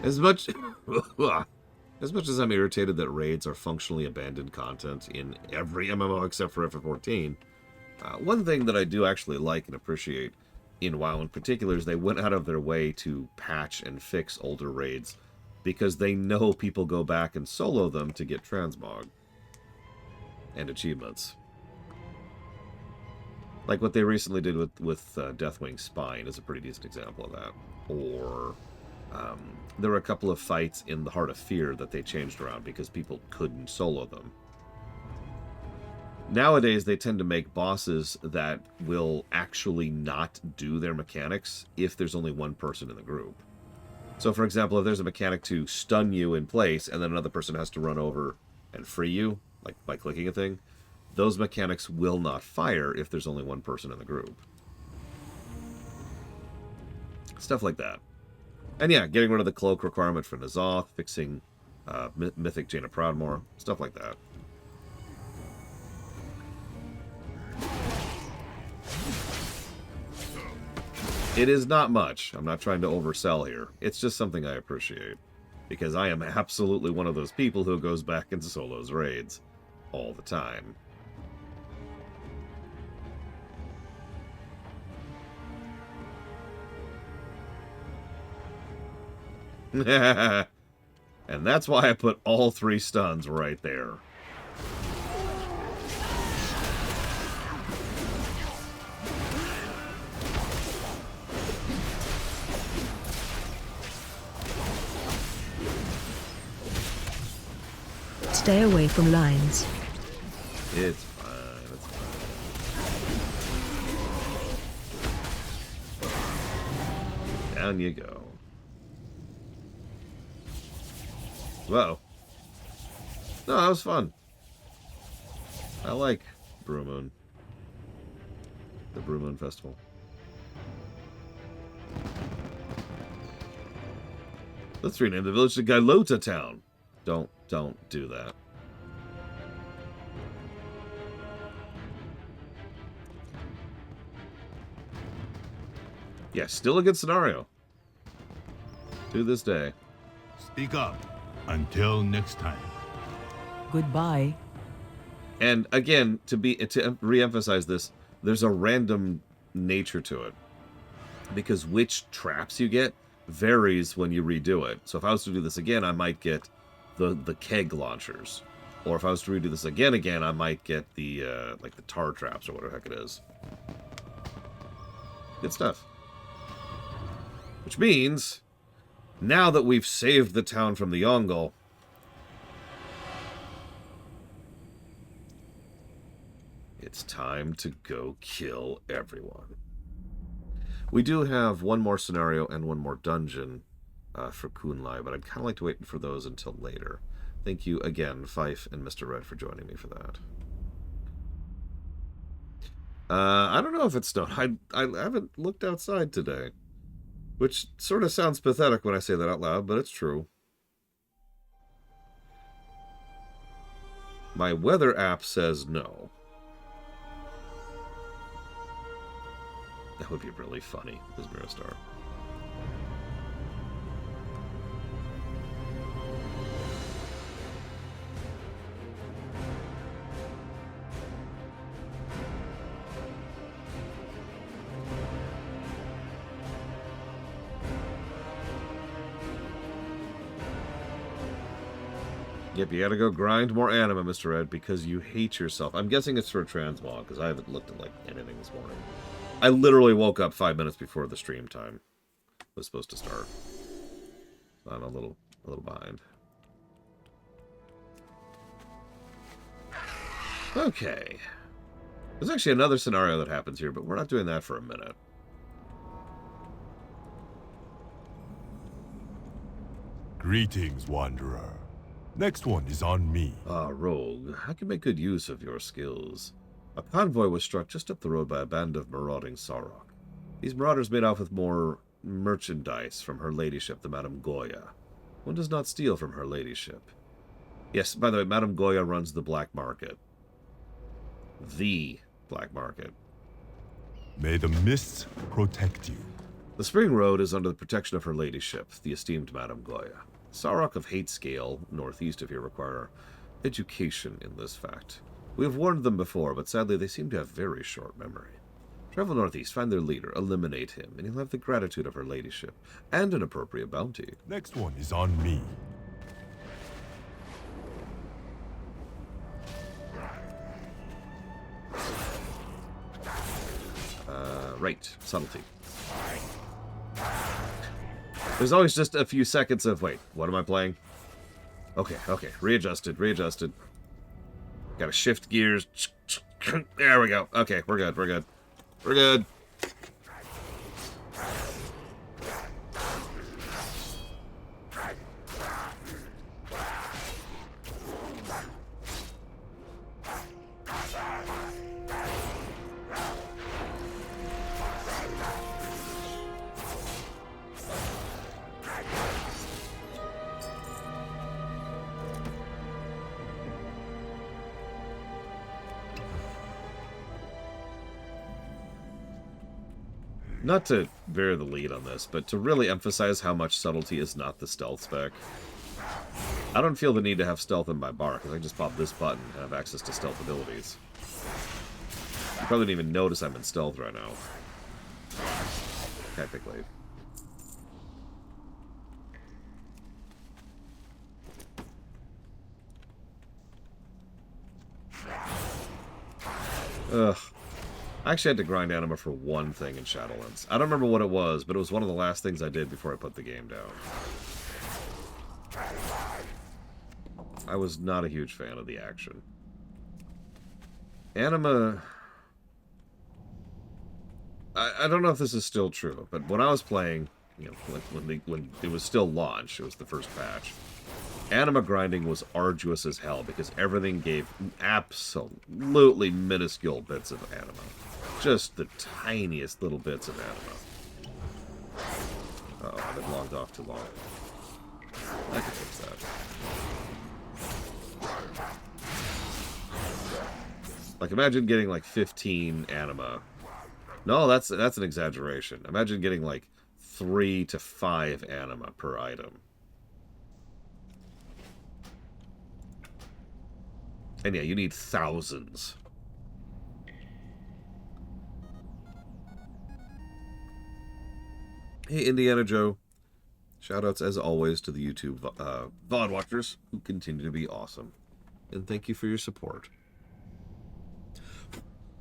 As much as I'm irritated that raids are functionally abandoned content in every MMO except for FF14, one thing that I do actually like and appreciate in WoW in particular is they went out of their way to patch and fix older raids because they know people go back and solo them to get transmog and achievements. Like what they recently did with Deathwing Spine is a pretty decent example of that. Or there were a couple of fights in the Heart of Fear that they changed around because people couldn't solo them. Nowadays, they tend to make bosses that will actually not do their mechanics if there's only one person in the group. So, for example, if there's a mechanic to stun you in place and then another person has to run over and free you, like by clicking a thing, those mechanics will not fire if there's only one person in the group. Stuff like that. And yeah, getting rid of the cloak requirement for N'Zoth, fixing Mythic Jaina Proudmoore, stuff like that. It is not much. I'm not trying to oversell here. It's just something I appreciate. Because I am absolutely one of those people who goes back and solos raids all the time. And that's why I put all 3 stuns right there. Stay away from lines. It's fine, it's fine. Down you go. Whoa. No, that was fun. I like Brew Moon. The Brew Moon Festival. Let's rename the village to Gailota Town. Don't do that. Yeah, still a good scenario. To this day. Speak up. Until next time. Goodbye. And again, to re-emphasize this, there's a random nature to it. Because which traps you get varies when you redo it. So if I was to do this again, I might get the keg launchers. Or if I was to redo this again, I might get the, like the tar traps or whatever the heck it is. Good stuff. Which means, now that we've saved the town from the Yongle, it's time to go kill everyone. We do have one more scenario and one more dungeon for Kun-Lai, but I'd kind of like to wait for those until later. Thank you again, Fife and Mr. Red, for joining me for that. I don't know if it's snowed. I haven't looked outside today, which sort of sounds pathetic when I say that out loud, but it's true. My weather app says no. That would be really funny, as Mirror. Yep, you gotta go grind more anima, Mr. Red, because you hate yourself. I'm guessing it's for a transmog, because I haven't looked at, like, anything this morning. I literally woke up 5 minutes before the stream time was supposed to start. So I'm a little behind. Okay. There's actually another scenario that happens here, but we're not doing that for a minute. Greetings, Wanderer. Next one is on me. Ah, Rogue, I can make good use of your skills. A convoy was struck just up the road by a band of marauding Sarok. These marauders made off with more merchandise from her ladyship, the Madame Goya. One does not steal from her ladyship. Yes, by the way, Madame Goya runs the black market. The black market. May the mists protect you. The Spring Road is under the protection of her ladyship, the esteemed Madame Goya. Sarok of Hate Scale, northeast of here, require education in this fact. We have warned them before, but sadly they seem to have very short memory. Travel northeast, find their leader, eliminate him, and you'll have the gratitude of her ladyship, and an appropriate bounty. Next one is on me. Right, subtlety. There's always just a few seconds of, wait, what am I playing? Okay, readjusted. Gotta shift gears. There we go. Okay, we're good. Not to bear the lead on this, but to really emphasize how much subtlety is not the stealth spec. I don't feel the need to have stealth in my bar, because I can just pop this button and have access to stealth abilities. You probably didn't even notice I'm in stealth right now. Technically. Ugh. I actually had to grind anima for one thing in Shadowlands. I don't remember what it was, but it was one of the last things I did before I put the game down. I was not a huge fan of the action. Anima... I don't know if this is still true, but when I was playing, you know, when it was still launched, it was the first patch, anima grinding was arduous as hell because everything gave absolutely minuscule bits of anima. Just the tiniest little bits of anima. Uh-oh, I've been logged off too long. I can fix that. Like, imagine getting, like, 15 anima. No, that's an exaggeration. Imagine getting, like, 3 to 5 anima per item. And yeah, you need thousands. Hey, Indiana Joe. Shoutouts, as always, to the YouTube VOD watchers, who continue to be awesome. And thank you for your support.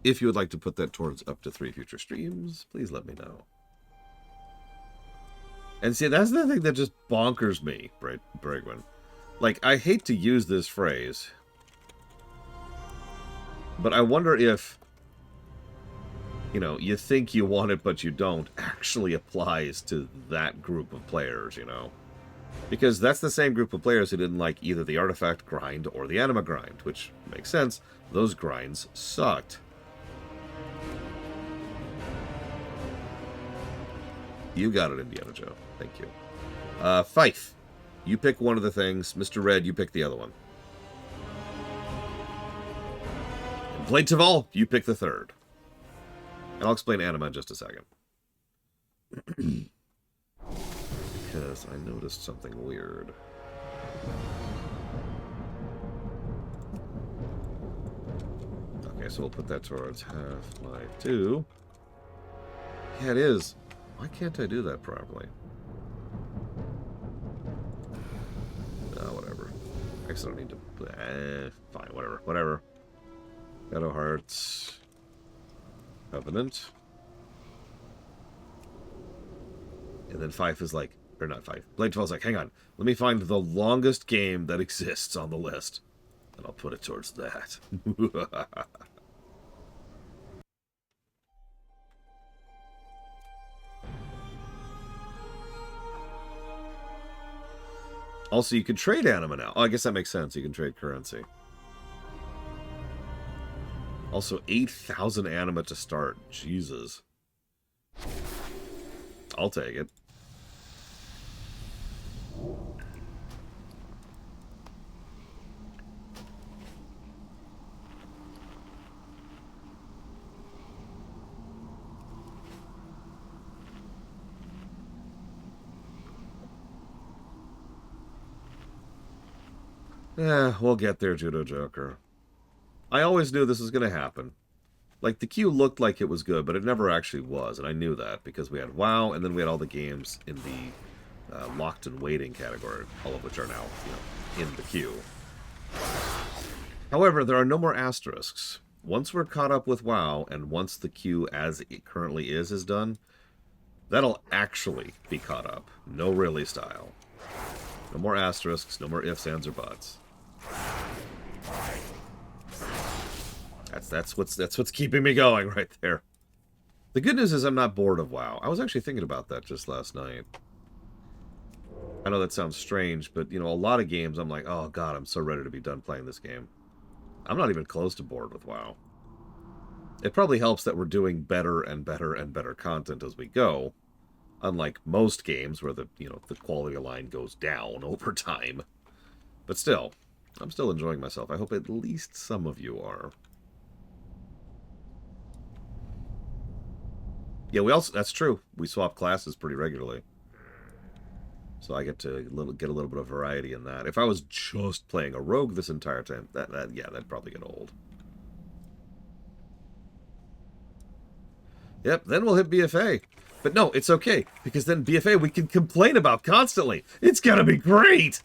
If you would like to put that towards up to 3 future streams, please let me know. And see, that's the thing that just bonkers me, Brigwin. Like, I hate to use this phrase, but I wonder if, you know, you think you want it but you don't, actually applies to that group of players, you know? Because that's the same group of players who didn't like either the artifact grind or the anima grind, which makes sense. Those grinds sucked. You got it, Indiana Joe. Thank you. Fife, you pick one of the things. Mr. Red, you pick the other one. And Blade Taval, you pick the third. And I'll explain anima in just a second. Because I noticed something weird. Okay, so we'll put that towards Half-Life 2. Yeah, it is. Why can't I do that properly? Whatever. I guess I don't need to... fine, whatever. Whatever. Shadow Hearts... Covenant. And then Fife is like... Or not Fife. Blade 12 is like, hang on. Let me find the longest game that exists on the list. And I'll put it towards that. Also, you can trade anima now. Oh, I guess that makes sense. You can trade currency. Also, 8,000 anima to start. Jesus. I'll take it. Yeah, we'll get there, Judo Joker. I always knew this was going to happen. Like, the queue looked like it was good, but it never actually was, and I knew that because we had WoW, and then we had all the games in the locked and waiting category, all of which are now, you know, in the queue. However, there are no more asterisks. Once we're caught up with WoW, and once the queue as it currently is done, that'll actually be caught up. No really style. No more asterisks, no more ifs, ands, or buts. That's what's keeping me going right there. The good news is I'm not bored of WoW. I was actually thinking about that just last night. I know that sounds strange, but you know, a lot of games I'm like, oh god, I'm so ready to be done playing this game. I'm not even close to bored with WoW. It probably helps that we're doing better and better and better content as we go, unlike most games where the quality of line goes down over time. But still, I'm still enjoying myself. I hope at least some of you are. Yeah, that's true. We swap classes pretty regularly. So I get to get a little bit of variety in that. If I was just playing a rogue this entire time, that'd probably get old. Yep, then we'll hit BFA. But no, it's okay, because then BFA we can complain about constantly. It's gonna be great!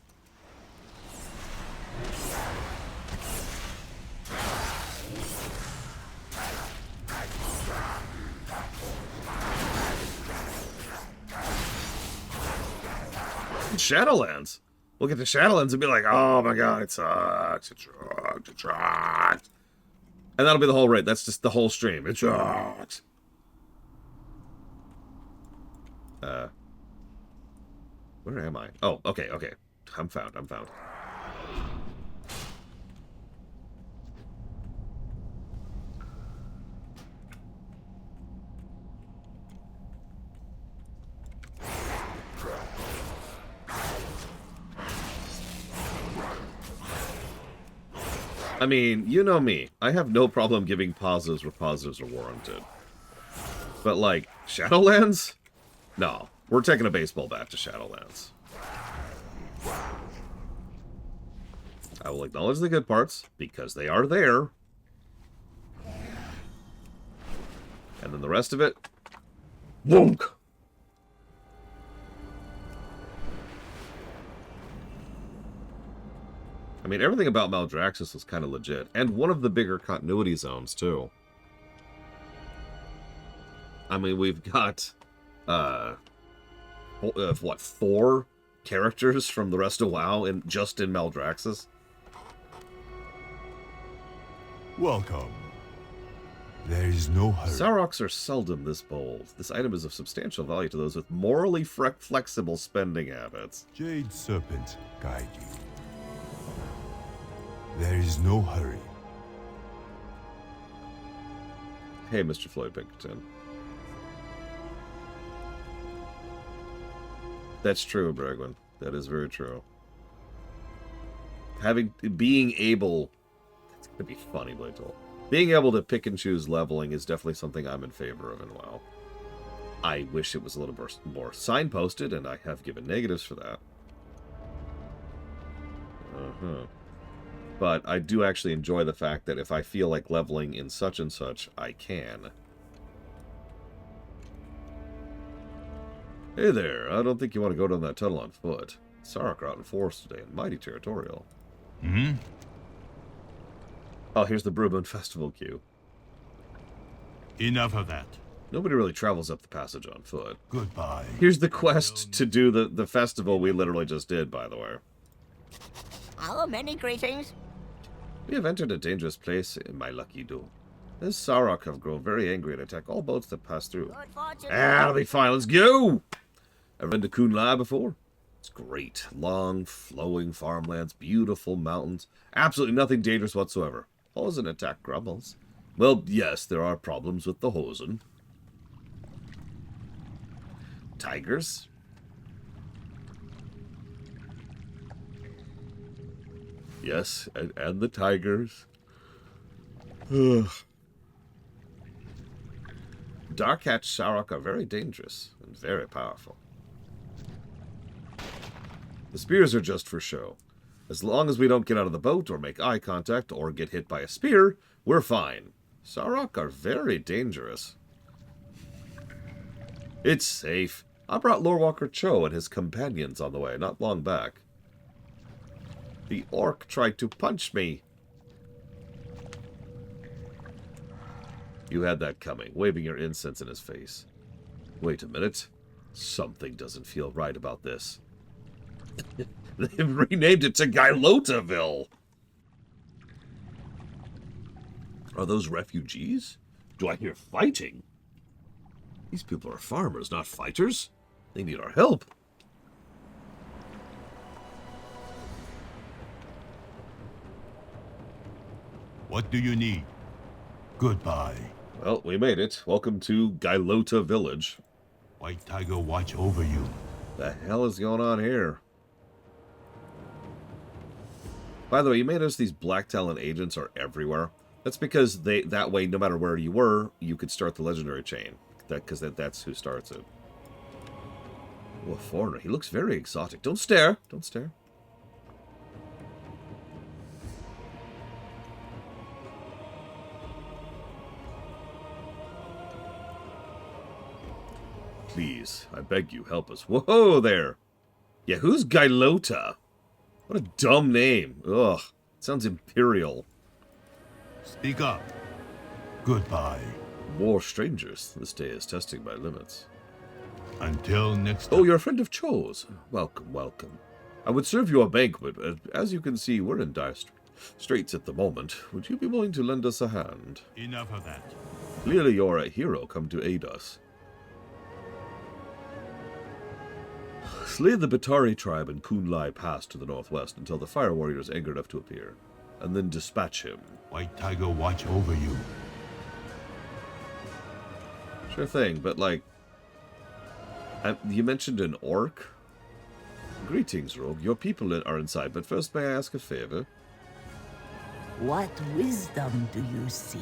Shadowlands. We'll get to Shadowlands and be like, oh my god, it sucks, it sucks, it sucks. And that'll be the whole raid. That's just the whole stream. It sucks. Where am I? Oh, okay. I'm found. I mean, you know me. I have no problem giving positives where positives are warranted. But, like, Shadowlands? No. We're taking a baseball bat to Shadowlands. I will acknowledge the good parts, because they are there. And then the rest of it... Wonk! I mean, everything about Maldraxxus was kind of legit. And one of the bigger continuity zones, too. I mean, we've got, what, 4 characters from the rest of WoW just in Maldraxxus? Welcome. There is no hurry. Saurochs are seldom this bold. This item is of substantial value to those with morally flexible spending habits. Jade Serpent guide you. There is no hurry. Hey, Mr. Floyd Pinkerton. That's true, Bregwin. That is very true. Being able... It's going to be funny, Blatel. Being able to pick and choose leveling is definitely something I'm in favor of in WoW. I wish it was a little more signposted, and I have given negatives for that. But I do actually enjoy the fact that if I feel like leveling in such and such, I can. Hey there, I don't think you want to go down that tunnel on foot. Sarok are out in forest today and mighty territorial. Hmm? Oh, here's the Brewman Festival queue. Enough of that. Nobody really travels up the passage on foot. Goodbye. Here's the quest to do the festival we literally just did, by the way. Oh, many greetings. We have entered a dangerous place, my lucky do. This Sarok have grown very angry and attack all boats that pass through. Good fortune. I'll be fine, let's go! Ever been to Kun-Lai before? It's great. Long, flowing farmlands, beautiful mountains. Absolutely nothing dangerous whatsoever. Hosen attack grumbles. Well, yes, there are problems with the Hosen. Tigers? Yes, and the tigers. Ugh. Dark-hatched Sarok are very dangerous and very powerful. The spears are just for show. As long as we don't get out of the boat or make eye contact or get hit by a spear, we're fine. Sarok are very dangerous. It's safe. I brought Lorewalker Cho and his companions on the way not long back. The orc tried to punch me. You had that coming, waving your incense in his face. Wait a minute. Something doesn't feel right about this. They've renamed it to Gylotaville. Are those refugees? Do I hear fighting? These people are farmers, not fighters. They need our help. What do you need? Goodbye. Well, we made it. Welcome to Gylota Village. White Tiger watch over you. The hell is going on here? By the way, you may notice these Black Talon agents are everywhere. That's because that way, no matter where you were, you could start the legendary chain. Because that's who starts it. Oh, a foreigner. He looks very exotic. Don't stare. Don't stare. Please, I beg you, help us. Whoa there! Yeah, who's Gylota? What a dumb name. Ugh, sounds imperial. Speak up. Goodbye. More strangers. This day is testing my limits. Until next time. Oh, you're a friend of Cho's. Welcome, welcome. I would serve you a banquet, but as you can see, we're in dire straits at the moment. Would you be willing to lend us a hand? Enough of that. Clearly you're a hero come to aid us. Slay the Batari tribe in Kun-Lai Pass to the northwest until the Fire Warrior is angry enough to appear, and then dispatch him. White Tiger watch over you. Sure thing, but like... you mentioned an orc? Greetings, rogue. Your people are inside, but first may I ask a favor? What wisdom do you seek?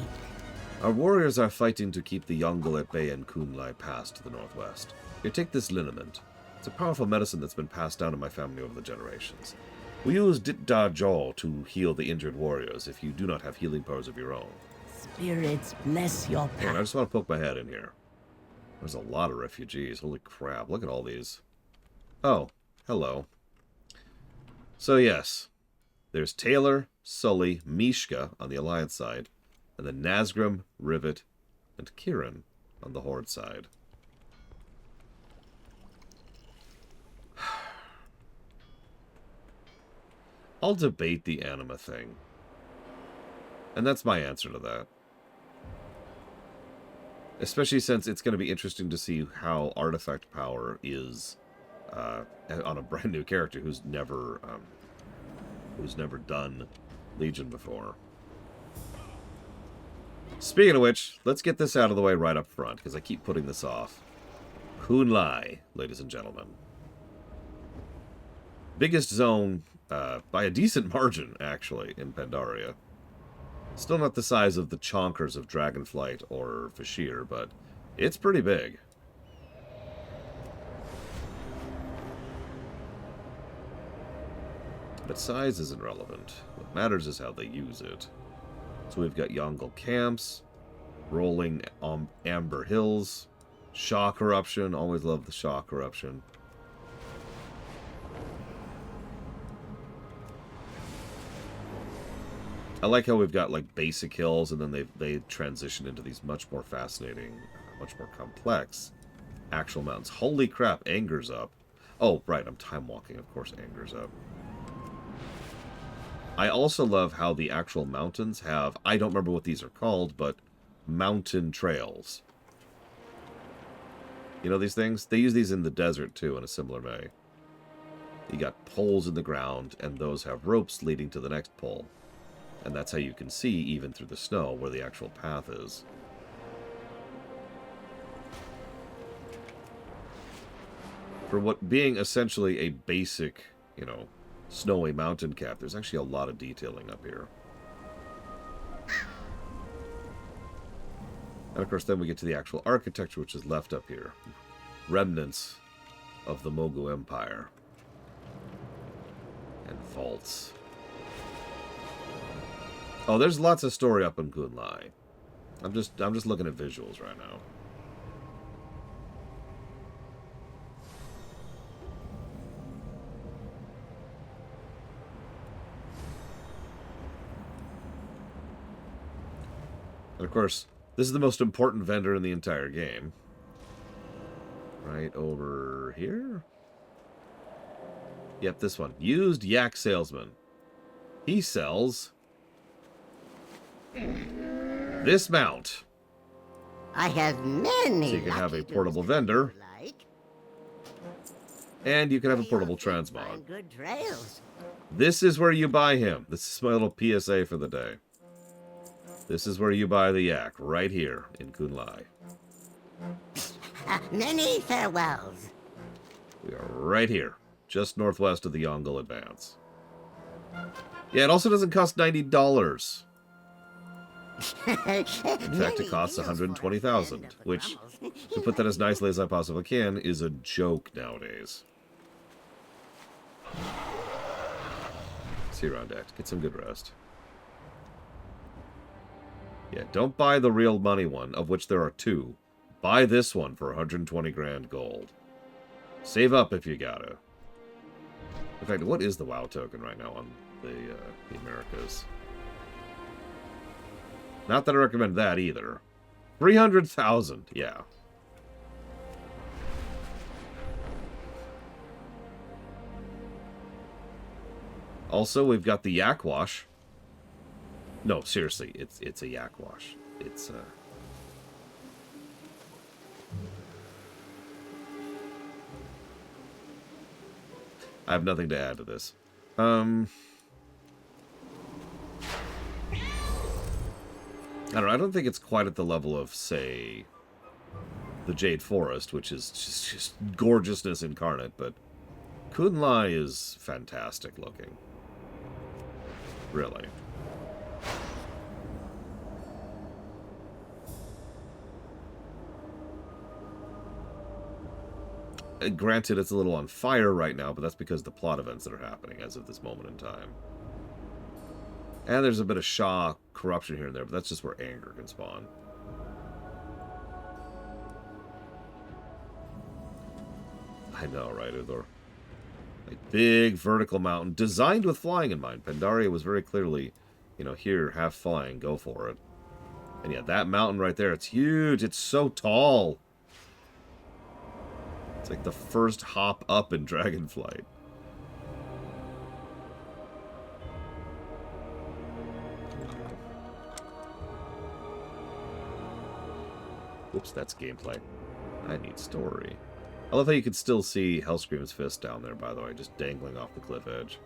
Our warriors are fighting to keep the Yongle at bay in Kun-Lai Pass to the northwest. Here, take this liniment. It's a powerful medicine that's been passed down in my family over the generations. We use Dit Da Jaw to heal the injured warriors if you do not have healing powers of your own. Spirits bless your And I path. just want to poke my head in here. There's a lot of refugees. Holy crap, look at all these. Oh, hello. So yes, There's Taylor, Sully, Mishka on the Alliance side, and then Nazgrim, Rivet, and Kieran on the Horde side. I'll debate the anima thing. And that's my answer to that. Especially since it's going to be interesting to see how artifact power is on a brand new character who's never done Legion before. Speaking of which, let's get this out of the way right up front, because I keep putting this off. Kun-Lai, ladies and gentlemen. Biggest zone by a decent margin, actually, in Pandaria. Still not the size of the chonkers of Dragonflight or Vashir, but it's pretty big. But size isn't relevant. What matters is how they use it. So we've got Yongle camps, rolling Amber Hills, Shaw corruption. Always love the Shaw corruption. I like how we've got like basic hills, and then they transition into these much more fascinating, much more complex actual mountains. Holy crap, Anger's up. Oh, right, I'm time walking. Of course, Anger's up. I also love how the actual mountains have, I don't remember what these are called, but mountain trails. You know these things? They use these in the desert, too, in a similar way. You got poles in the ground, and those have ropes leading to the next pole. And that's how you can see, even through the snow, where the actual path is. For what being essentially a basic, you know, snowy mountain cap, there's actually a lot of detailing up here. And of course, then we get to the actual architecture, which is left up here. Remnants of the Mogu Empire. And vaults. Oh, there's lots of story up in Kun-Lai. I'm just looking at visuals right now. And of course, this is the most important vendor in the entire game. Right over here? Yep, this one. Used yak salesman. He sells this mount. I have many. So you can have a portable vendor. And you can have a portable transmog. Good trails. This is where you buy him. This is my little PSA for the day. This is where you buy the yak, right here in Kun-Lai. Many farewells. We are right here, just northwest of the Yongle Advance. Yeah, it also doesn't cost $90. In fact, it costs $120,000, which, to put that as nicely as I possibly can, is a joke nowadays. See you around, Act. Get some good rest. Yeah, don't buy the real money one, of which there are two. Buy this one for 120 grand gold. Save up if you gotta. In fact, what is the WoW token right now on the Americas? Not that I recommend that either. 300,000, yeah. Also, we've got the yak wash. No, seriously, it's a yak wash. It's I have nothing to add to this. I don't know, I don't think it's quite at the level of, say, the Jade Forest, which is just gorgeousness incarnate, but Kun-Lai is fantastic looking. Really. Granted, it's a little on fire right now, but that's because of the plot events that are happening as of this moment in time. And there's a bit of Shaw corruption here and there, but that's just where anger can spawn. I know, right, Uthor? A big vertical mountain designed with flying in mind. Pandaria was very clearly, you know, here, have flying, go for it. And yeah, that mountain right there, it's huge. It's so tall. It's like the first hop up in Dragonflight. Whoops, that's gameplay. I need story. I love how you can still see Hellscream's fist down there, by the way, just dangling off the cliff edge.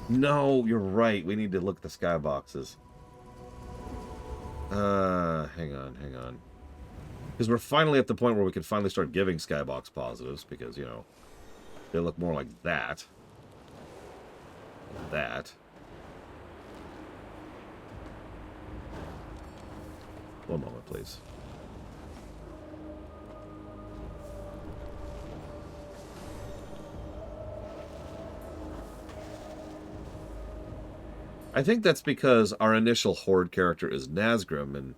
No, you're right. We need to look at the skyboxes. Hang on. Because we're finally at the point where we can finally start giving skybox positives, because, you know, they look more like that. That. One moment, please. I think that's because our initial Horde character is Nazgrim, and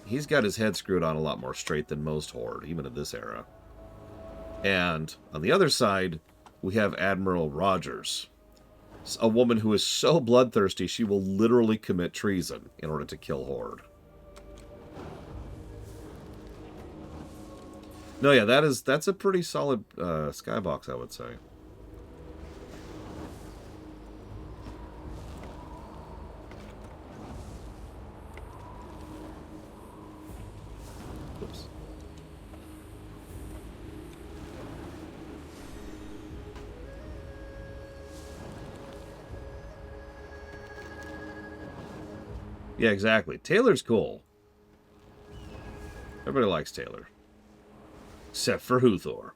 he's got his head screwed on a lot more straight than most Horde, even in this era. And on the other side, we have Admiral Rogers, a woman who is so bloodthirsty she will literally commit treason in order to kill Horde. No, yeah, that's a pretty solid skybox, I would say. Yeah, exactly. Taylor's cool. Everybody likes Taylor. Except for Huthor.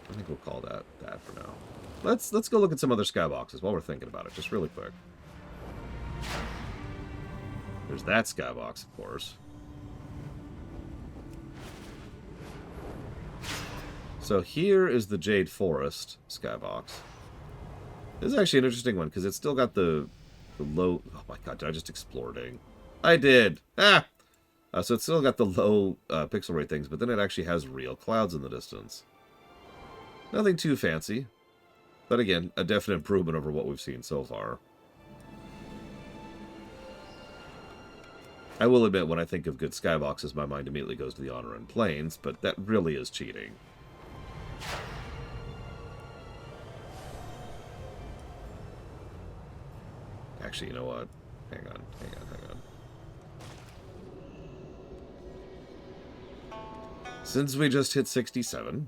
I think we'll call that for now. Let's go look at some other skyboxes while we're thinking about it, just really quick. There's that skybox, of course. So here is the Jade Forest skybox. This is actually an interesting one, because it's still got the low... Oh my god, did I just explore Ding? I did! Ah! So it's still got the low pixel rate things, but then it actually has real clouds in the distance. Nothing too fancy. But again, a definite improvement over what we've seen so far. I will admit, when I think of good skyboxes, my mind immediately goes to the Honor and Plains, but that really is cheating. Actually, you know what? Hang on. Since we just hit 67...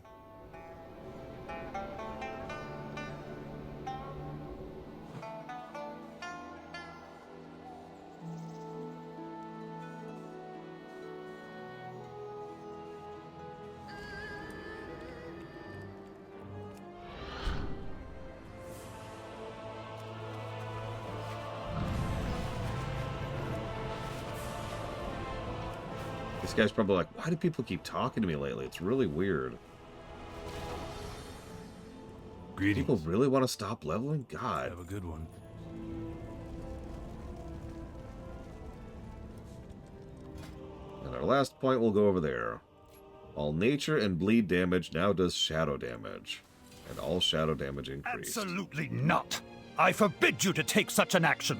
This guy's probably like, why do people keep talking to me lately? It's really weird. Greetings. People really want to stop leveling? God. Have a good one. And our last point will go over there. All nature and bleed damage now does shadow damage. And all shadow damage increased. Absolutely not! I forbid you to take such an action!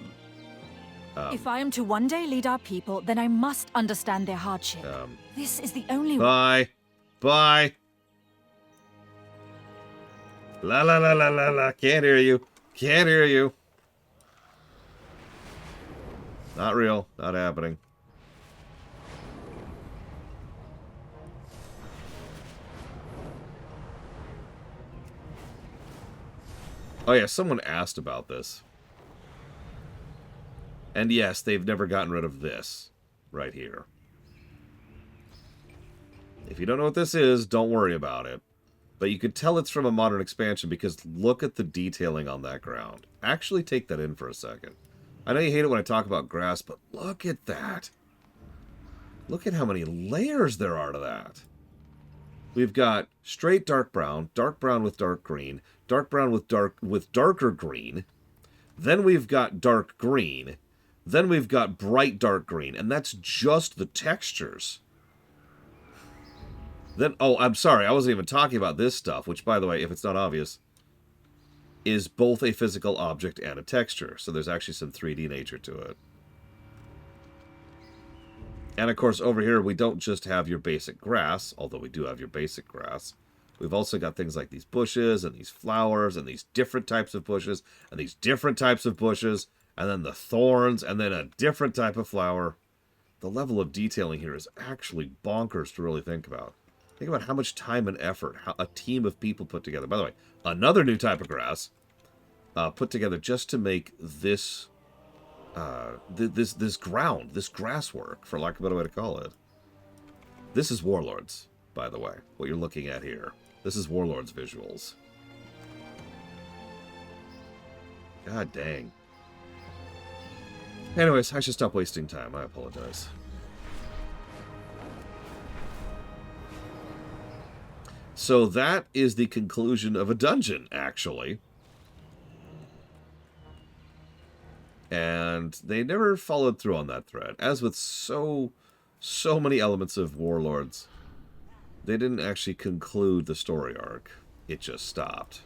If I am to one day lead our people, then I must understand their hardship. This is the only way. Bye. Bye. La la la la la la. Can't hear you. Can't hear you. Not real. Not happening. Oh yeah, someone asked about this. And yes, they've never gotten rid of this right here. If you don't know what this is, don't worry about it. But you can tell it's from a modern expansion because look at the detailing on that ground. Actually take that in for a second. I know you hate it when I talk about grass, but look at that. Look at how many layers there are to that. We've got straight dark brown with dark green, dark brown with darker green. Then we've got dark green. Then we've got bright dark green, and that's just the textures. Then, oh, I'm sorry, I wasn't even talking about this stuff, which, by the way, if it's not obvious, is both a physical object and a texture. So there's actually some 3D nature to it. And, of course, over here, we don't just have your basic grass, although we do have your basic grass. We've also got things like these bushes and these flowers and these different types of bushes and these different types of bushes and then the thorns and then a different type of flower. The level of detailing here is actually bonkers to really think about. Think about how much time and effort a team of people put together. By the way, another new type of grass put together just to make this this ground, this grass work, for lack of a better way to call it. This is Warlords, by the way, what you're looking at here. This is Warlords visuals. God dang. Anyways, I should stop wasting time. I apologize. So that is the conclusion of a dungeon, actually. And they never followed through on that thread. As with so many elements of Warlords, they didn't actually conclude the story arc. It just stopped.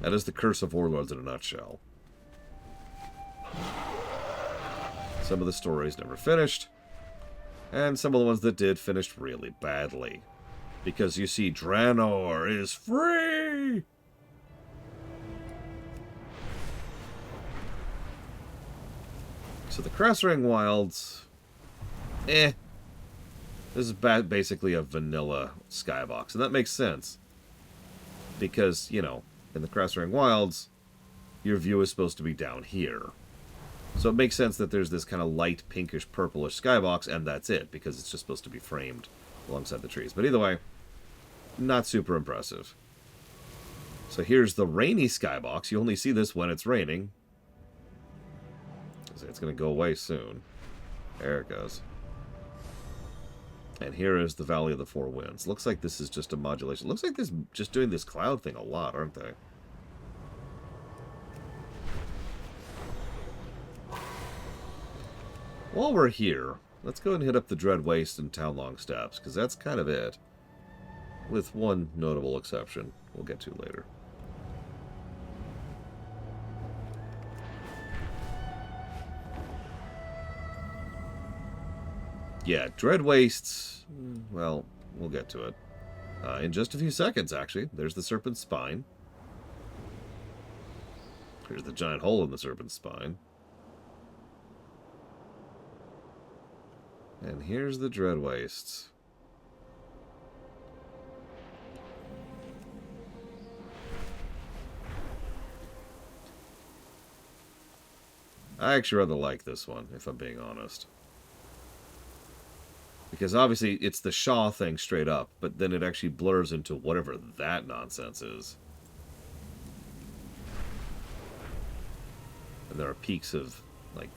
That is the curse of Warlords in a nutshell. Some of the stories never finished, and some of the ones that did finished really badly. Because you see, Draenor is free! So the Crossring Wilds, This is basically a vanilla skybox, and that makes sense. Because, you know, in the Crossring Wilds, your view is supposed to be down here. So it makes sense that there's this kind of light pinkish purplish skybox, and that's it, because it's just supposed to be framed alongside the trees. But either way, not super impressive. So here's the rainy skybox. You only see this when it's raining. It's going to go away soon. There it goes. And here is the Valley of the Four Winds. Looks like this is just a modulation. Looks like this just doing this cloud thing a lot, aren't they? While we're here, let's go and hit up the Dread Waste and Townlong Steps, because that's kind of it. With one notable exception we'll get to later. Yeah, Dread Wastes, well, we'll get to it. In just a few seconds, actually. There's the Serpent's Spine. Here's the giant hole in the Serpent's Spine. And here's the Dread Wastes. I actually rather like this one, if I'm being honest. Because obviously it's the Shaw thing straight up, but then it actually blurs into whatever that nonsense is. And there are peaks of, like,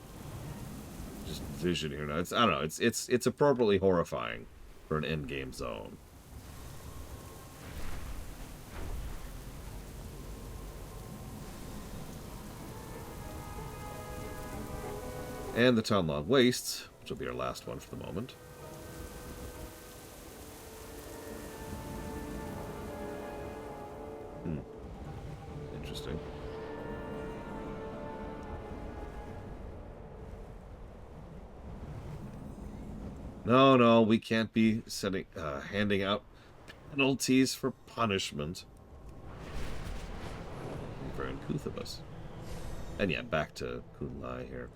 just vision here. Now, I don't know, it's appropriately horrifying for an endgame zone. And the Townlong Wastes, which will be our last one for the moment. Interesting. No, we can't be handing out penalties for punishment. Very uncouth of us. And yeah, back to Kun-Lai here.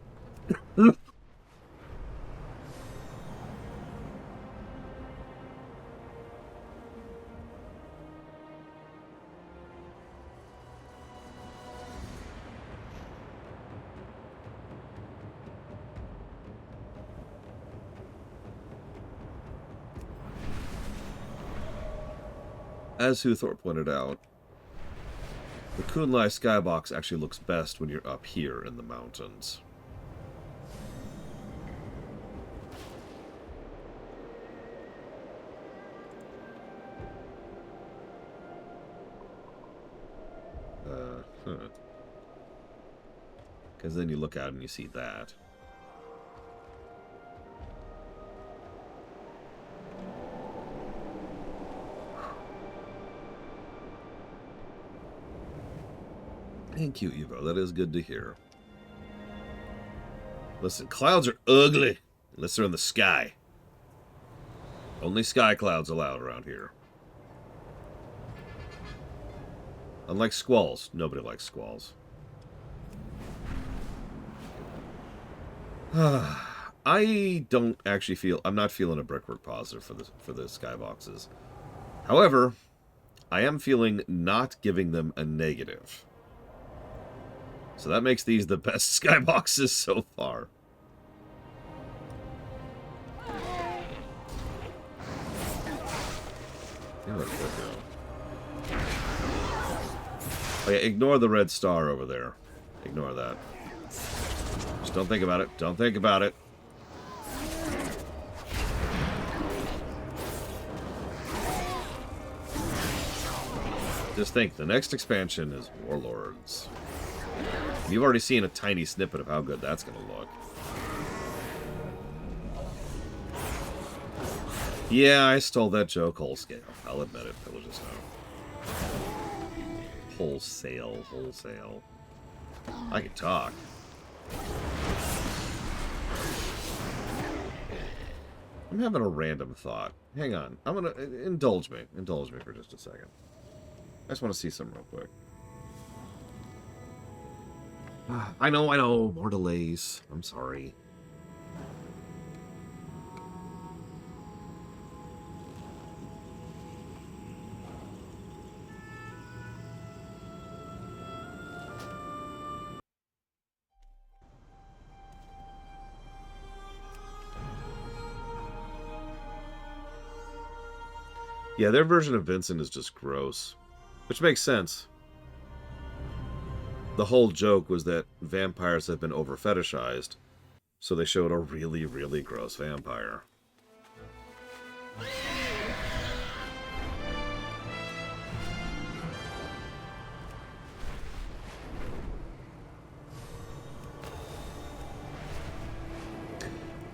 as Huthor pointed out, the Kun-Lai skybox actually looks best when you're up here in the mountains. Because then you look out and you see that. Thank you, Evo. That is good to hear. Listen, clouds are ugly unless they're in the sky. Only sky clouds allowed around here. Unlike squalls. Nobody likes squalls. I don't actually feel... I'm not feeling a brickwork positive for the skyboxes. However, I am feeling not giving them a negative. So that makes these the best skyboxes so far. Oh yeah, ignore the red star over there. Ignore that. Just don't think about it. Don't think about it. Just think, the next expansion is Warlords. You've already seen a tiny snippet of how good that's going to look. Yeah, I stole that joke wholesale. I'll admit it. It was just wholesale. I can talk. I'm having a random thought. Hang on. I'm going to... Indulge me. Indulge me for just a second. I just want to see something real quick. I know. More delays. I'm sorry. Yeah, their version of Vincent is just gross. Which makes sense. The whole joke was that vampires have been over-fetishized, so they showed a really, really gross vampire.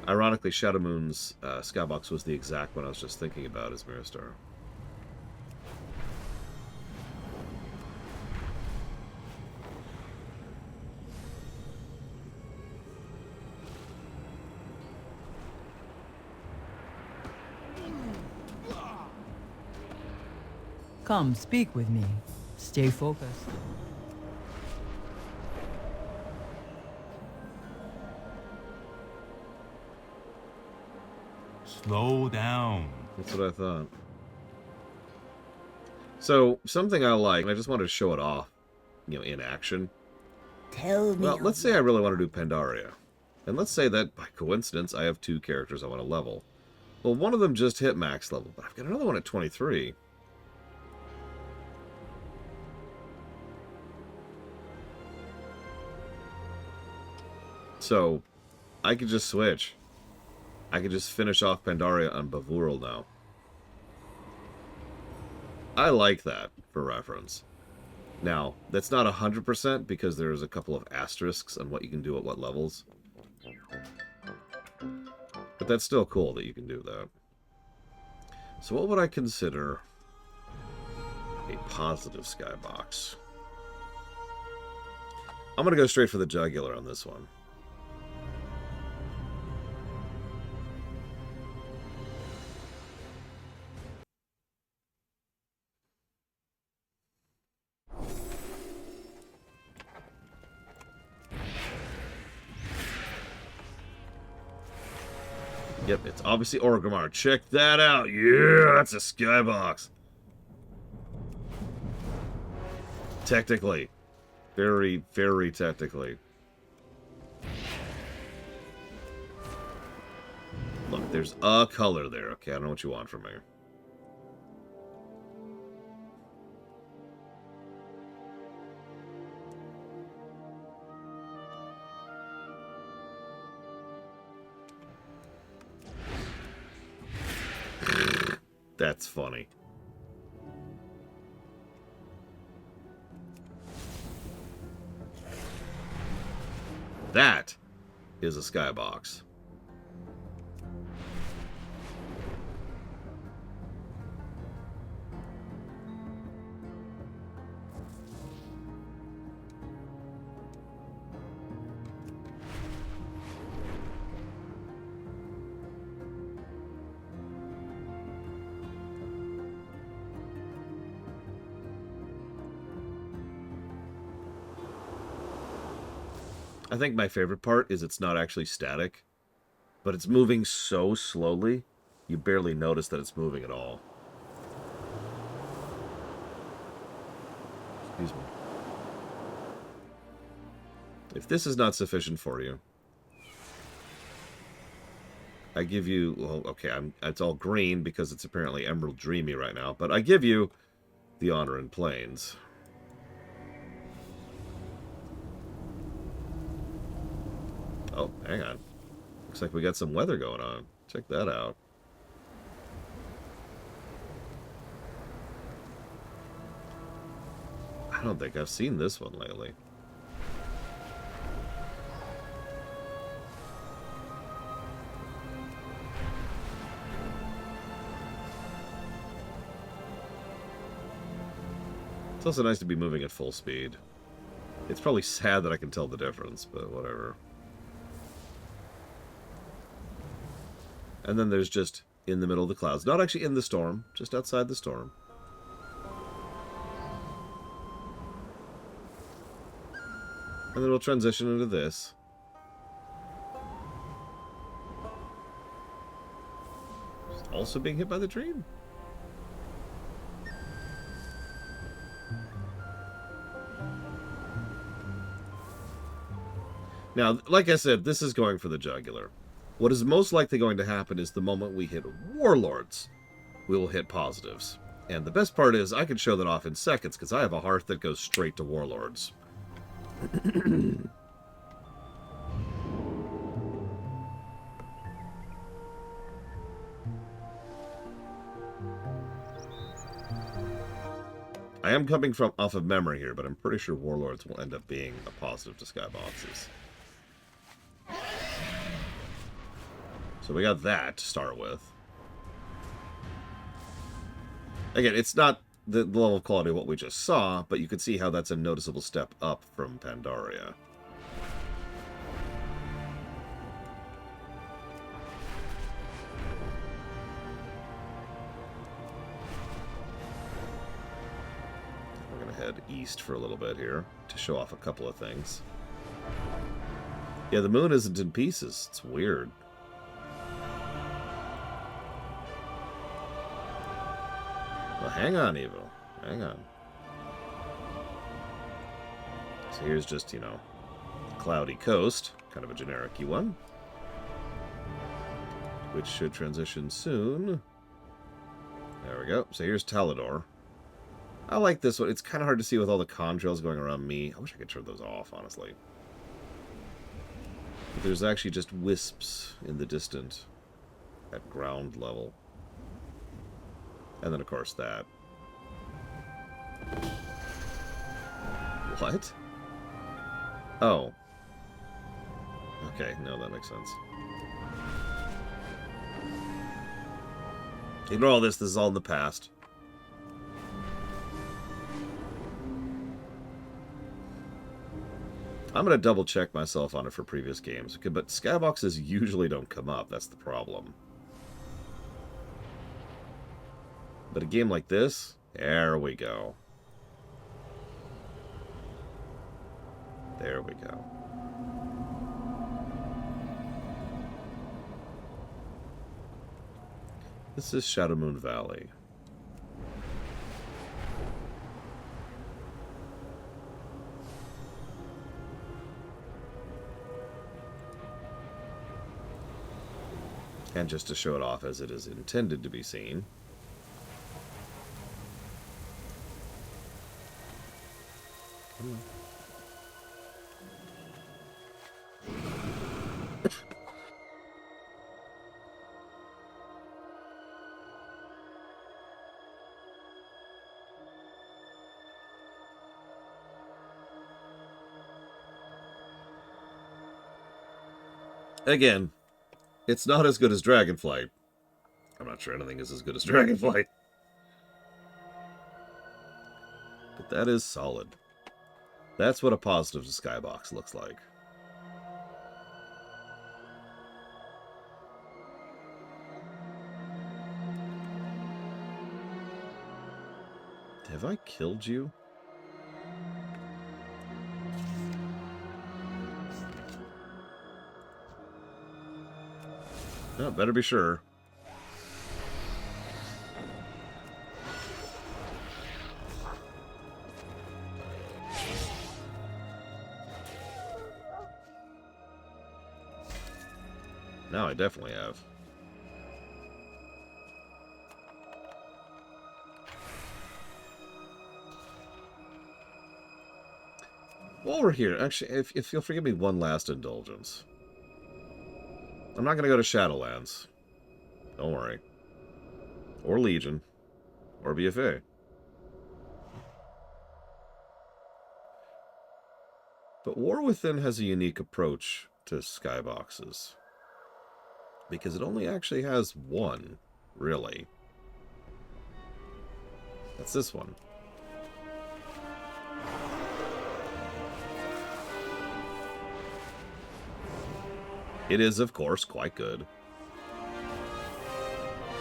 Ironically, Shadow Moon's skybox was the exact one I was just thinking about as Mirror Star. Come, speak with me. Stay focused. Slow down. That's what I thought. So, something I like, and I just wanted to show it off, in action. Tell me. Well, let's say I really want to do Pandaria. And let's say that, by coincidence, I have 2 characters I want to level. Well, one of them just hit max level, but I've got another one at 23. So, I could just switch. I could just finish off Pandaria on Bavurl now. I like that, for reference. Now, that's not 100% because there's a couple of asterisks on what you can do at what levels. But that's still cool that you can do that. So what would I consider a positive skybox? I'm going to go straight for the jugular on this one. Yep, it's obviously Orgrimmar. Check that out. Yeah, that's a skybox. Technically. Very, very technically. Look, there's a color there. Okay, I don't know what you want from me. That's funny. That is a skybox. I think my favorite part is it's not actually static, but it's moving so slowly, you barely notice that it's moving at all. Excuse me. If this is not sufficient for you, I give you... Well, okay, it's all green because it's apparently Emerald Dreamy right now, but I give you the Honor in Plains. Oh, hang on. Looks like we got some weather going on. Check that out. I don't think I've seen this one lately. It's also nice to be moving at full speed. It's probably sad that I can tell the difference, but whatever. And then there's just in the middle of the clouds. Not actually in the storm, just outside the storm. And then we'll transition into this. Also being hit by the dream. Now, like I said, this is going for the jugular. What is most likely going to happen is the moment we hit warlords, we will hit positives. And the best part is I can show that off in seconds because I have a hearth that goes straight to warlords. I am coming from off of memory here, but I'm pretty sure warlords will end up being a positive to skyboxes. So we got that to start with. Again, it's not the level of quality of what we just saw, but you can see how that's a noticeable step up from Pandaria. We're going to head east for a little bit here to show off a couple of things. Yeah, the moon isn't in pieces. It's weird. Well, hang on, Evo. Hang on. So here's just, you know, cloudy coast. Kind of a generic-y one. Which should transition soon. There we go. So here's Talador. I like this one. It's kind of hard to see with all the contrails going around me. I wish I could turn those off, honestly. But there's actually just wisps in the distant at ground level. And then, of course, that. What? Oh. Okay, no, that makes sense. Ignore all this. This is all in the past. I'm going to double check myself on it for previous games. But skyboxes usually don't come up. That's the problem. But a game like this, there we go. There we go. This is Shadowmoon Valley. And just to show it off as it is intended to be seen. Come on. Again, it's not as good as Dragonflight. I'm not sure anything is as good as Dragonflight. But that is solid. That's what a positive to Skybox looks like. Have I killed you? No, better be sure. No, I definitely have. While we're here, actually, if you'll forgive me one last indulgence. I'm not going to go to Shadowlands. Don't worry. Or Legion. Or BFA. But War Within has a unique approach to skyboxes. Because it only actually has one, really. That's this one. It is, of course, quite good.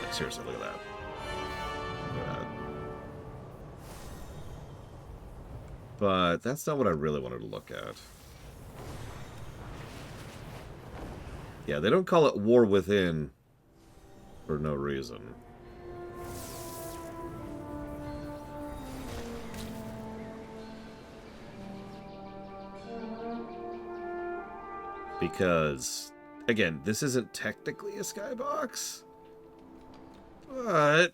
Like, seriously, look at that. Look at that. But that's not what I really wanted to look at. Yeah, they don't call it War Within for no reason. Because, again, this isn't technically a skybox, but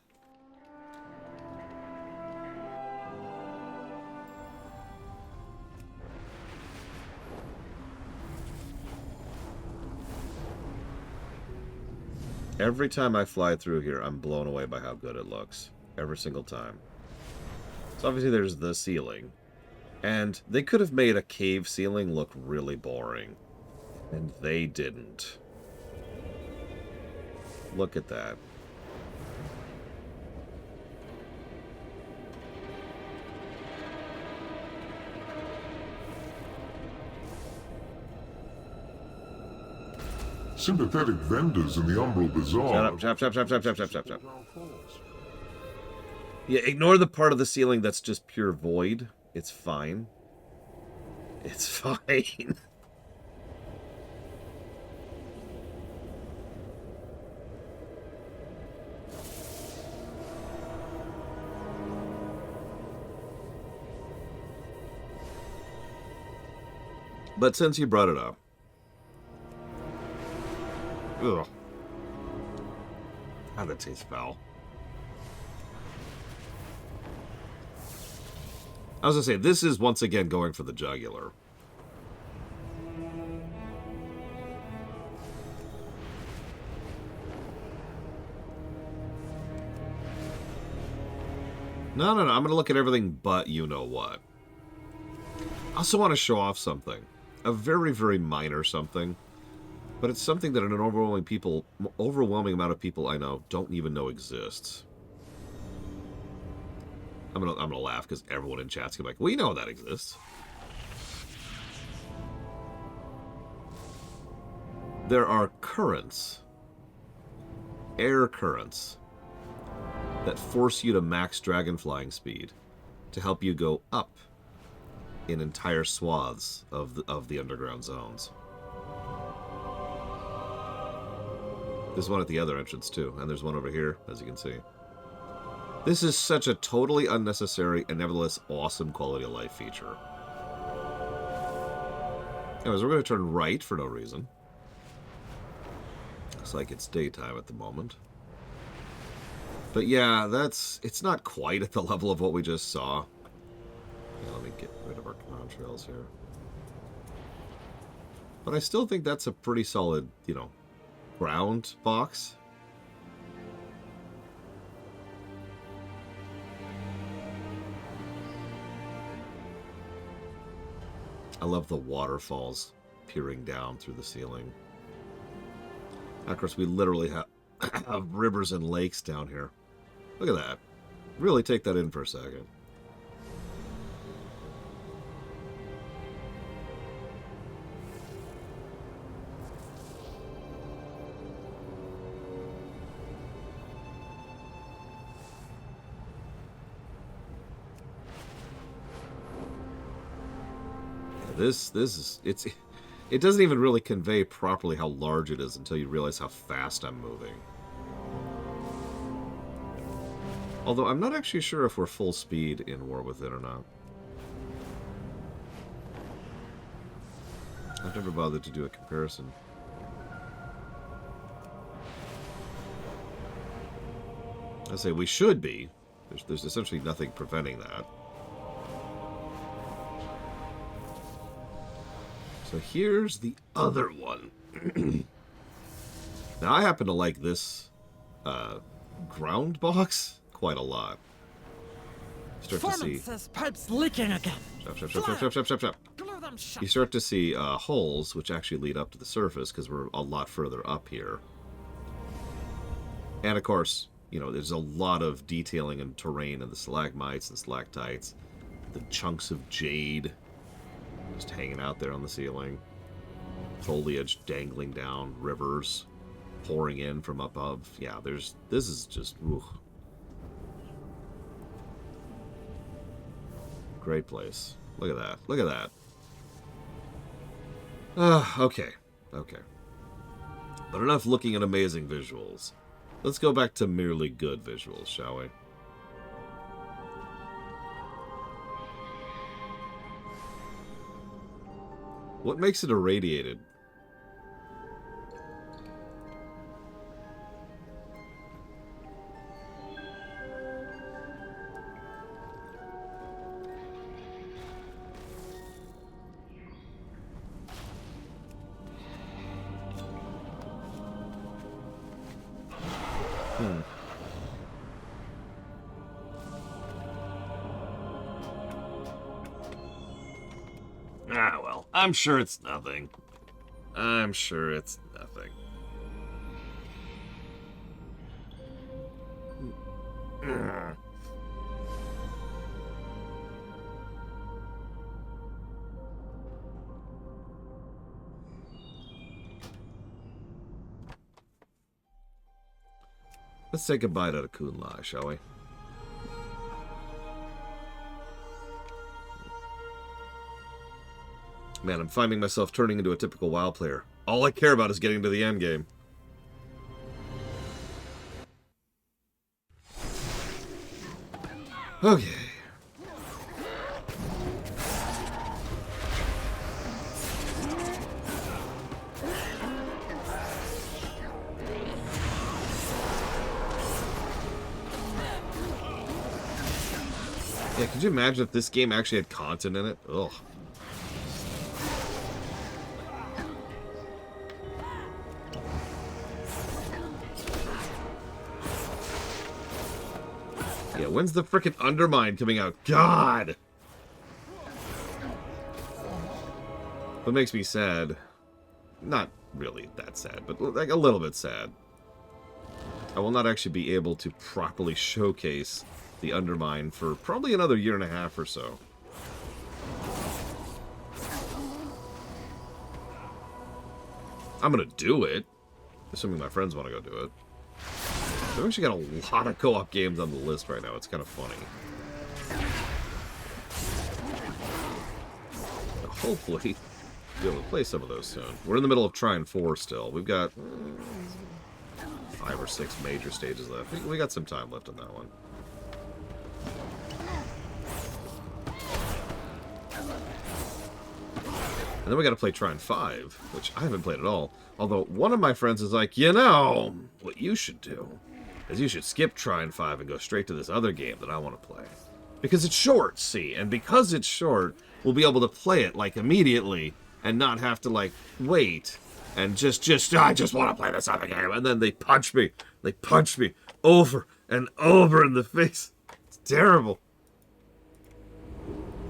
every time I fly through here, I'm blown away by how good it looks. Every single time. So obviously there's the ceiling. And they could have made a cave ceiling look really boring. And they didn't. Look at that. Sympathetic vendors in the Umbral Bazaar. Shut up. Yeah, ignore the part of the ceiling that's just pure void. It's fine. It's fine. But since you brought it up. Ugh. How that tastes foul. I was gonna say, this is once again going for the jugular. No. I'm gonna look at everything but you know what. I also want to show off something. A very, very minor something. But it's something that an overwhelming amount of people I know don't even know exists. I'm gonna laugh because everyone in chat's gonna be like, "We know that exists." There are currents, air currents, that force you to max dragon flying speed to help you go up in entire swaths of the underground zones. There's one at the other entrance too, and there's one over here, as you can see. This is such a totally unnecessary and nevertheless awesome quality of life feature. Anyways, we're going to turn right for no reason. Looks like it's daytime at the moment. But yeah, it's not quite at the level of what we just saw. Yeah, let me get rid of our contrails here. But I still think that's a pretty solid, ground box. I love the waterfalls peering down through the ceiling. Of course, we literally have rivers and lakes down here. Look at that. Really take that in for a second. It doesn't even really convey properly how large it is until you realize how fast I'm moving. Although I'm not actually sure if we're full speed in War Within or not. I've never bothered to do a comparison. I say we should be. There's essentially nothing preventing that. So here's the other one. Now I happen to like this ground box quite a lot. Start to see pipes leaking again. Shop. You start to see holes which actually lead up to the surface because we're a lot further up here. And of course, you know, there's a lot of detailing and terrain in the stalagmites and stalactites, the chunks of jade just hanging out there on the ceiling, foliage dangling down, rivers pouring in from above. Yeah, this is just great place. Look at that. Look at that. Okay. But enough looking at amazing visuals. Let's go back to merely good visuals, shall we? What makes it irradiated? Ah, well, I'm sure it's nothing. I'm sure it's nothing. Let's take a bite out of Kun-Lai, shall we? Man, I'm finding myself turning into a typical WoW player. All I care about is getting to the end game. Okay. Yeah, could you imagine if this game actually had content in it? Ugh. Yeah, when's the frickin' Undermine coming out? God! What makes me sad, not really that sad, but like a little bit sad, I will not actually be able to properly showcase the Undermine for probably another 1.5 years or so. I'm gonna do it, assuming my friends want to go do it. We've actually got a lot of co-op games on the list right now. It's kind of funny. But hopefully, be able to play some of those soon. We're in the middle of Trine 4 still. We've got 5 or 6 major stages left. We got some time left on that one. And then we got to play Trine 5, which I haven't played at all. Although one of my friends is like, you know, what you should do is you should skip Trine 5 and go straight to this other game that I want to play. Because it's short, see? And because it's short, we'll be able to play it, like, immediately and not have to, like, wait and I just want to play this other game. And then they punch me. They punch me over and over in the face. It's terrible.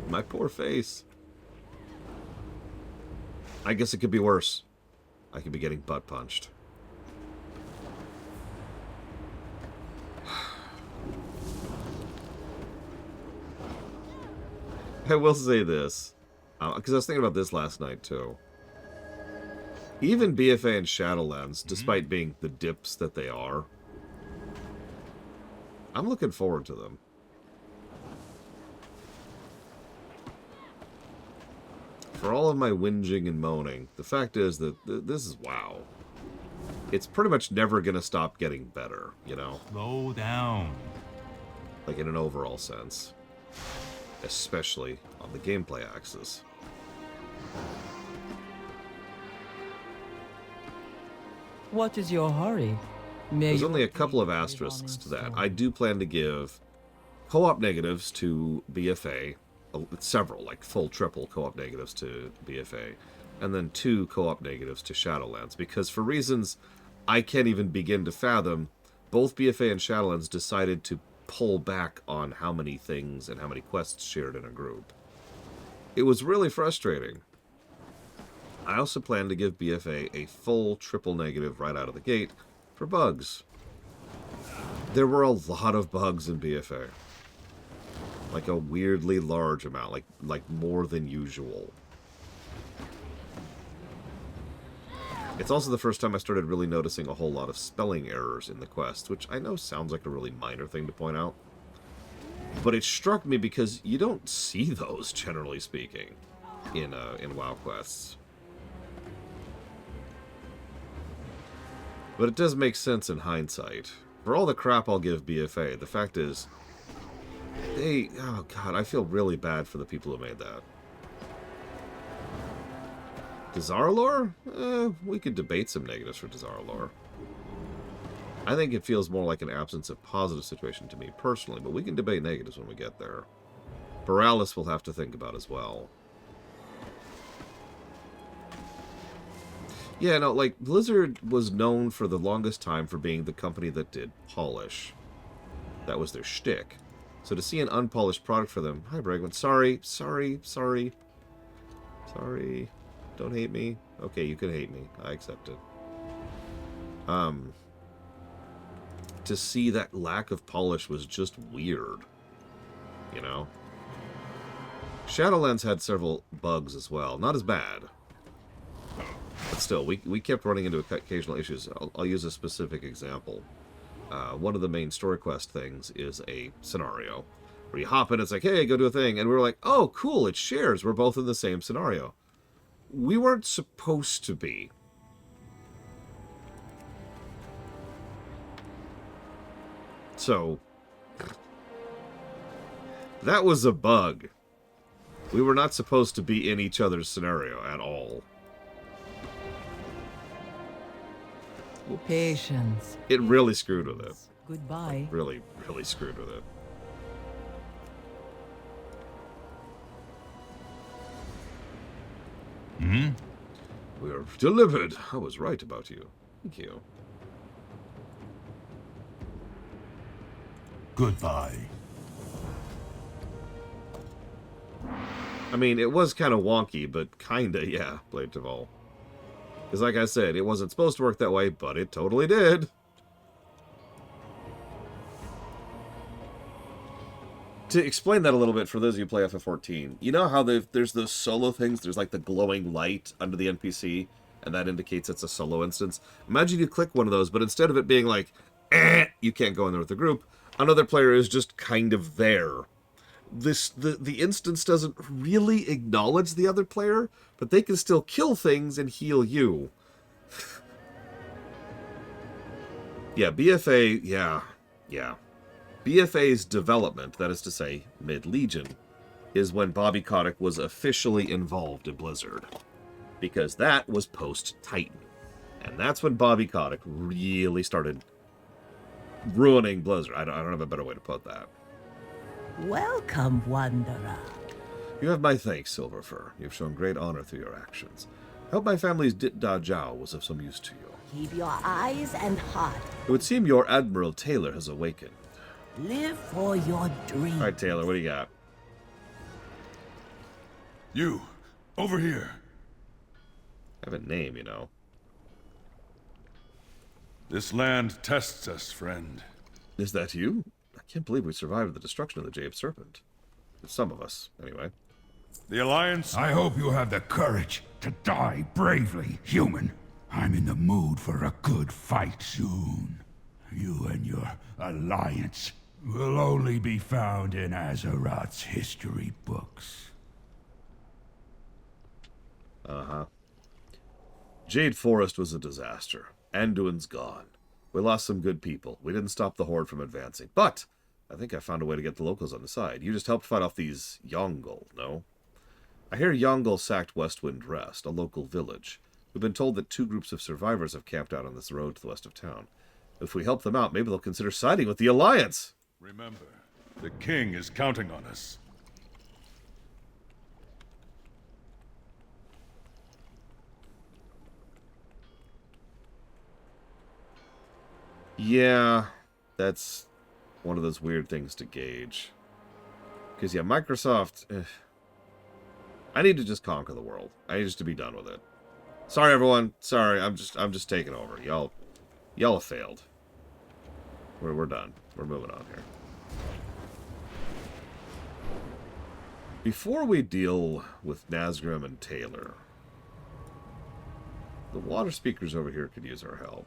My poor face. I guess it could be worse. I could be getting butt punched. I will say this, because I was thinking about this last night, too. Even BFA and Shadowlands, despite being the dips that they are, I'm looking forward to them. For all of my whinging and moaning, the fact is that this is WoW. It's pretty much never going to stop getting better, you know? Slow down. Like in an overall sense. Especially on the gameplay axis. What is your hurry? There's only a couple of asterisks to that. I do plan to give co-op negatives to BFA. Several, like full triple co-op negatives to BFA. And then 2 co-op negatives to Shadowlands. Because for reasons I can't even begin to fathom, both BFA and Shadowlands decided to pull back on how many things and how many quests shared in a group. It was really frustrating. I also plan to give BFA a full triple negative right out of the gate for bugs. There were a lot of bugs in BFA. Like a weirdly large amount, like more than usual. It's also the first time I started really noticing a whole lot of spelling errors in the quest, which I know sounds like a really minor thing to point out. But it struck me because you don't see those, generally speaking, in WoW quests. But it does make sense in hindsight. For all the crap I'll give BFA, the fact is, oh god, I feel really bad for the people who made that. Dazar'alor? We could debate some negatives for Dazar'alor. I think it feels more like an absence of positive situation to me personally, but we can debate negatives when we get there. Borealis we'll have to think about as well. Yeah, no, like, Blizzard was known for the longest time for being the company that did polish. That was their shtick. So to see an unpolished product for them... Hi, Bregman. Sorry. Don't hate me. Okay, you can hate me. I accept it. To see that lack of polish was just weird. You know? Shadowlands had several bugs as well. Not as bad. But still, we kept running into occasional issues. I'll use a specific example. One of the main story quest things is a scenario where you hop in, it's like, hey, go do a thing. And we're like, oh, cool, it shares. We're both in the same scenario. We weren't supposed to be. So, that was a bug. We were not supposed to be in each other's scenario at all. Patience. It really screwed with it. Goodbye. Really, really screwed with it. Hmm? We are delivered. I was right about you. Thank you. Goodbye. I mean, it was kind of wonky, but kinda, yeah, Blade Taval. Because like I said, it wasn't supposed to work that way, but it totally did. To explain that a little bit for those of you who play FF14, you know how there's those solo things? There's like the glowing light under the NPC, and that indicates it's a solo instance. Imagine you click one of those, but instead of it being like, you can't go in there with the group, another player is just kind of there. The instance doesn't really acknowledge the other player, but they can still kill things and heal you. Yeah, BFA, yeah. BFA's development, that is to say, mid-Legion, is when Bobby Kotick was officially involved in Blizzard. Because that was post-Titan. And that's when Bobby Kotick really started ruining Blizzard. I don't have a better way to put that. Welcome, Wanderer. You have my thanks, Silverfur. You've shown great honor through your actions. I hope my family's Dit Da Jiao was of some use to you. Keep your eyes and heart. It would seem your Admiral Taylor has awakened. Live for your dreams. All right, Taylor, what do you got? You, over here. I have a name, you know. This land tests us, friend. Is that you? I can't believe we survived the destruction of the Jade Serpent. Some of us, anyway. The Alliance... I hope you have the courage to die bravely, human. I'm in the mood for a good fight soon. You and your Alliance will only be found in Azeroth's history books. Uh-huh. Jade Forest was a disaster. Anduin's gone. We lost some good people. We didn't stop the Horde from advancing. But I think I found a way to get the locals on the side. You just helped fight off these Yongle, no? I hear Yongle sacked Westwind Rest, a local village. We've been told that 2 groups of survivors have camped out on this road to the west of town. If we help them out, maybe they'll consider siding with the Alliance. Remember, the king is counting on us. Yeah, that's one of those weird things to gauge. Because, yeah, Microsoft... I need to just conquer the world. I need just to be done with it. Sorry, everyone. Sorry, I'm just taking over. Y'all have failed. We're done. We're moving on here. Before we deal with Nazgrim and Taylor, the water speakers over here could use our help.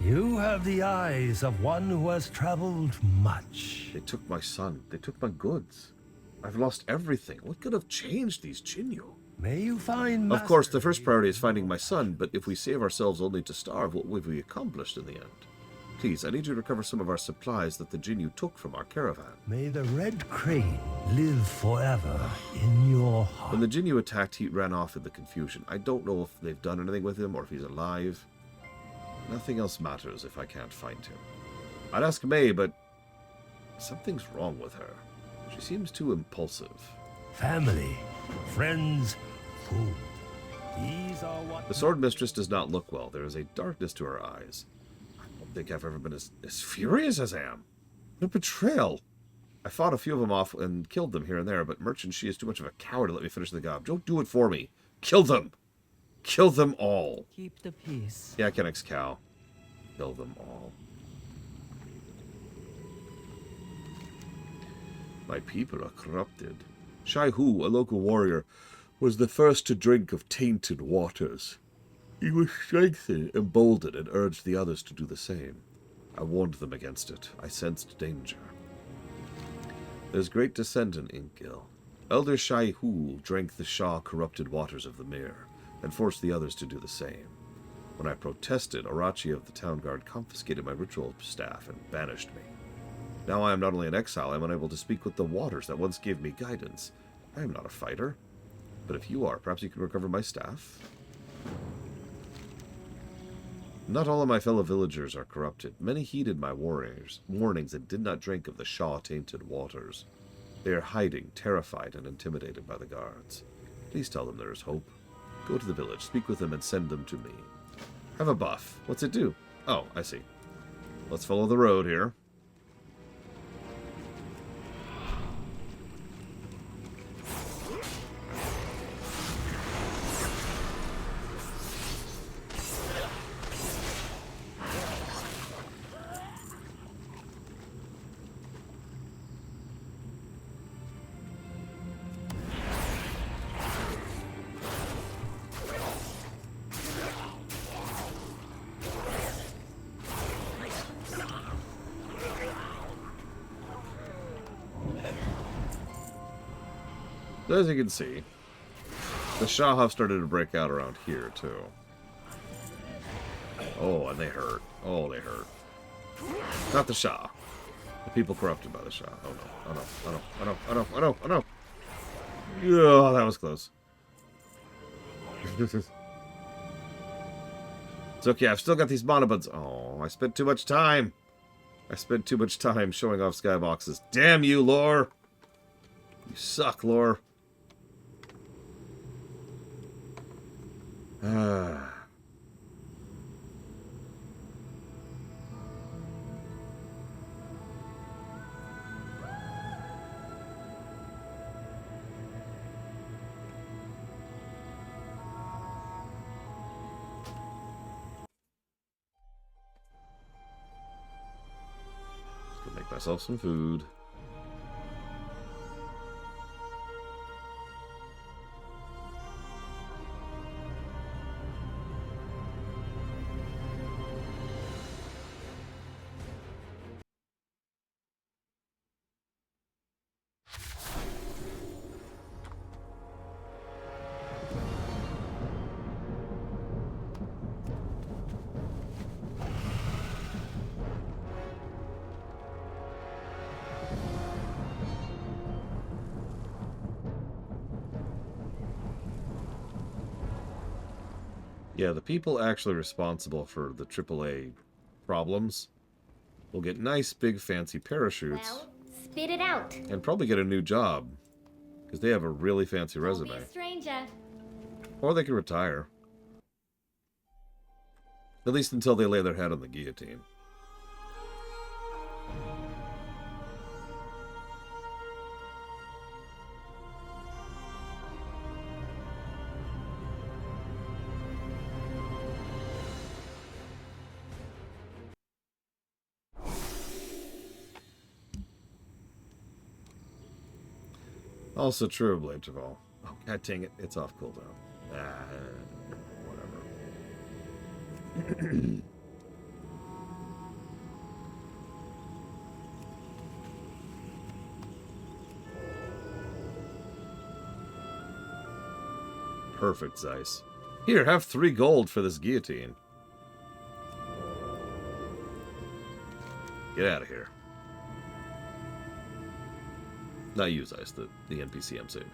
You have the eyes of one who has traveled much. They took my son. They took my goods. I've lost everything. What could have changed these Jinyu? May you find... Of course, the first priority is finding my son, but if we save ourselves only to starve, what have we accomplished in the end? Please, I need you to recover some of our supplies that the Jinyu took from our caravan. May the Red Crane live forever in your heart. When the Jinyu attacked, he ran off in the confusion. I don't know if they've done anything with him or if he's alive. Nothing else matters if I can't find him. I'd ask May, but something's wrong with her. She seems too impulsive. Family, friends, food. These are what... The Sword Mistress does not look well. There is a darkness to her eyes. I don't think I've ever been as furious as I am. What a betrayal. I fought a few of them off and killed them here and there, but Merchant, she is too much of a coward to let me finish the job. Don't do it for me. Kill them. Kill them all. Keep the peace. Yeah, Kennex Cow. Kill them all. My people are corrupted. Shai Hu, a local warrior, was the first to drink of tainted waters. He was strengthened, emboldened, and urged the others to do the same. I warned them against it. I sensed danger. There's great dissent in Inkil. Elder Shai Hu drank the Shah-corrupted waters of the Mirror, and forced the others to do the same. When I protested, Arachi of the town guard confiscated my ritual staff and banished me. Now I am not only in exile, I am unable to speak with the waters that once gave me guidance. I am not a fighter. But if you are, perhaps you can recover my staff? Not all of my fellow villagers are corrupted. Many heeded my warnings and did not drink of the Shah-tainted waters. They are hiding, terrified and intimidated by the guards. Please tell them there is hope. Go to the village, speak with them, and send them to me. Have a buff. What's it do? Oh, I see. Let's follow the road here. As you can see, the Shah have started to break out around here, too. Oh, and they hurt. Oh, they hurt. Not the Shah. The people corrupted by the Shah. Oh, no. Oh, no. Oh, no. Oh, no. Oh, no. Oh, no. Oh, no. Oh, that was close. It's okay. I've still got these monobuds. Oh, I spent too much time. I spent too much time showing off skyboxes. Damn you, lore. You suck, lore. Make myself some food. Yeah, the people actually responsible for the AAA problems will get nice, big, fancy parachutes. Well, spit it out. And probably get a new job. Because they have a really fancy Don't resume. be a stranger. Or they can retire. At least until they lay their head on the guillotine. Also true, Blade Javal. Oh, god dang it. It's off cooldown. Whatever. Perfect, Zeiss. Here, have 3 gold for this guillotine. Get out of here. Not you, Zeiss, the NPC I'm saving.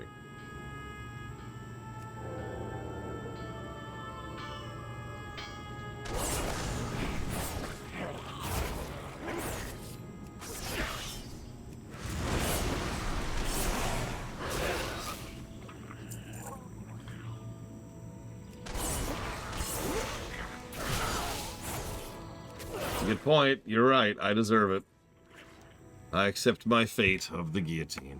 Good point. You're right. I deserve it. I accept my fate of the guillotine.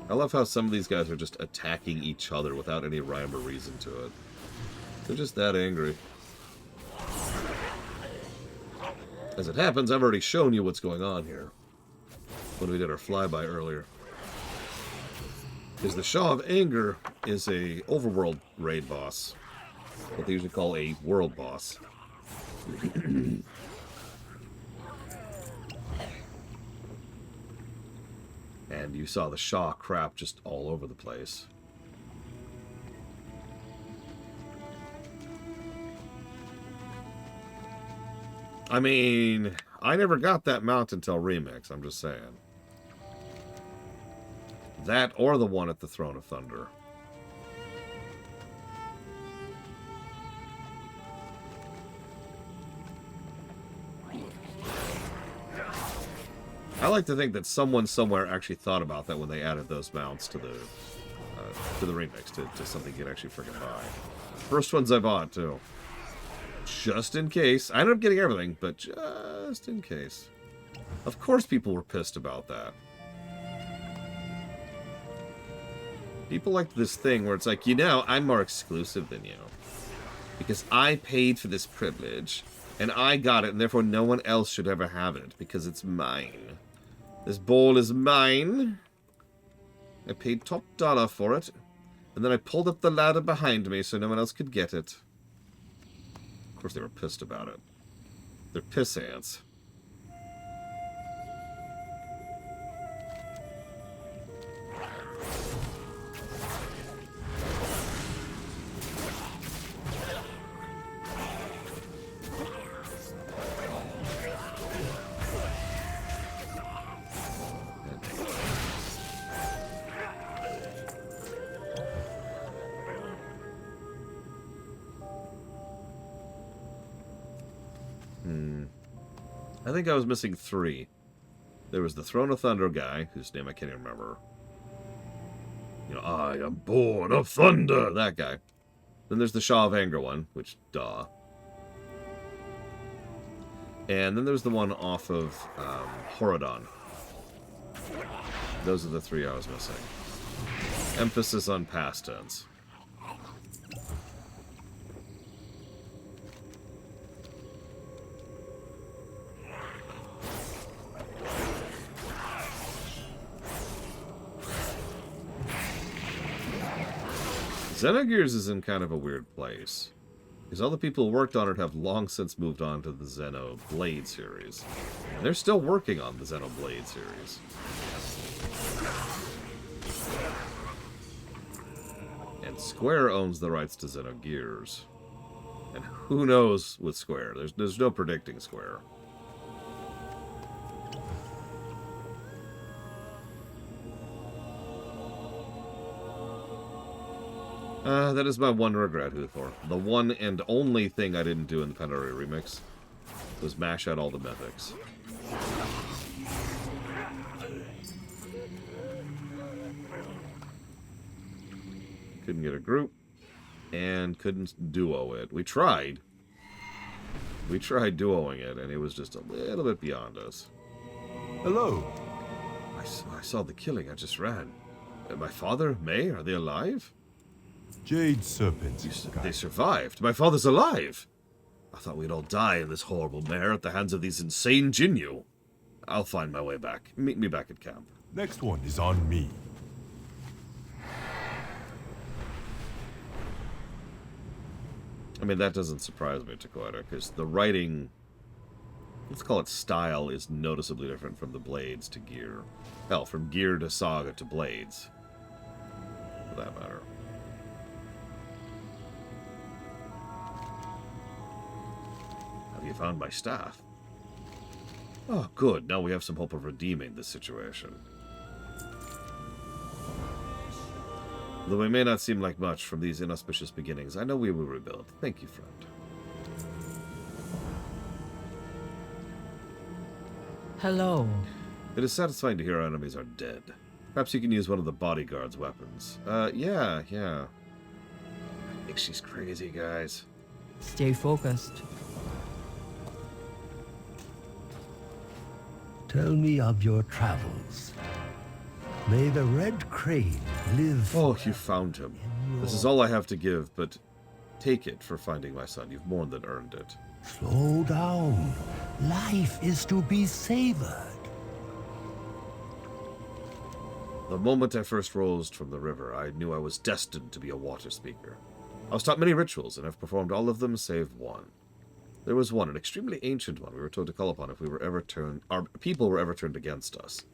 I love how some of these guys are just attacking each other without any rhyme or reason to it. They're just that angry. As it happens, I've already shown you what's going on here when we did our flyby earlier. Because the Shaw of Anger is a overworld raid boss. What they usually call a world boss. And you saw the Shaw crap just all over the place. I mean, I never got that mount until Remix, I'm just saying. That or the one at the Throne of Thunder. I like to think that someone somewhere actually thought about that when they added those mounts to the remix, to something you could actually freaking buy. First ones I bought, too. Just in case. I ended up getting everything, but just in case. Of course people were pissed about that. People like this thing where it's like, you know, I'm more exclusive than you. Because I paid for this privilege, and I got it, and therefore no one else should ever have it, because it's mine. This bowl is mine. I paid top dollar for it, and then I pulled up the ladder behind me so no one else could get it. Of course they were pissed about it. They're piss ants. I think I was missing 3. There was the Throne of Thunder guy, whose name I can't even remember. You know, I am born of thunder! That guy. Then there's the Shaw of Anger one, which, duh. And then there's the one off of Horadon. Those are the 3 I was missing. Emphasis on past tense. Xenogears is in kind of a weird place. Because all the people who worked on it have long since moved on to the Xenoblade series. And they're still working on the Xenoblade series. And Square owns the rights to Xenogears. And who knows with Square? There's no predicting Square. That is my one regret, Huthor. The one and only thing I didn't do in the Pandoria remix was mash out all the mythics. Couldn't get a group, and couldn't duo it. We tried. We tried duoing it, and it was just a little bit beyond us. Hello. I saw the killing. I just ran. My father, May, are they alive? Jade Serpent. They survived. My father's alive. I thought we'd all die in this horrible mare at the hands of these insane Jinyu. I'll find my way back. Meet me back at camp. Next one is on me. I mean, that doesn't surprise me, Takoida, because the writing, let's call it style, is noticeably different from the Blades to Gear. Hell, from Gear to Saga to Blades. For that matter. Have you found my staff? Oh, good. Now we have some hope of redeeming this situation. Though it may not seem like much from these inauspicious beginnings, I know we will rebuild. Thank you, friend. Hello. It is satisfying to hear our enemies are dead. Perhaps you can use one of the bodyguard's weapons. Yeah. I think she's crazy, guys. Stay focused. Tell me of your travels. May the Red Crane live. Oh, you found him. This is all I have to give, but take it for finding my son. You've more than earned it. Slow down. Life is to be savored. The moment I first rose from the river, I knew I was destined to be a water speaker. I was taught many rituals, and I've performed all of them save one. There was one, an extremely ancient one, we were told to call upon if we were ever our people were ever turned against us.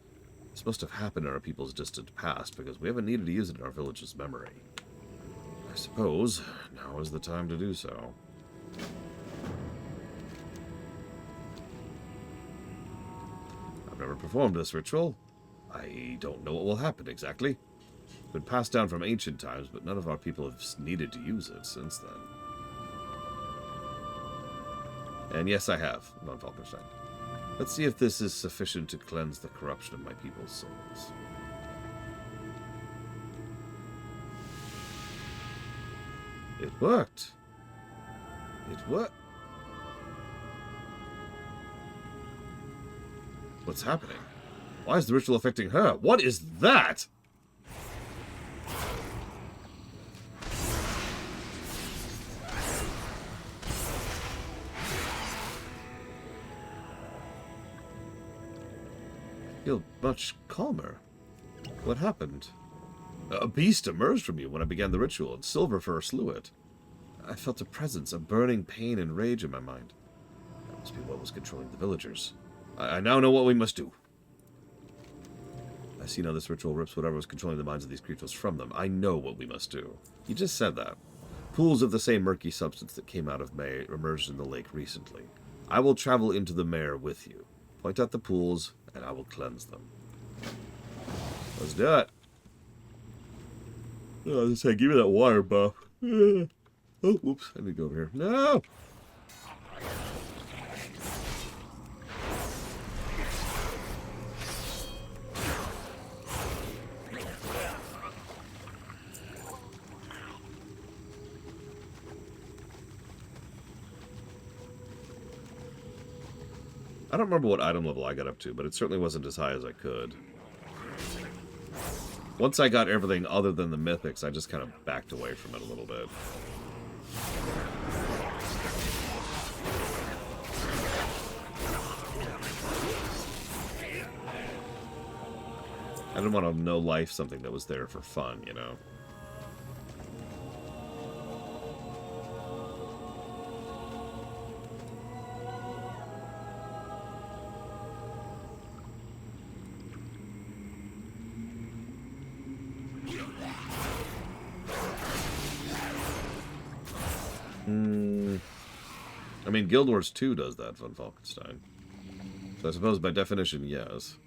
This must have happened in our people's distant past, because we haven't needed to use it in our village's memory. I suppose now is the time to do so. I've never performed this ritual. I don't know what will happen exactly. It's been passed down from ancient times, but none of our people have needed to use it since then. And yes, I have, von Falkenstein. Let's see if this is sufficient to cleanse the corruption of my people's souls. It worked. It worked. What's happening? Why is the ritual affecting her? What is that? I feel much calmer. What happened? A beast emerged from you when I began the ritual, and Silverfur slew it. I felt a presence, a burning pain and rage in my mind. That must be what was controlling the villagers. I now know what we must do. I see now this ritual rips whatever was controlling the minds of these creatures from them. I know what we must do. You just said that. Pools of the same murky substance that came out of May emerged in the lake recently. I will travel into the mare with you. Point out the pools, and I will cleanse them. Let's do it. Oh, I was just saying, give me that water buff. Oh, whoops. I need to go over here. No! I don't remember what item level I got up to, but it certainly wasn't as high as I could. Once I got everything other than the mythics, I just kind of backed away from it a little bit. I didn't want to no-life something that was there for fun, you know? I mean, Guild Wars 2 does that, von Falkenstein. So I suppose by definition, yes.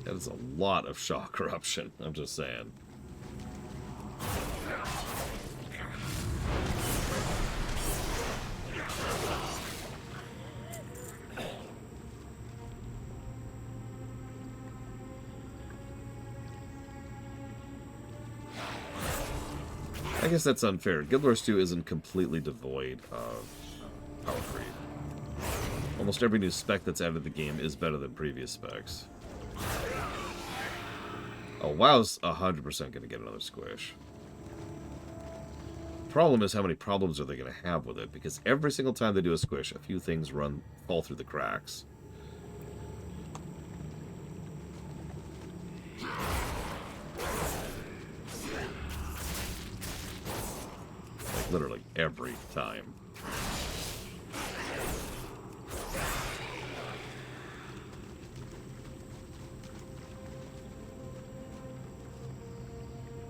That is a lot of Shaw corruption, I'm just saying. I guess that's unfair. Guild Wars 2 isn't completely devoid of power creep. Almost every new spec that's added to the game is better than previous specs. Oh, WoW's 100% going to get another squish. Problem is, how many problems are they going to have with it? Because every single time they do a squish, a few things fall through the cracks. Like, literally every time.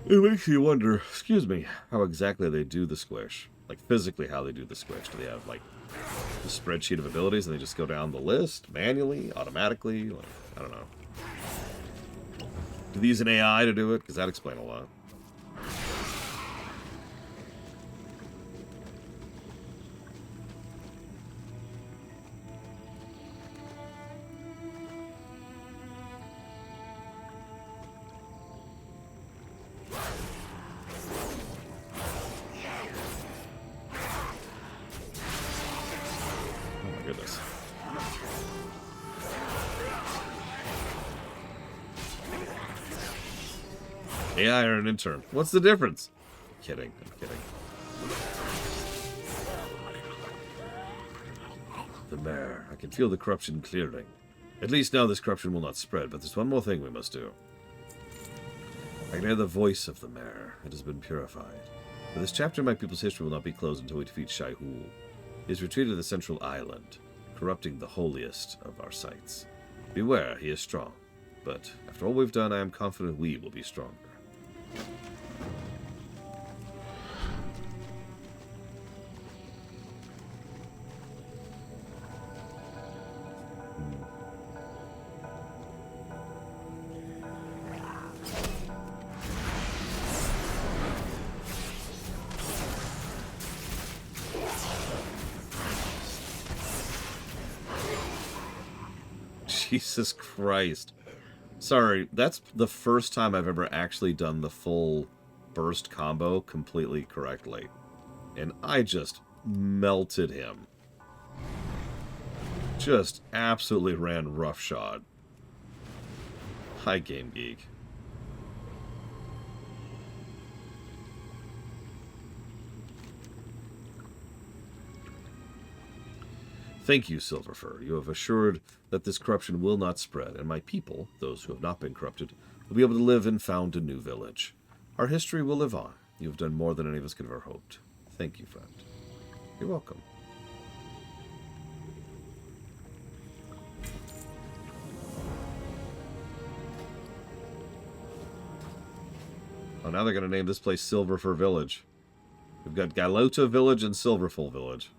It makes you wonder, excuse me, how exactly they do the squish. Like, physically how they do the squish. Do they have, like, a spreadsheet of abilities and they just go down the list manually, automatically? Like, I don't know. Do they use an AI to do it? Because that'd explain a lot. AI or an intern? What's the difference? I'm kidding. I'm kidding. The mayor. I can feel the corruption clearing. At least now this corruption will not spread, but there's one more thing we must do. I can hear the voice of the mayor. It has been purified. But this chapter in my people's history will not be closed until we defeat Shai Hul. He has retreated to the central island, corrupting the holiest of our sites. Beware, he is strong. But after all we've done, I am confident we will be stronger. Jesus Christ. Sorry, that's the first time I've ever actually done the full burst combo completely correctly. And I just melted him. Just absolutely ran roughshod. Hi, Game Geek. Thank you, Silverfur. You have assured that this corruption will not spread, and my people, those who have not been corrupted, will be able to live and found a new village. Our history will live on. You have done more than any of us could have ever hoped. Thank you, friend. You're welcome. Oh, now they're going to name this place Silverfur Village. We've got Galota Village and Silverful Village.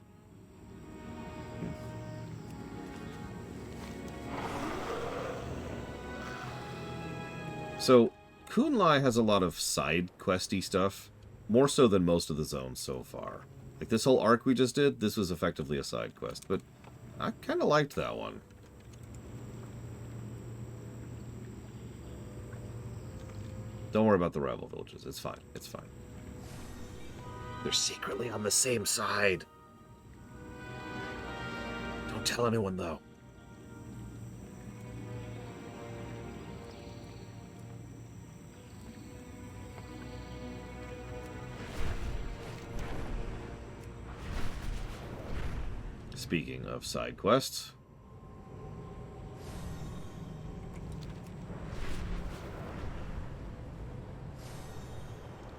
So, Kun-Lai has a lot of side questy stuff, more so than most of the zones so far. Like this whole arc we just did, this was effectively a side quest, but I kind of liked that one. Don't worry about the rival villages, it's fine, it's fine. They're secretly on the same side. Don't tell anyone, though. Speaking of side quests,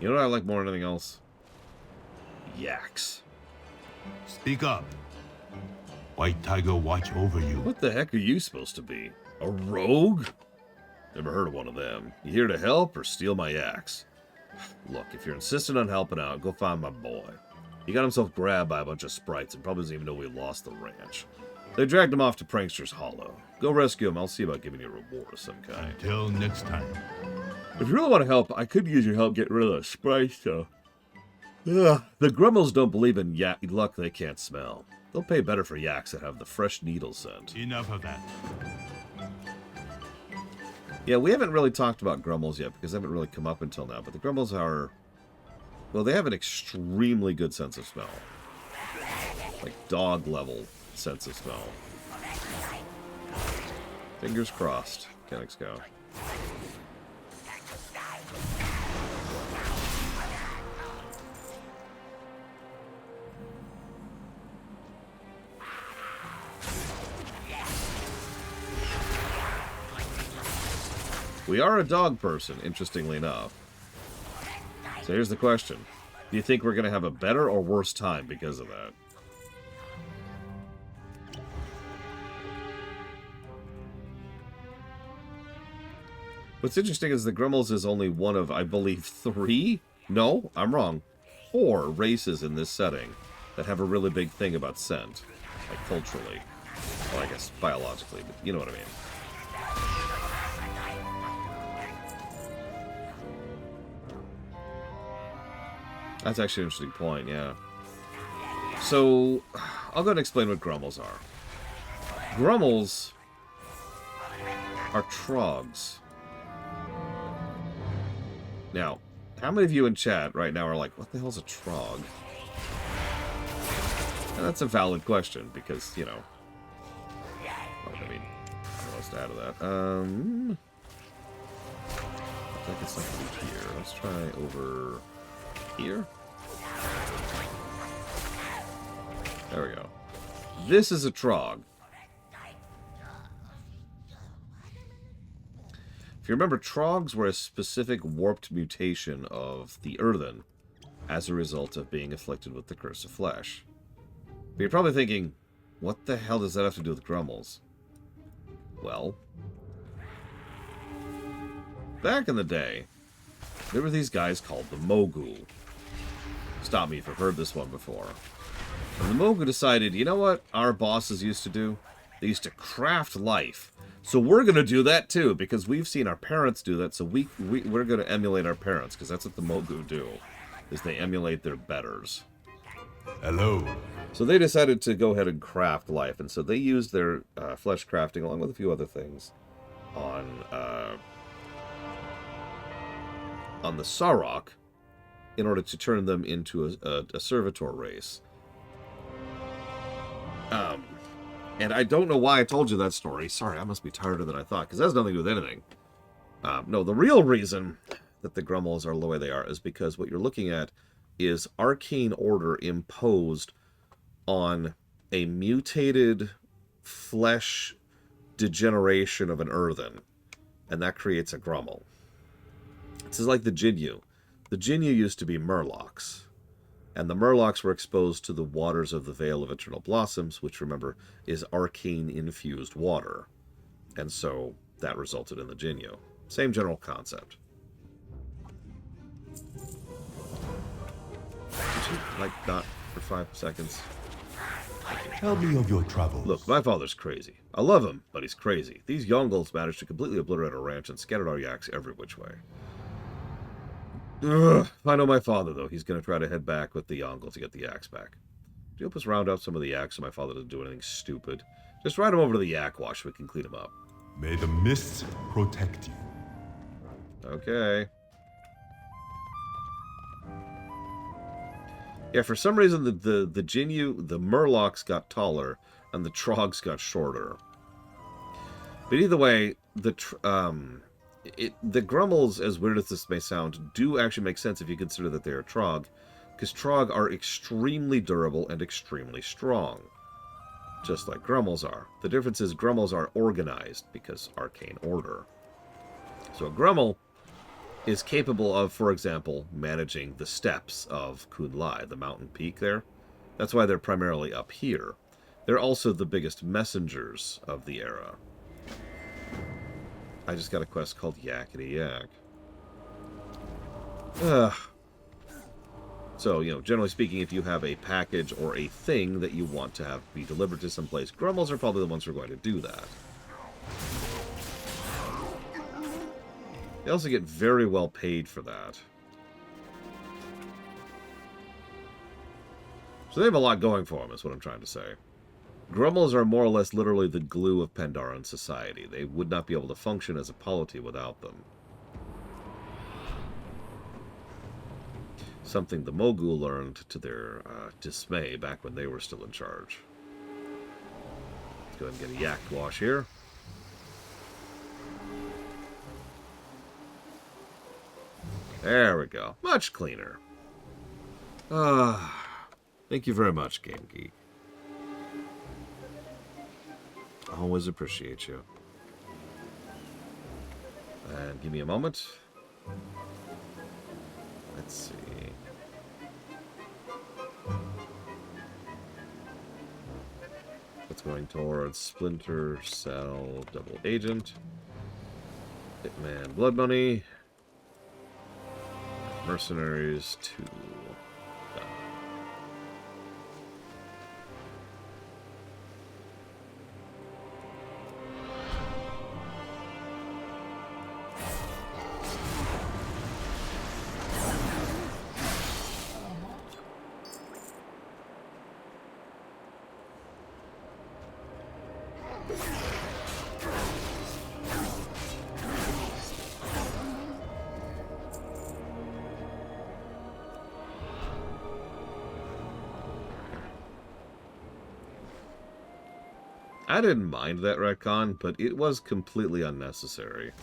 you know what I like more than anything else? Yaks. Speak up. White Tiger watch over you. What the heck are you supposed to be? A rogue? Never heard of one of them. You here to help or steal my yaks? Look, if you're insistent on helping out, go find my boy. He got himself grabbed by a bunch of sprites and probably doesn't even know we lost the ranch. They dragged him off to Prankster's Hollow. Go rescue him. I'll see about giving you a reward of some kind. Until next time. If you really want to help, I could use your help getting rid of the spray stuff. Ugh. The Grummels don't believe in luck they can't smell. They'll pay better for yaks that have the fresh needle scent. Enough of that. Yeah, we haven't really talked about Grummels yet because they haven't really come up until now. But the Grummels are... Well, they have an extremely good sense of smell. Like dog-level sense of smell. Fingers crossed. Kennex go. We are a dog person, interestingly enough. So here's the question. Do you think we're going to have a better or worse time because of that? What's interesting is the Grummels is only one of, I believe, 3? No, I'm wrong. 4 races in this setting that have a really big thing about scent. Like, culturally. Well, I guess biologically, but you know what I mean. That's actually an interesting point, yeah. So, I'll go and explain what Grummels are. Grummels are trogs. Now, how many of you in chat right now are like, what the hell's a trog? And that's a valid question, because, you know... I mean, what else to add to that? I think it's not going to be here. Let's try over here. There we go. This is a trog. If you remember, trogs were a specific warped mutation of the earthen as a result of being afflicted with the curse of flesh. But you're probably thinking, what the hell does that have to do with Grummels? Well, back in the day, there were these guys called the Mogu. Stop me if you've heard this one before. And the Mogu decided, you know what our bosses used to do? They used to craft life. So we're going to do that too, because we've seen our parents do that, so we're going to emulate our parents, because that's what the Mogu do, is they emulate their betters. Hello. So they decided to go ahead and craft life, and so they used their flesh crafting, along with a few other things, on the Sarok, in order to turn them into a servitor race. And I don't know why I told you that story. Sorry, I must be tireder than I thought, because that has nothing to do with anything. No, the real reason that the Grummels are the way they are is because what you're looking at is arcane order imposed on a mutated flesh degeneration of an earthen, and that creates a Grummel. This is like the Jinyu. The Jinyu used to be Murlocs. And the Murlocs were exposed to the waters of the Vale of Eternal Blossoms, which, remember, is arcane-infused water. And so that resulted in the Jinyu. Same general concept. Could you, like, not for 5 seconds? Tell me of your travels. Look, my father's crazy. I love him, but he's crazy. These Yongols managed to completely obliterate our ranch and scattered our yaks every which way. Ugh. If I know my father, though, he's going to try to head back with the Yongle to get the yaks back. Do you help us round up some of the yaks so my father doesn't do anything stupid? Just ride him over to the yak wash so we can clean him up. May the mists protect you. Okay. Yeah, for some reason the Jinyu, the Murlocs got taller and the Trogs got shorter. But either way, the Grummels, as weird as this may sound, do actually make sense if you consider that they are Trog, because Trog are extremely durable and extremely strong, just like Grummels are. The difference is Grummels are organized, because arcane order. So a Grummel is capable of, for example, managing the steps of Kun-Lai, the mountain peak there. That's why they're primarily up here. They're also the biggest messengers of the era. I just got a quest called Yakety Yak. So So, you know, generally speaking, if you have a package or a thing that you want to have be delivered to someplace, Grumbles are probably the ones who are going to do that. They also get very well paid for that. So they have a lot going for them, is what I'm trying to say. Grumbles are more or less literally the glue of Pandaren society. They would not be able to function as a polity without them. Something the Mogu learned to their dismay back when they were still in charge. Let's go ahead and get a yak wash here. There we go. Much cleaner. Thank you very much, Game Geek. Always appreciate you. And give me a moment. Let's see. It's going towards Splinter Cell Double Agent. Hitman Blood Money. Mercenaries 2. I didn't mind that retcon, but it was completely unnecessary.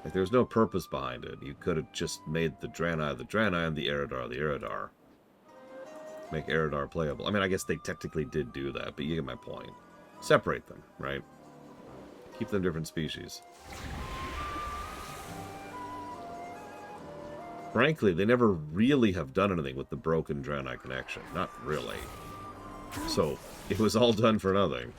Like, there's no purpose behind it. You could have just made the Draenei and the Eridar. Make Eridar playable. I mean, I guess they technically did do that, but you get my point. Separate them, right? Keep them different species. Frankly, they never really have done anything with the broken Draenei connection. Not really. So, it was all done for nothing.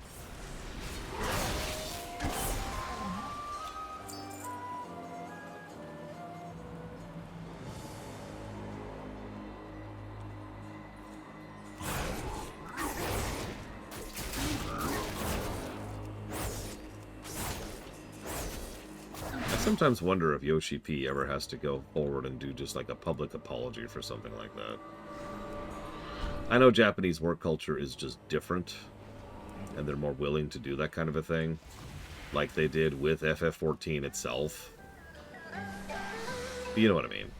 I sometimes wonder if Yoshi P ever has to go forward and do just like a public apology for something like that. I know Japanese work culture is just different, and they're more willing to do that kind of a thing, like they did with FF14 itself. You know what I mean.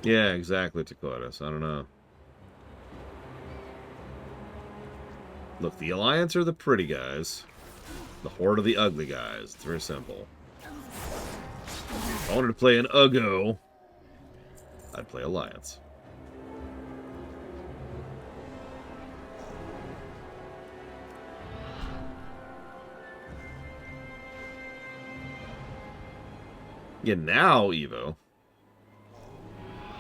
Yeah, exactly, Takotas. I don't know. Look, the Alliance are the pretty guys. The Horde are the ugly guys. It's very simple. If I wanted to play an Uggo, I'd play Alliance. Yeah, now, Evo.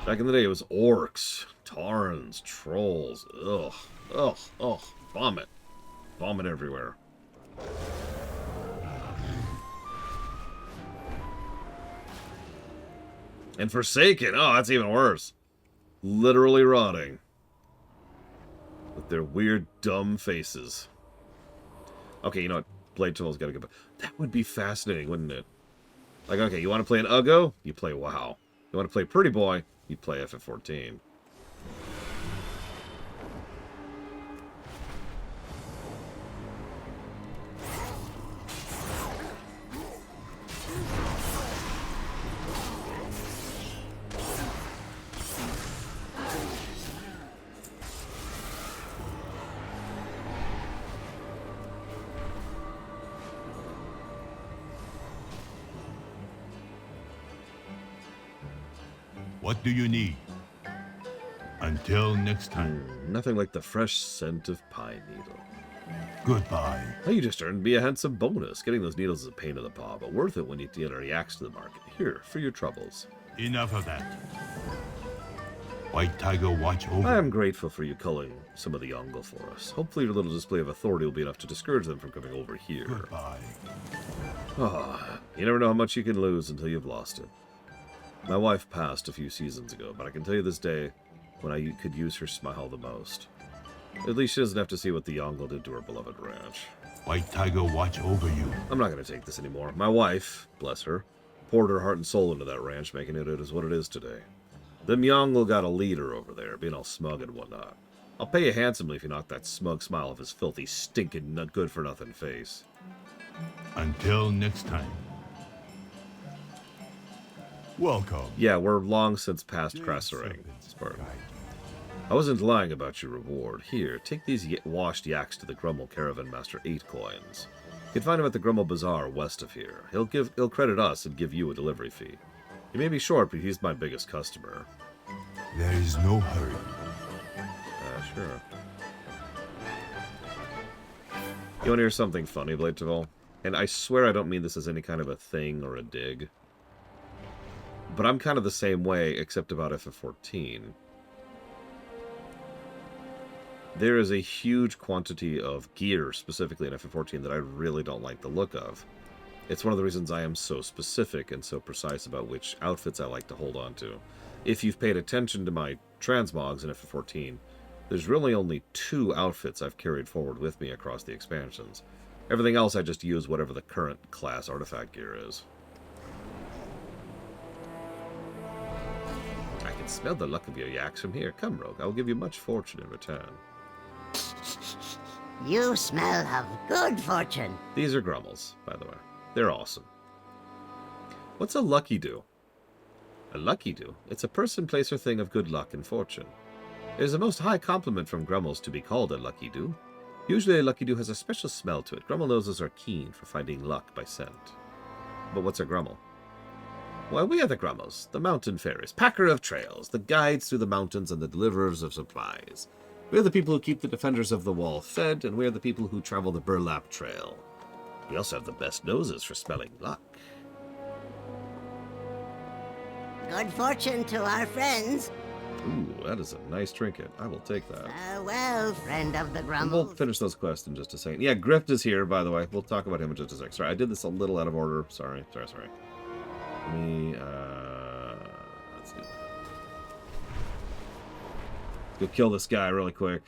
Back in the day, it was orcs, Tarns, trolls. Ugh. Ugh. Ugh. Vomit. Vomit everywhere. And Forsaken. Oh, that's even worse. Literally rotting. With their weird, dumb faces. Okay, you know what? Blade Tool's gotta go back. That would be fascinating, wouldn't it? Like, okay, you want to play an Uggo? You play WoW. You want to play Pretty Boy? You play FF14. What do you need? Until next time. Nothing like the fresh scent of pine needle. Goodbye. Oh, you just earned me a handsome bonus. Getting those needles is a pain in the paw, but worth it when you deal our yaks to the market. Here, for your troubles. Enough of that. White Tiger, watch over. I am grateful for you culling some of the Yongle for us. Hopefully your little display of authority will be enough to discourage them from coming over here. Goodbye. Ah, you never know how much you can lose until you've lost it. My wife passed a few seasons ago, but I can tell you this day when I could use her smile the most. At least she doesn't have to see what the Yongle did to her beloved ranch. White Tiger, watch over you. I'm not going to take this anymore. My wife, bless her, poured her heart and soul into that ranch, making it as what it is today. Them Yongle got a leader over there, being all smug and whatnot. I'll pay you handsomely if you knock that smug smile off his filthy, stinking, not good-for-nothing face. Until next time. Welcome. Yeah, we're long since past Crassering, Spartan. I wasn't lying about your reward. Here, take these washed yaks to the Grummel Caravan Master 8 coins. You can find him at the Grummel Bazaar west of here. He'll credit us and give you a delivery fee. He may be short, but he's my biggest customer. There is no hurry. Sure. You want to hear something funny, Blade Taval? And I swear I don't mean this as any kind of a thing or a dig. But I'm kind of the same way, except about FF14. There is a huge quantity of gear, specifically in FF14, that I really don't like the look of. It's one of the reasons I am so specific and so precise about which outfits I like to hold on to. If you've paid attention to my transmogs in FF14, there's really only 2 outfits I've carried forward with me across the expansions. Everything else I just use whatever the current class artifact gear is. I can smell the luck of your yaks from here. Come, Rogue, I will give you much fortune in return. You smell of good fortune. These are Grummels, by the way. They're awesome. What's a lucky do? A lucky do? It's a person, place, or thing of good luck and fortune. It is a most high compliment from Grummels to be called a lucky do. Usually a lucky do has a special smell to it. Grummel noses are keen for finding luck by scent. But what's a Grummel? Well, we are the Grummels, the mountain fairies, packer of trails, the guides through the mountains and the deliverers of supplies. We are the people who keep the defenders of the wall fed, and we are the people who travel the burlap trail. We also have the best noses for smelling luck. Good fortune to our friends. Ooh, that is a nice trinket. I will take that. Farewell, friend of the Grummels. We'll finish those quests in just a second. Yeah, Grift is here, by the way. We'll talk about him in just a second. Sorry, I did this a little out of order. Sorry. Let me, let's do that. Let's go kill this guy really quick.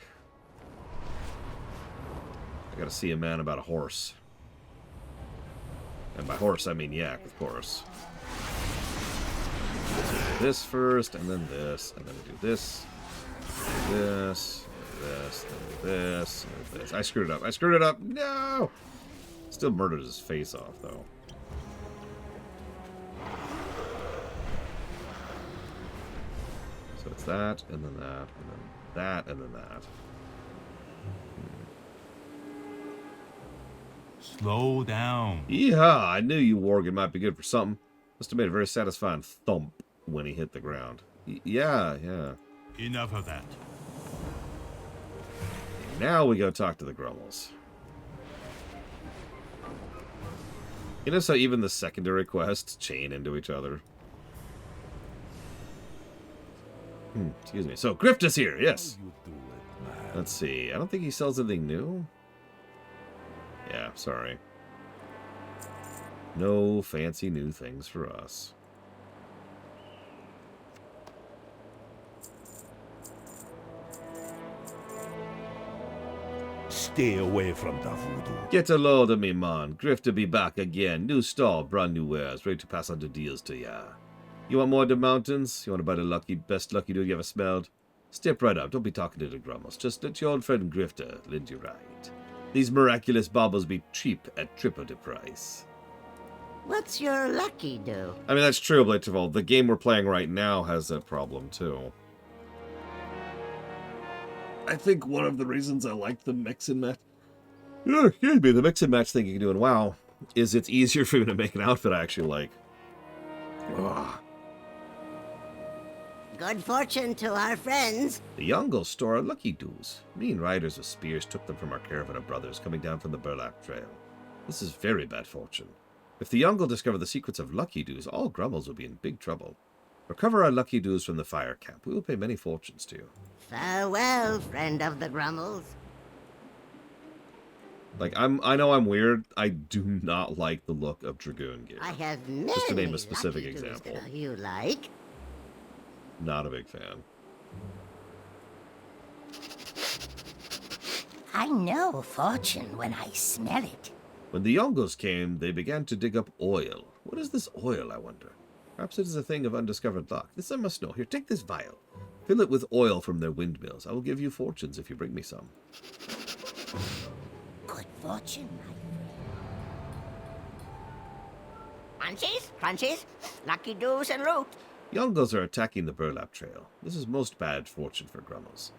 I gotta see a man about a horse. And by horse, I mean yak, of course. Do this first, and then this, and then we do this, this, this, this, this. I screwed it up. No! Still murdered his face off, though. So it's that, and then that, and then that, and then that. Slow down. Yeehaw! I knew you Worgen might be good for something. Must have made a very satisfying thump when he hit the ground. Yeah. Enough of that. Now we go talk to the Grummels. You notice how even the secondary quests chain into each other? Excuse me. So, Grift is here, yes. Let's see. I don't think he sells anything new. Yeah, sorry. No fancy new things for us. Stay away from the voodoo. Get a load of me, man. Grifter be back again. New stall, brand new wares, ready to pass on the deals to ya. You want more of the mountains? You want to buy the best lucky dude you ever smelled? Step right up. Don't be talking to the Grummels. Just let your old friend Grifter lend you right. These miraculous baubles be cheap at triple the price. What's your lucky do? I mean, that's true, Blade Travel. The game we're playing right now has that problem, too. I think one of the reasons I like the mix and match... excuse me, the mix and match thing you can do in WoW is it's easier for me to make an outfit I actually like. Ugh. Good fortune to our friends. The Yongle store our lucky doos. Mean riders with spears took them from our caravan of brothers coming down from the Burlap Trail. This is very bad fortune. If the Yongle discover the secrets of lucky doos, all Grummels will be in big trouble. Recover our lucky doos from the fire camp. We will pay many fortunes to you. Farewell, friend of the Grummels. Like, I know I'm weird. I do not like the look of Dragoon gear. I have many Just to name a specific lucky doos example. that you like. Not a big fan. I know fortune when I smell it. When the Yongles came, they began to dig up oil. What is this oil, I wonder? Perhaps it is a thing of undiscovered luck. This I must know. Here, take this vial. Fill it with oil from their windmills. I will give you fortunes if you bring me some. Good fortune, my friend. Crunchies, crunchies, lucky doos and loot. Yongles are attacking the Burlap Trail. This is most bad fortune for Grummels.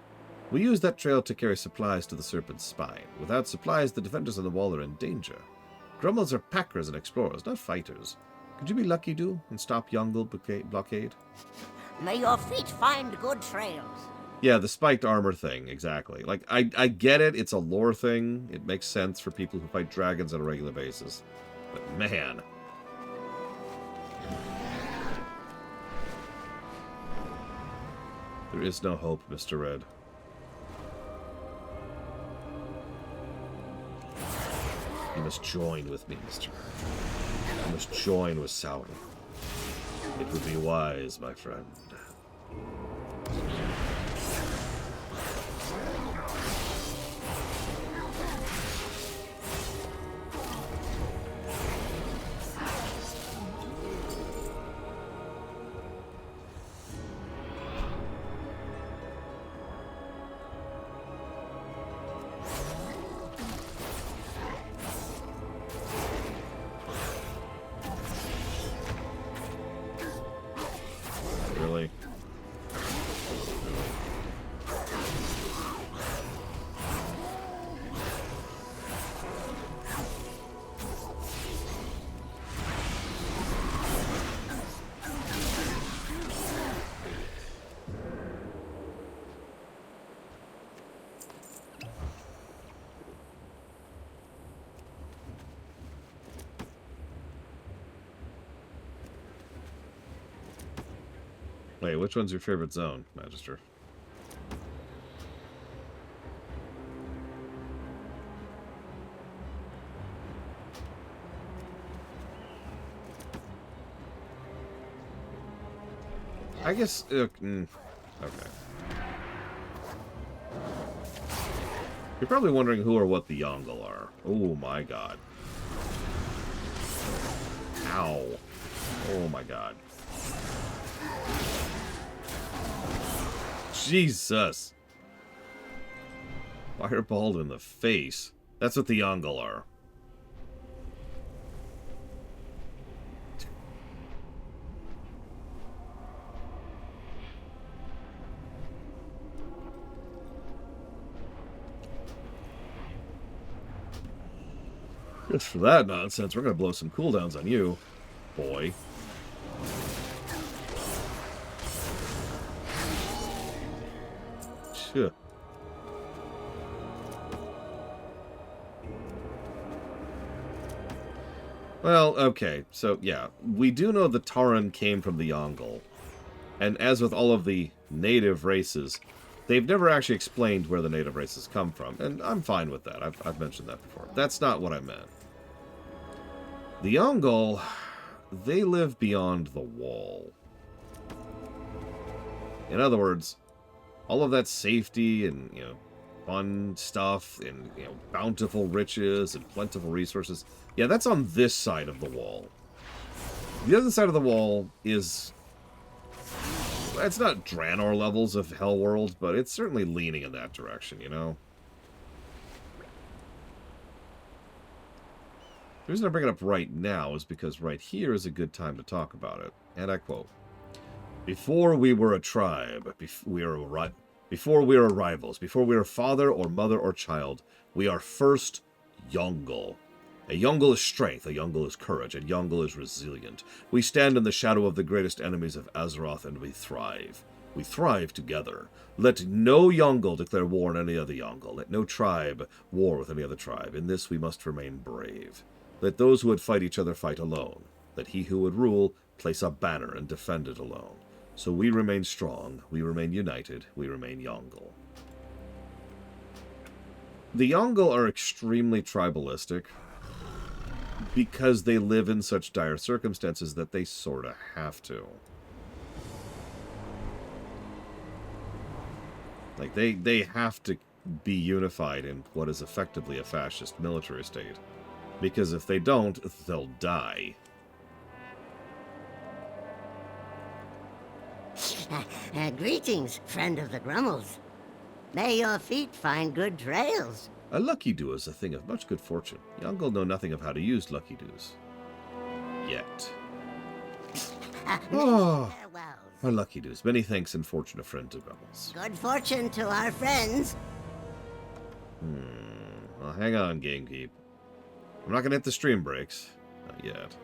We use that trail to carry supplies to the Serpent's Spine. Without supplies, the defenders on the wall are in danger. Grummels are packers and explorers, not fighters. Could you be lucky, do, and stop Yongle blockade? May your feet find good trails. Yeah, the spiked armor thing, exactly. Like, I get it, it's a lore thing. It makes sense for people who fight dragons on a regular basis. But man... There is no hope, Mr. Red. You must join with me, Mr. Red. You must join with Sauron. It would be wise, my friend. Really? Wait, which one's your favorite zone, Magister? I guess... okay. You're probably wondering who or what the Yongle are. Oh my god. Ow. Oh my god. Jesus. Fireballed in the face. That's what the Yongle are. Just for that nonsense, we're gonna blow some cooldowns on you, boy. Shit. Well, okay, so yeah, we do know the Tauren came from the Yongle, and as with all of the native races, they've never actually explained where the native races come from, and I'm fine with that. I've mentioned that before. That's not what I meant. The Yongle, they live beyond the wall. In other words, all of that safety and, you know, fun stuff and, you know, bountiful riches and plentiful resources, yeah, that's on this side of the wall. The other side of the wall is... It's not Draenor levels of Hellworld, but it's certainly leaning in that direction, you know? The reason I bring it up right now is because right here is a good time to talk about it. And I quote, "Before we were a tribe, before we are rivals, before we are father or mother or child, we are first Yongle. A Yongle is strength, a Yongle is courage, a Yongle is resilient. We stand in the shadow of the greatest enemies of Azeroth and we thrive. We thrive together. Let no Yongle declare war on any other Yongle. Let no tribe war with any other tribe. In this we must remain brave. Let those who would fight each other fight alone. Let he who would rule place a banner and defend it alone. So we remain strong, we remain united, we remain Yongle. The Yongle are extremely tribalistic because they live in such dire circumstances that they sorta have to. Like, they have to be unified in what is effectively a fascist military state. Because if they don't, they'll die. Greetings, friend of the Grummels. May your feet find good trails. A lucky do is a thing of much good fortune. Yongle know nothing of how to use lucky doos. Yet. Oh, our lucky doos. Many thanks and fortune to friend to Grummels. Good fortune to our friends. Well, hang on, Gamekeep. I'm not gonna hit the stream breaks. Not yet.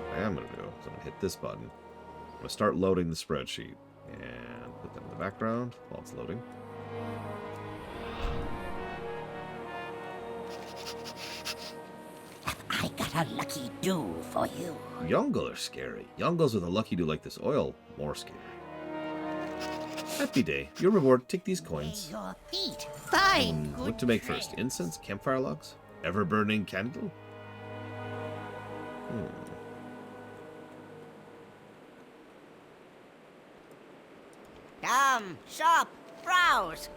What I am gonna do is I'm gonna hit this button. I'm gonna start loading the spreadsheet. And put that in the background while it's loading. I got a lucky do for you. Yongle are scary. Yongles with a lucky do like this oil, more scary. Happy day. Your reward, take these coins. May your feet find good What to make trails. first? Incense? Campfire logs? Ever-burning candle? Come, shop, browse.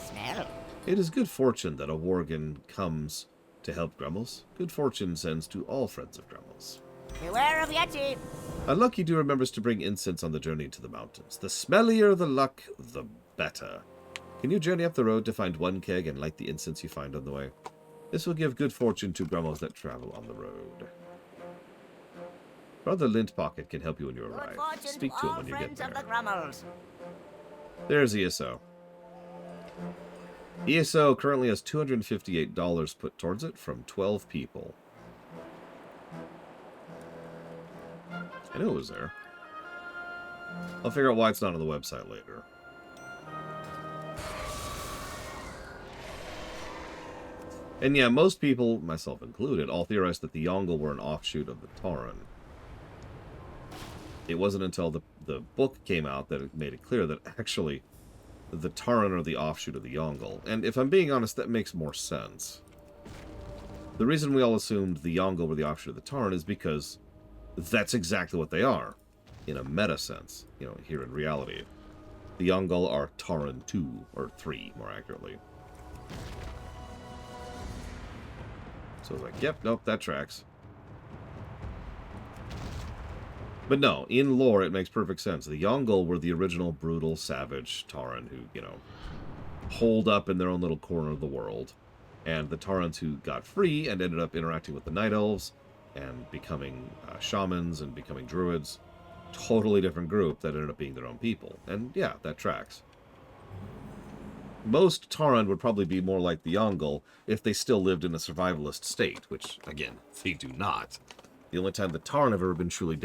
Smell. It is good fortune that a Worgen comes to help Grummels. Good fortune sends to all friends of Grummels. Beware of Yeti. A lucky do remembers to bring incense on the journey to the mountains. The smellier the luck, the better. Can you journey up the road to find one keg and light the incense you find on the way? This will give good fortune to Grummels that travel on the road. Brother Lint Pocket can help you when you arrive. Speak to him when you get there. Of the Grummels. There's ESO. ESO currently has $258 put towards it from 12 people. I knew it was there. I'll figure out why it's not on the website later. And yeah, most people, myself included, all theorized that the Yongle were an offshoot of the Tauren. It wasn't until the book came out that it made it clear that actually the Tauren are the offshoot of the Yongle. And if I'm being honest, that makes more sense. The reason we all assumed the Yongle were the offshoot of the Tauren is because that's exactly what they are, in a meta sense. You know, here in reality. The Yongle are Tauren 2, or 3, more accurately. So I was like, yep, nope, that tracks. But no, in lore, it makes perfect sense. The Yongle were the original brutal, savage Tauren who, you know, holed up in their own little corner of the world. And the Taurens who got free and ended up interacting with the Night Elves and becoming shamans and becoming druids. Totally different group that ended up being their own people. And yeah, that tracks. Most Tauren would probably be more like the Yongle if they still lived in a survivalist state, which, again, they do not. The only time the Tauren have ever been truly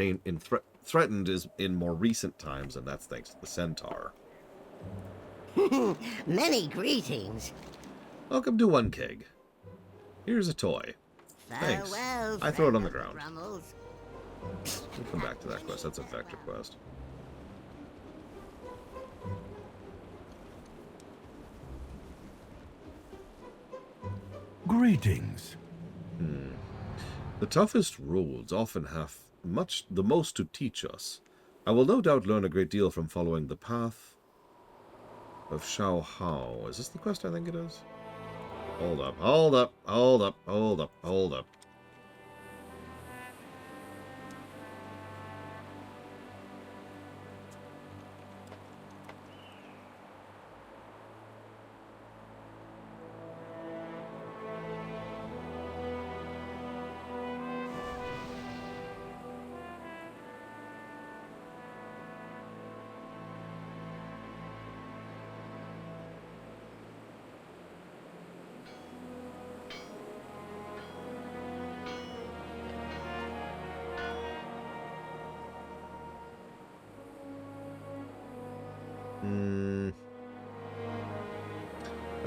threatened is in more recent times, and that's thanks to the Centaur. Many greetings. Welcome to One Keg. Here's a toy. Thanks. Farewell, I throw it on the friend of ground. Grummels. We'll come back to that quest. That's a vector quest. Greetings. The toughest roads often have the most to teach us. I will no doubt learn a great deal from following the path of Shao Hao. Is this the quest I think it is? Hold up, hold up, hold up, hold up, hold up.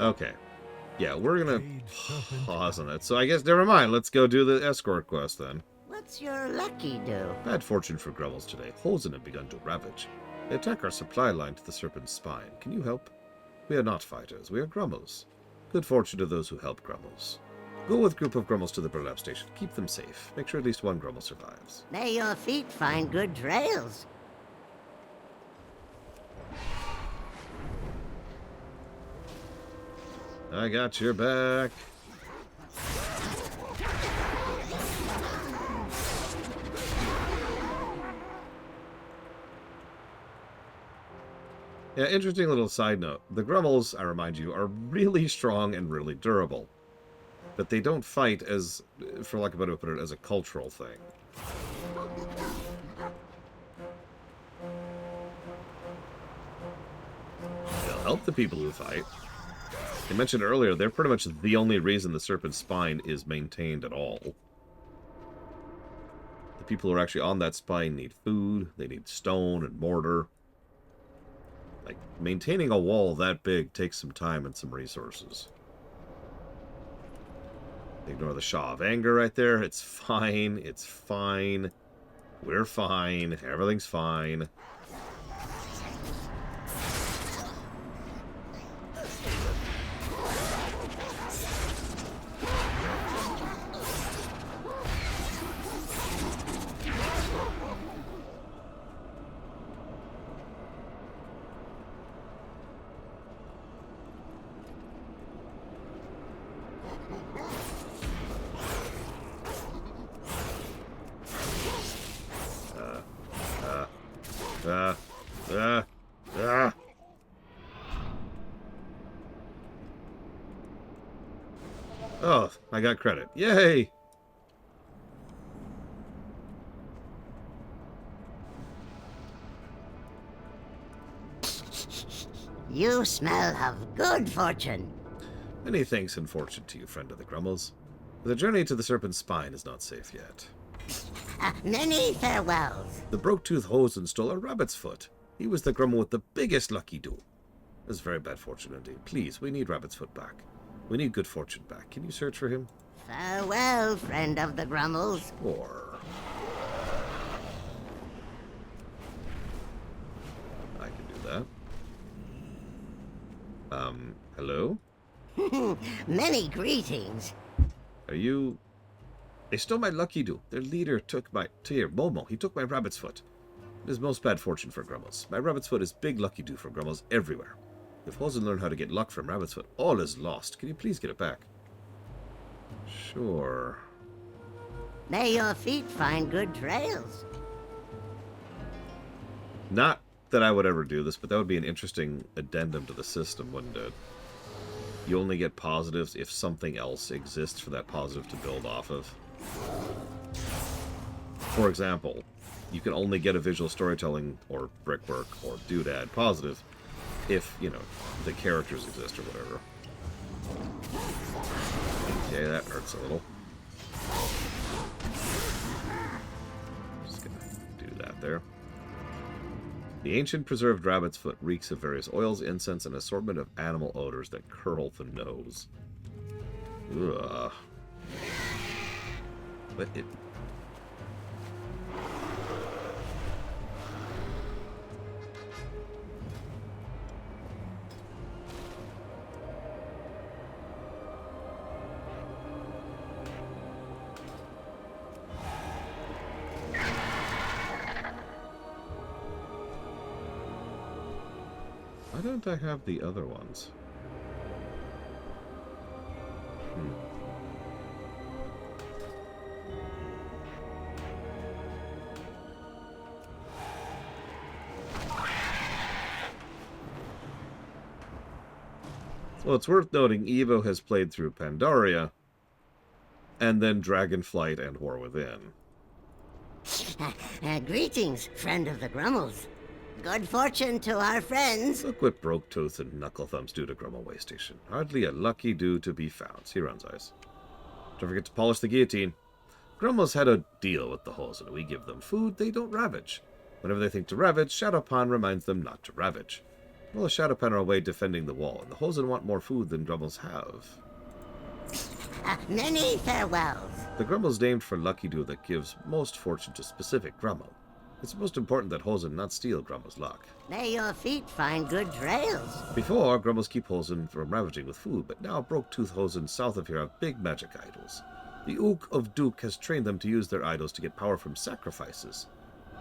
Okay. Yeah, we're gonna pause on that. So I guess, never mind. Let's go do the escort quest then. What's your lucky do? Bad fortune for Grumbles today. Hosen have begun to ravage. They attack our supply line to the Serpent's Spine. Can you help? We are not fighters. We are Grummles. Good fortune to those who help Grummles. Go with group of Grummles to the burlap station. Keep them safe. Make sure at least one Grummle survives. May your feet find good trails. I got your back. Yeah, interesting little side note. The Grummles, I remind you, are really strong and really durable. But they don't fight as, for lack of a better way to put it, as a cultural thing. They'll help the people who fight. I mentioned earlier, they're pretty much the only reason the Serpent's Spine is maintained at all. The people who are actually on that spine need food, they need stone and mortar. Like, maintaining a wall that big takes some time and some resources. Ignore the Shaw of Anger right there. It's fine. It's fine. We're fine. Everything's fine. Oh, I got credit. Yay! You smell of good fortune. Many thanks and fortune to you, friend of the Grummles. The journey to the Serpent's Spine is not safe yet. Many farewells. The Broke-Tooth Hosen stole a rabbit's foot. He was the Grummle with the biggest lucky do. It was very bad fortune indeed. Please, we need Rabbit's foot back. We need good fortune back. Can you search for him? Farewell, friend of the Grummles. Or... I can do that. Hello? Many greetings. Are you... They stole my lucky do. Their leader took my... Here, Momo. He took my rabbit's foot. It is most bad fortune for Grummles. My rabbit's foot is big lucky do for Grummles everywhere. If Hosen learn how to get luck from rabbit's foot, all is lost. Can you please get it back? Sure. May your feet find good trails. Not that I would ever do this, but that would be an interesting addendum to the system, wouldn't it? You only get positives if something else exists for that positive to build off of. For example, you can only get a visual storytelling or brickwork or doodad positive if, you know, the characters exist or whatever. Okay, that hurts a little. Just gonna do that there. The ancient preserved rabbit's foot reeks of various oils, incense, and assortment of animal odors that curl the nose. Ugh. But it... Why don't I have the other ones? Well, it's worth noting Evo has played through Pandaria, and then Dragonflight and War Within. Greetings, friend of the Grummles. Good fortune to our friends. Look what Broke-Tooth and Knuckle Thumbs do to Grummle Way Station. Hardly a lucky do to be found. See runs eyes. Don't forget to polish the guillotine. Grummles had a deal with the Hosen. We give them food, they don't ravage. Whenever they think to ravage, Shadowpan reminds them not to ravage. Well, the Shadowpen are away defending the wall, and the Hosen want more food than Grummels have. Many farewells. The Grummel's named for lucky dew that gives most fortune to specific Grummel. It's most important that Hosen not steal Grummel's luck. May your feet find good trails. Before, Grummels keep Hosen from ravaging with food, but now Broke-Tooth Hosen south of here have big magic idols. The Ook of Duke has trained them to use their idols to get power from sacrifices.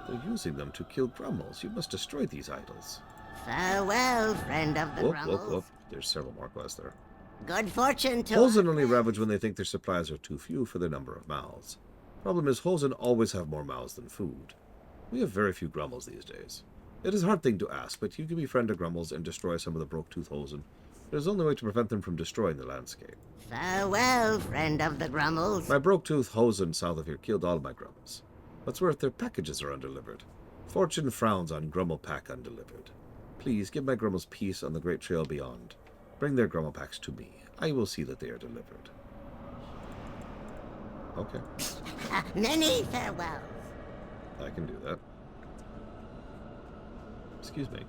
They're using them to kill Grummels. You must destroy these idols. Farewell, friend of the Grummels. Whoop. There's several more quests there. Good fortune to Hosen only ravage when they think their supplies are too few for their number of mouths. Problem is, Hosen always have more mouths than food. We have very few Grummels these days. It is a hard thing to ask, but you can befriend the Grummels and destroy some of the Broke-Tooth Hosen. It is the only way to prevent them from destroying the landscape. Farewell, friend of the Grummels. My Broke-Tooth Hosen south of here killed all my Grummels. What's worth, their packages are undelivered. Fortune frowns on Grummel pack undelivered. Please give my Grummels peace on the great trail beyond. Bring their Grummel packs to me. I will see that they are delivered. Okay. Many farewells. I can do that. Excuse me.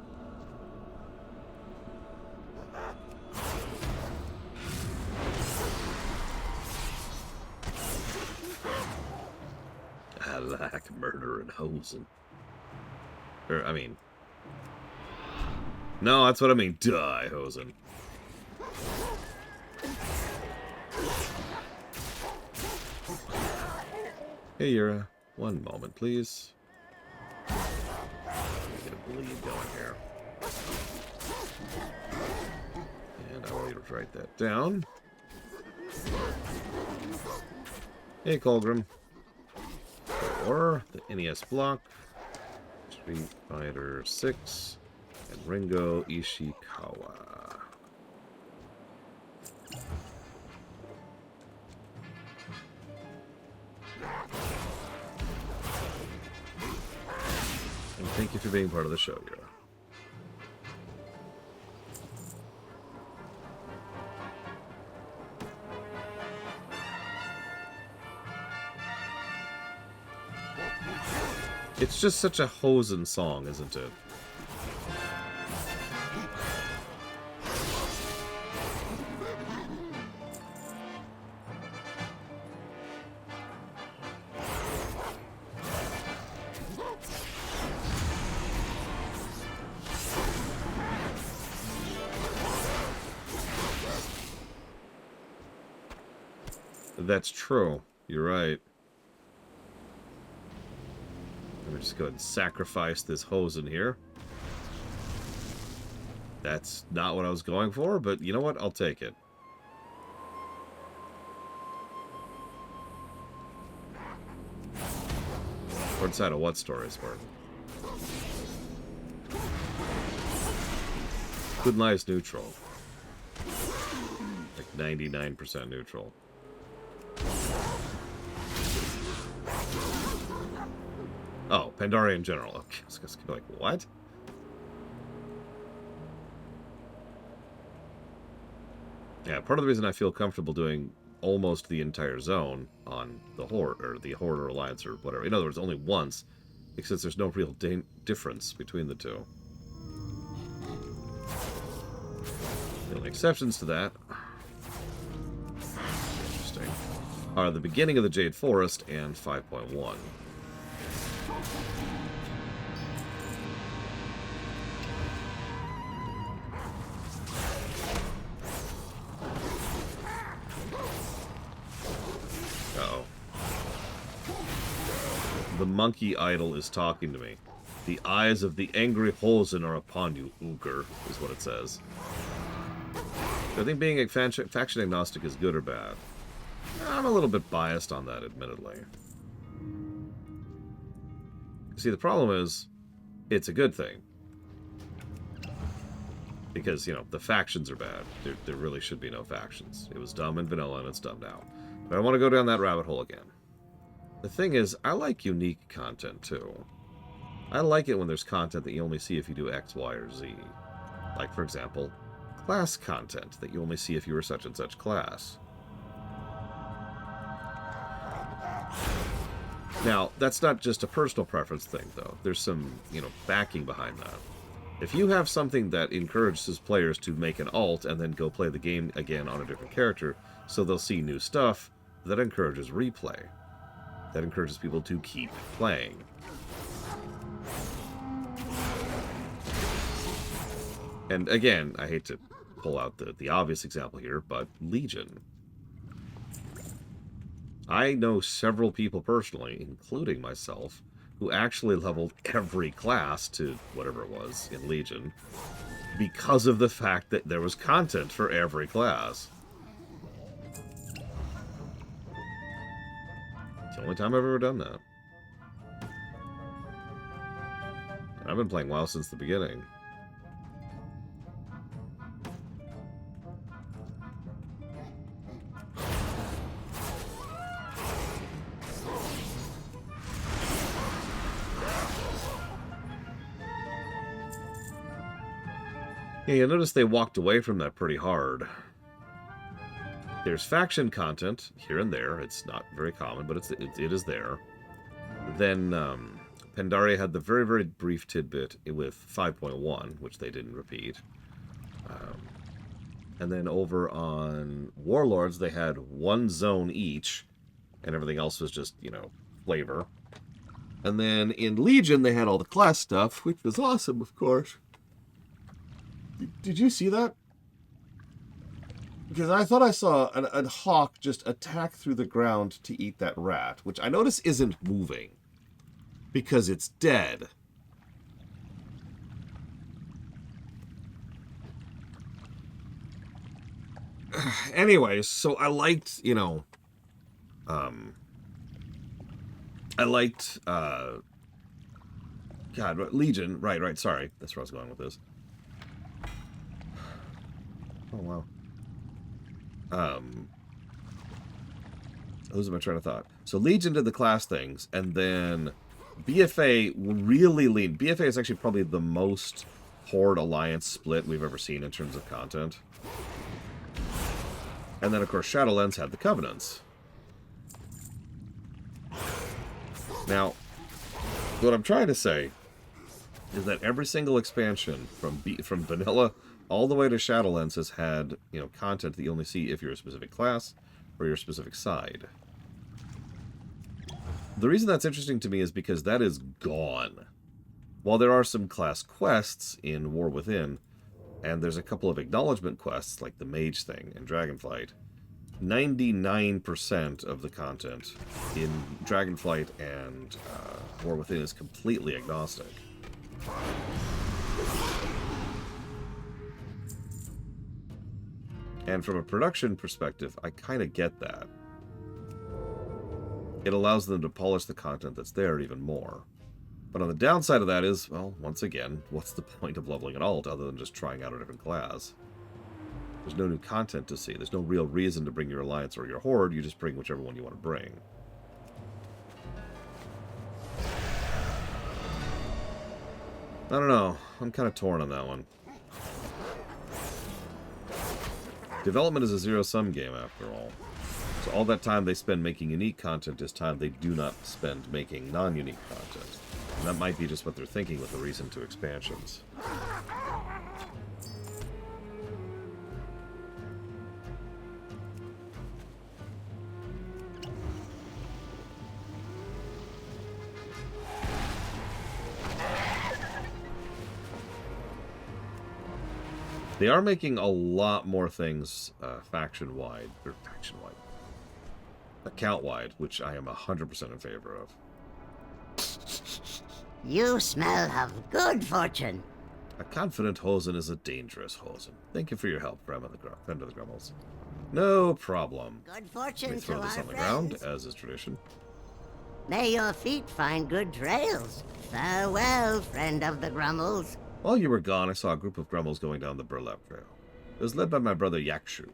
I like murder and Hosen. No, that's what I mean. Die, Hosen. Hey, Yura. One moment, please. Get a bleed going here. And I want you to write that down. Hey, Colgrim. Or the NES block. Street Fighter 6. And Ringo Ishikawa. And thank you for being part of the show, Yura. It's just such a Hosen song, isn't it? That's true. You're right. Let me just go ahead and sacrifice this Hosen here. That's not what I was going for, but you know what? I'll take it. Or inside of what story, Spartan? Kun-Lai is neutral. Like 99% neutral. Oh, Pandaria in general. Okay, I was gonna be like, what? Yeah, part of the reason I feel comfortable doing almost the entire zone on the Horde, or the Horde or Alliance or whatever. In other words, only once, because there's no real difference between the two. The only exceptions to that, interesting, are the beginning of the Jade Forest and 5.1. Uh-oh. The monkey idol is talking to me. The eyes of the angry Hosen are upon you, Uger, is what it says. I think being a faction agnostic is good or bad. I'm a little bit biased on that, admittedly. See, the problem is, it's a good thing. Because, you know, the factions are bad. There really should be no factions. It was dumb in vanilla, and it's dumb now. But I want to go down that rabbit hole again. The thing is, I like unique content, too. I like it when there's content that you only see if you do X, Y, or Z. Like, for example, class content that you only see if you were such and such class. Now, that's not just a personal preference thing, though. There's some, you know, backing behind that. If you have something that encourages players to make an alt and then go play the game again on a different character, so they'll see new stuff, that encourages replay. That encourages people to keep playing. And again, I hate to pull out the obvious example here, but Legion. I know several people personally, including myself, who actually leveled every class to whatever it was in Legion because of the fact that there was content for every class. It's the only time I've ever done that. And I've been playing WoW since the beginning. Yeah, you'll notice they walked away from that pretty hard. There's faction content here and there. It's not very common, but it is there. Then Pandaria had the very, very brief tidbit with 5.1, which they didn't repeat. And then over on Warlords, they had one zone each, and everything else was just, you know, flavor. And then in Legion, they had all the class stuff, which was awesome, of course. Did you see that? Because I thought I saw a hawk just attack through the ground to eat that rat, which I notice isn't moving because it's dead. Anyways, so I liked, you know, God, Legion, right, sorry. That's where I was going with this. Oh, wow. Losing my train of thought. So Legion did the class things, and then BFA really leaned. BFA is actually probably the most Horde Alliance split we've ever seen in terms of content. And then, of course, Shadowlands had the Covenants. Now, what I'm trying to say is that every single expansion from vanilla all the way to Shadowlands has had, you know, content that you only see if you're a specific class or your specific side. The reason that's interesting to me is because that is gone. While there are some class quests in War Within, and there's a couple of acknowledgement quests like the Mage thing and Dragonflight, 99% of the content in Dragonflight and War Within is completely agnostic. And from a production perspective, I kind of get that. It allows them to polish the content that's there even more. But on the downside of that is, well, once again, what's the point of leveling an alt other than just trying out a different class? There's no new content to see. There's no real reason to bring your Alliance or your Horde. You just bring whichever one you want to bring. I don't know. I'm kind of torn on that one. Development is a zero-sum game, after all. So all that time they spend making unique content is time they do not spend making non-unique content. And that might be just what they're thinking with the recent 2 expansions. They are making a lot more things faction-wide, or faction-wide, account-wide, which I am 100% in favor of. You smell of good fortune. A confident Hosen is a dangerous Hosen. Thank you for your help, friend of the Grummels. No problem. Good fortune throw to this our on the friends. ground, as is tradition. May your feet find good trails. Farewell, friend of the Grummels. While you were gone, I saw a group of Grummels going down the Burlap Trail. It was led by my brother Yakshu.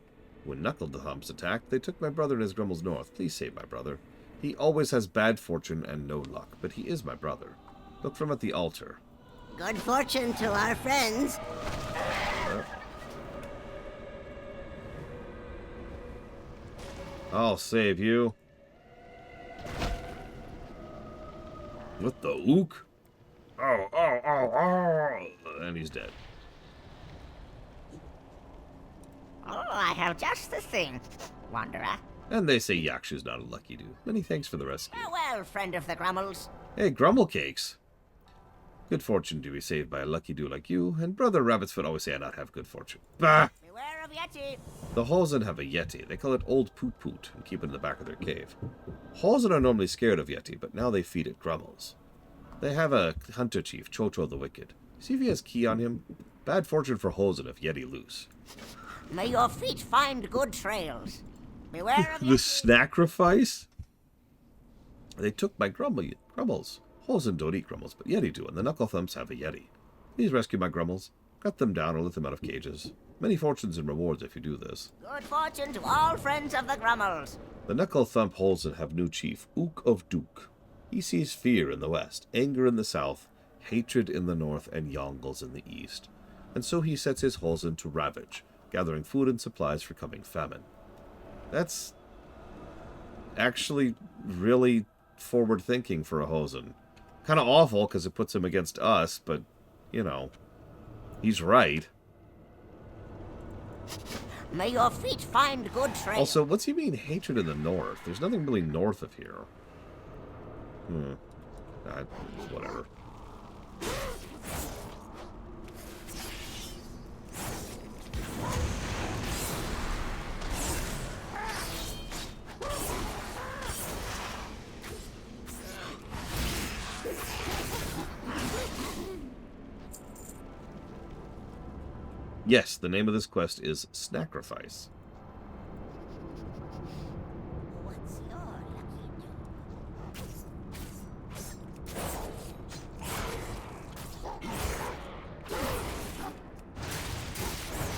When Knuckle the Humps attacked, they took my brother and his Grummels north. Please save my brother. He always has bad fortune and no luck, but he is my brother. Look for him at the altar. Good fortune to our friends. I'll save you. What the ook? Oh. and he's dead. Oh, I have just the thing, Wanderer. And they say Yakshu's not a lucky dude. Many thanks for the rescue. Farewell, friend of the Grummels. Hey, Grumble Cakes. Good fortune to be saved by a lucky dude like you, and Brother Rabbit's Foot always say I not have good fortune. Bah! Beware of Yeti. The Hosen have a Yeti. They call it Old Poot Poot and keep it in the back of their cave. Hosen are normally scared of Yeti, but now they feed it Grummels. They have a hunter chief, Chocho the Wicked. See if he has key on him? Bad fortune for Hosen if Yeti loose. May your feet find good trails. Beware of The Snacrifice? They took my Grummels. Hosen don't eat Grummels, but Yeti do, and the Knuckle Thumps have a Yeti. Please rescue my Grummels. Cut them down or let them out of cages. Many fortunes and rewards if you do this. good fortune to all friends of the Grummels. The Knuckle Thump Hosen have new chief, Ook of Duke. He sees fear in the west, anger in the south, hatred in the north, and Yongles in the east. And so he sets his Hosen to ravage, gathering food and supplies for coming famine. That's actually really forward-thinking for a Hosen. Kind of awful because it puts him against us, but, you know, he's right. May your feet find good trails. Also, what's he mean hatred in the north? There's nothing really north of here. Whatever. Yes, the name of this quest is Snacrifice. What's your lucky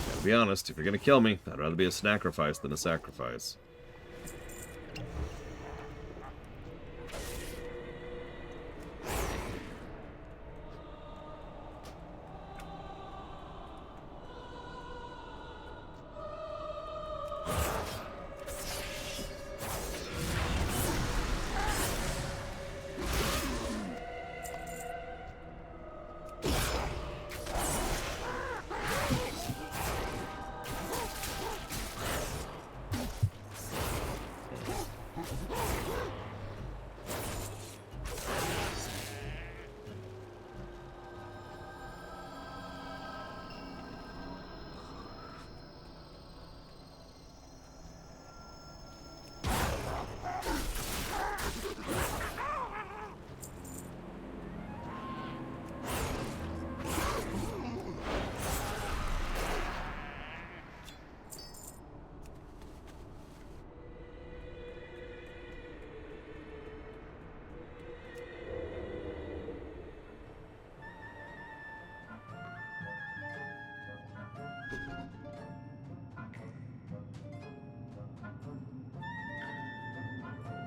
Gotta be honest, if you're gonna kill me, I'd rather be a Snacrifice than a sacrifice.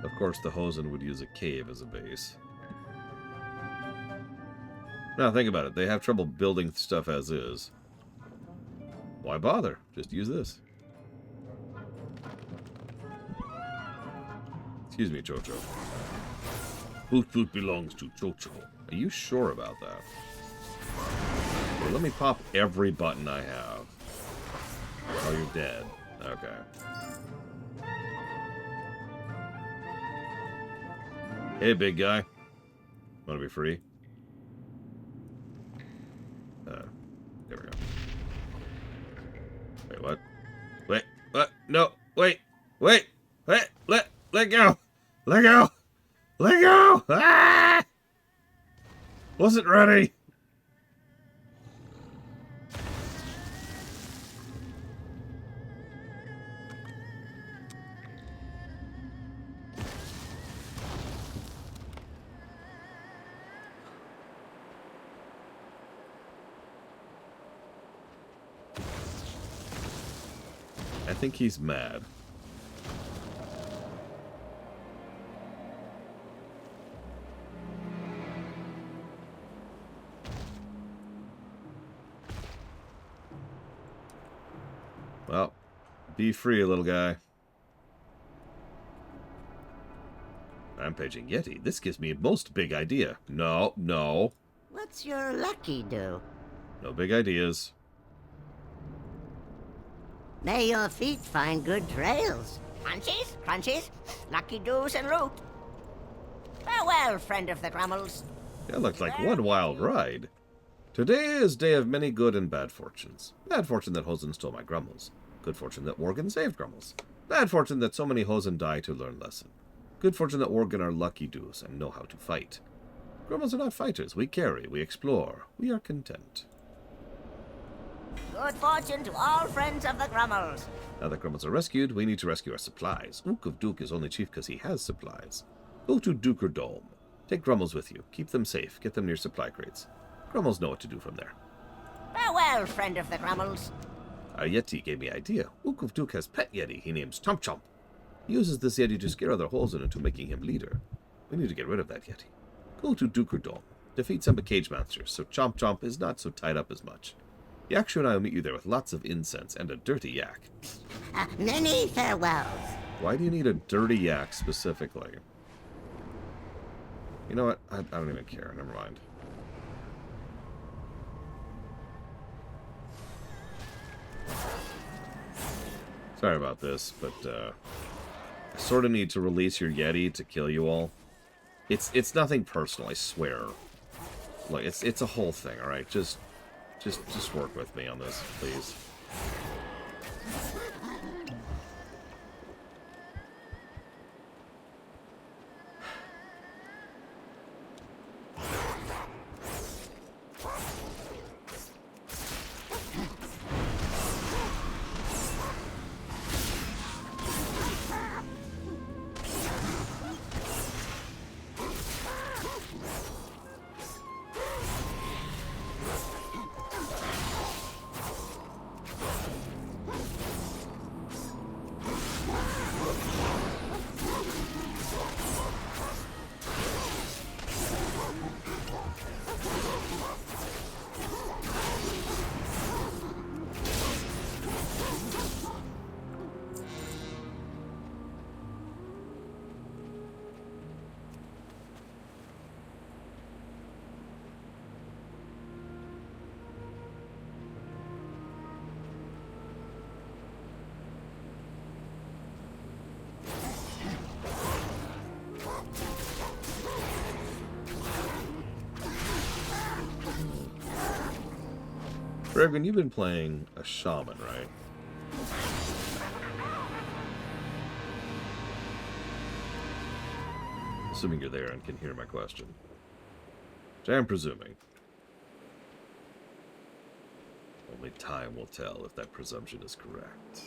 Of course, the Hosen would use a cave as a base. Now, think about it. They have trouble building stuff as is. Why bother? Just use this. Excuse me, Chocho. Poot Poot belongs to Chocho. Are you sure about that? Well, let me pop every button I have. Oh, you're dead. Okay. Hey, big guy. Want to be free? There we go. Wait, what? Wait, what? No, wait, let go! Let go! Let go! Ah! Wasn't ready! I think he's mad. Well, be free, little guy. Rampaging Yeti. This gives me a most big idea. No. What's your lucky do? No big ideas. May your feet find good trails. Crunchies, crunchies, lucky doos and root. Farewell, friend of the Grummels. That looked like one wild ride. Today is day of many good and bad fortunes. Bad fortune that Hosen stole my Grummels. Good fortune that Worgen saved Grummels. Bad fortune that so many Hosen die to learn lesson. Good fortune that Worgen are lucky doos and know how to fight. Grummels are not fighters. We carry, we explore, we are content. Good fortune to all friends of the Grummels. Now that Grummels are rescued, we need to rescue our supplies. Ook of Duke is only chief because he has supplies. Go to Duker Dome. Take Grummels with you. Keep them safe. Get them near supply crates. Grummels know what to do from there. Farewell, friend of the Grummels. Our Yeti gave me idea. Ook of Duke has pet Yeti he names Chomp Chomp. He uses this Yeti to scare other Hosen into making him leader. We need to get rid of that Yeti. Go to Duker Dome. Defeat some cage monsters, so Chomp Chomp is not so tied up as much. Yakshu and I will meet you there with lots of incense and a dirty yak. Many farewells. Why do you need a dirty yak specifically? You know what? I don't even care. Never mind. Sorry about this, but I sort of need to release your Yeti to kill you all. It's nothing personal, I swear. Like it's a whole thing, all right? Just work with me on this, please. Regan, you've been playing a shaman, right? Assuming you're there and can hear my question. Which I am presuming. Only time will tell if that presumption is correct.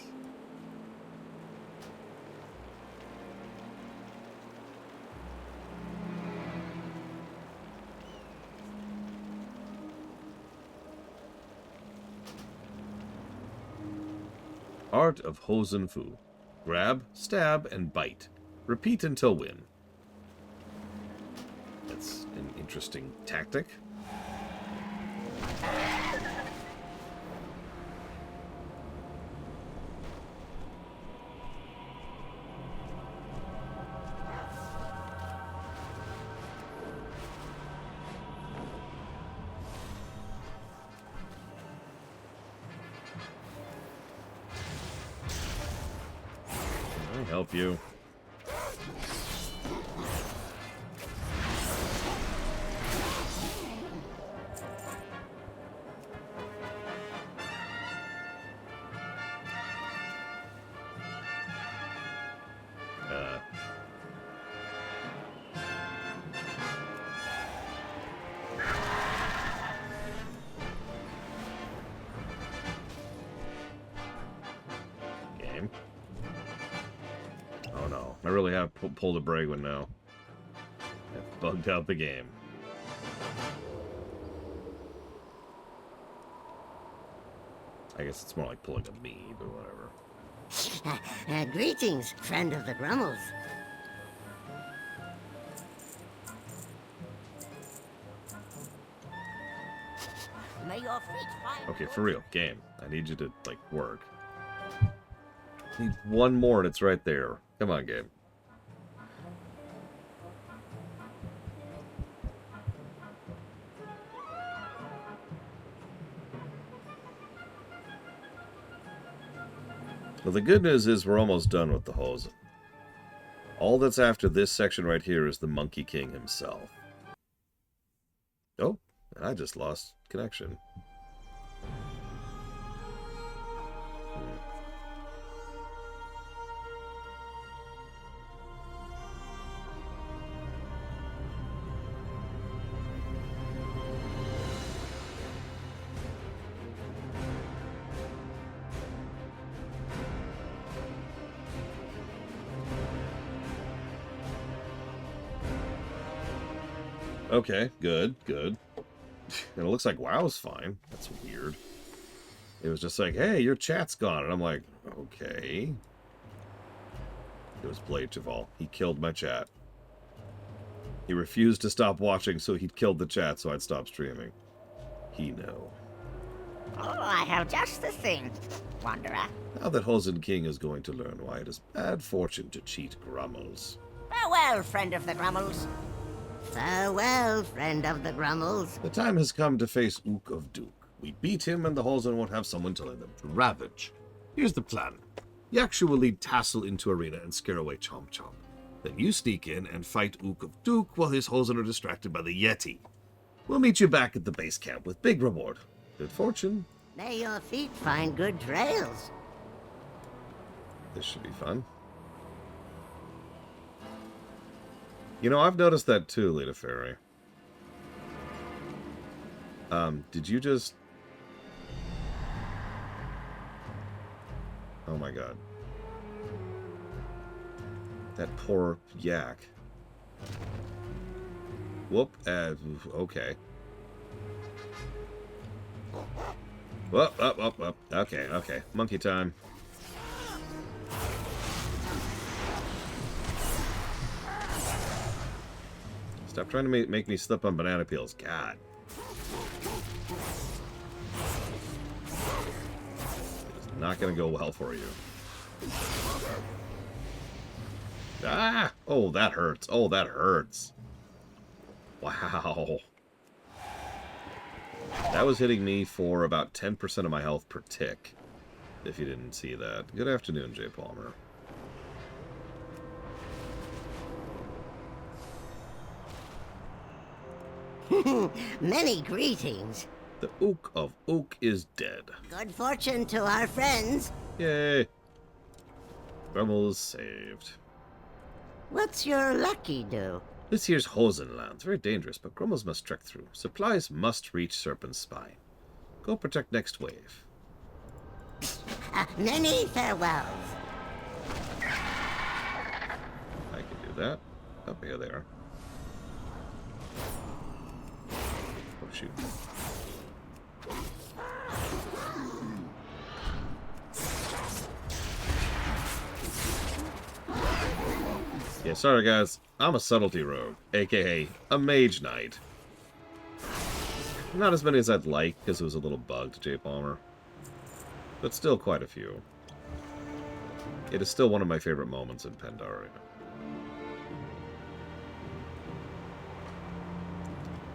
Art of Hosen Fu. Grab, stab, and bite. Repeat until win. That's an interesting tactic. Help you. Game. Oh no, I really have pulled a brave one now. I've bugged out the game. I guess it's more like pulling a me, but whatever. Greetings, friend of the Grummels. May your feet find Okay, for real, game. I need you to, like, work. I need one more and it's right there. Come on, game. Well, the good news is we're almost done with the Hosen. All that's after this section right here is the Monkey King himself. Oh, I just lost connection. Okay, good, good. And it looks like WoW's fine. That's weird. It was just like, hey, your chat's gone. And I'm like, okay. It was Blade Chaval. He killed my chat. He refused to stop watching, so he'd killed the chat so I'd stop streaming. He know. Oh, I have just the thing, Wanderer. Now that Hosen King is going to learn why it is bad fortune to cheat Grummels. Farewell, friend of the Grummels. Farewell, friend of the Grummels. The time has come to face Ook of Duke. We beat him and the Hosen won't have someone telling them to ravage. Here's the plan. Yakshu will lead Tassel into arena and scare away Chomp Chomp. Then you sneak in and fight Ook of Duke while his Hosen are distracted by the Yeti. We'll meet you back at the base camp with big reward. Good fortune. May your feet find good trails. This should be fun. You know, I've noticed that too, Lita Fairy. Did you just... Oh my god. That poor yak. Whoop. Okay. Whoop, up, up, up. Okay, okay. Monkey time. Stop trying to make me slip on banana peels. God. It's not going to go well for you. Ah! Oh, that hurts. Oh, that hurts. Wow. That was hitting me for about 10% of my health per tick. If you didn't see that. Good afternoon, Jay Palmer. Many greetings. The Ook of Oak is dead. Good fortune to our friends. Yay. Grummel is saved. What's your lucky do? This here's Hosenland. Very dangerous, but Grummels must trek through. Supplies must reach Serpent's Spine. Go protect next wave. Many farewells. I can do that. Oh, here they are. Oh, shoot. Yeah, sorry guys. I'm a subtlety rogue, aka a mage knight. Not as many as I'd like, because it was a little bugged, Jay Palmer. But still quite a few. It is still one of my favorite moments in Pandaria.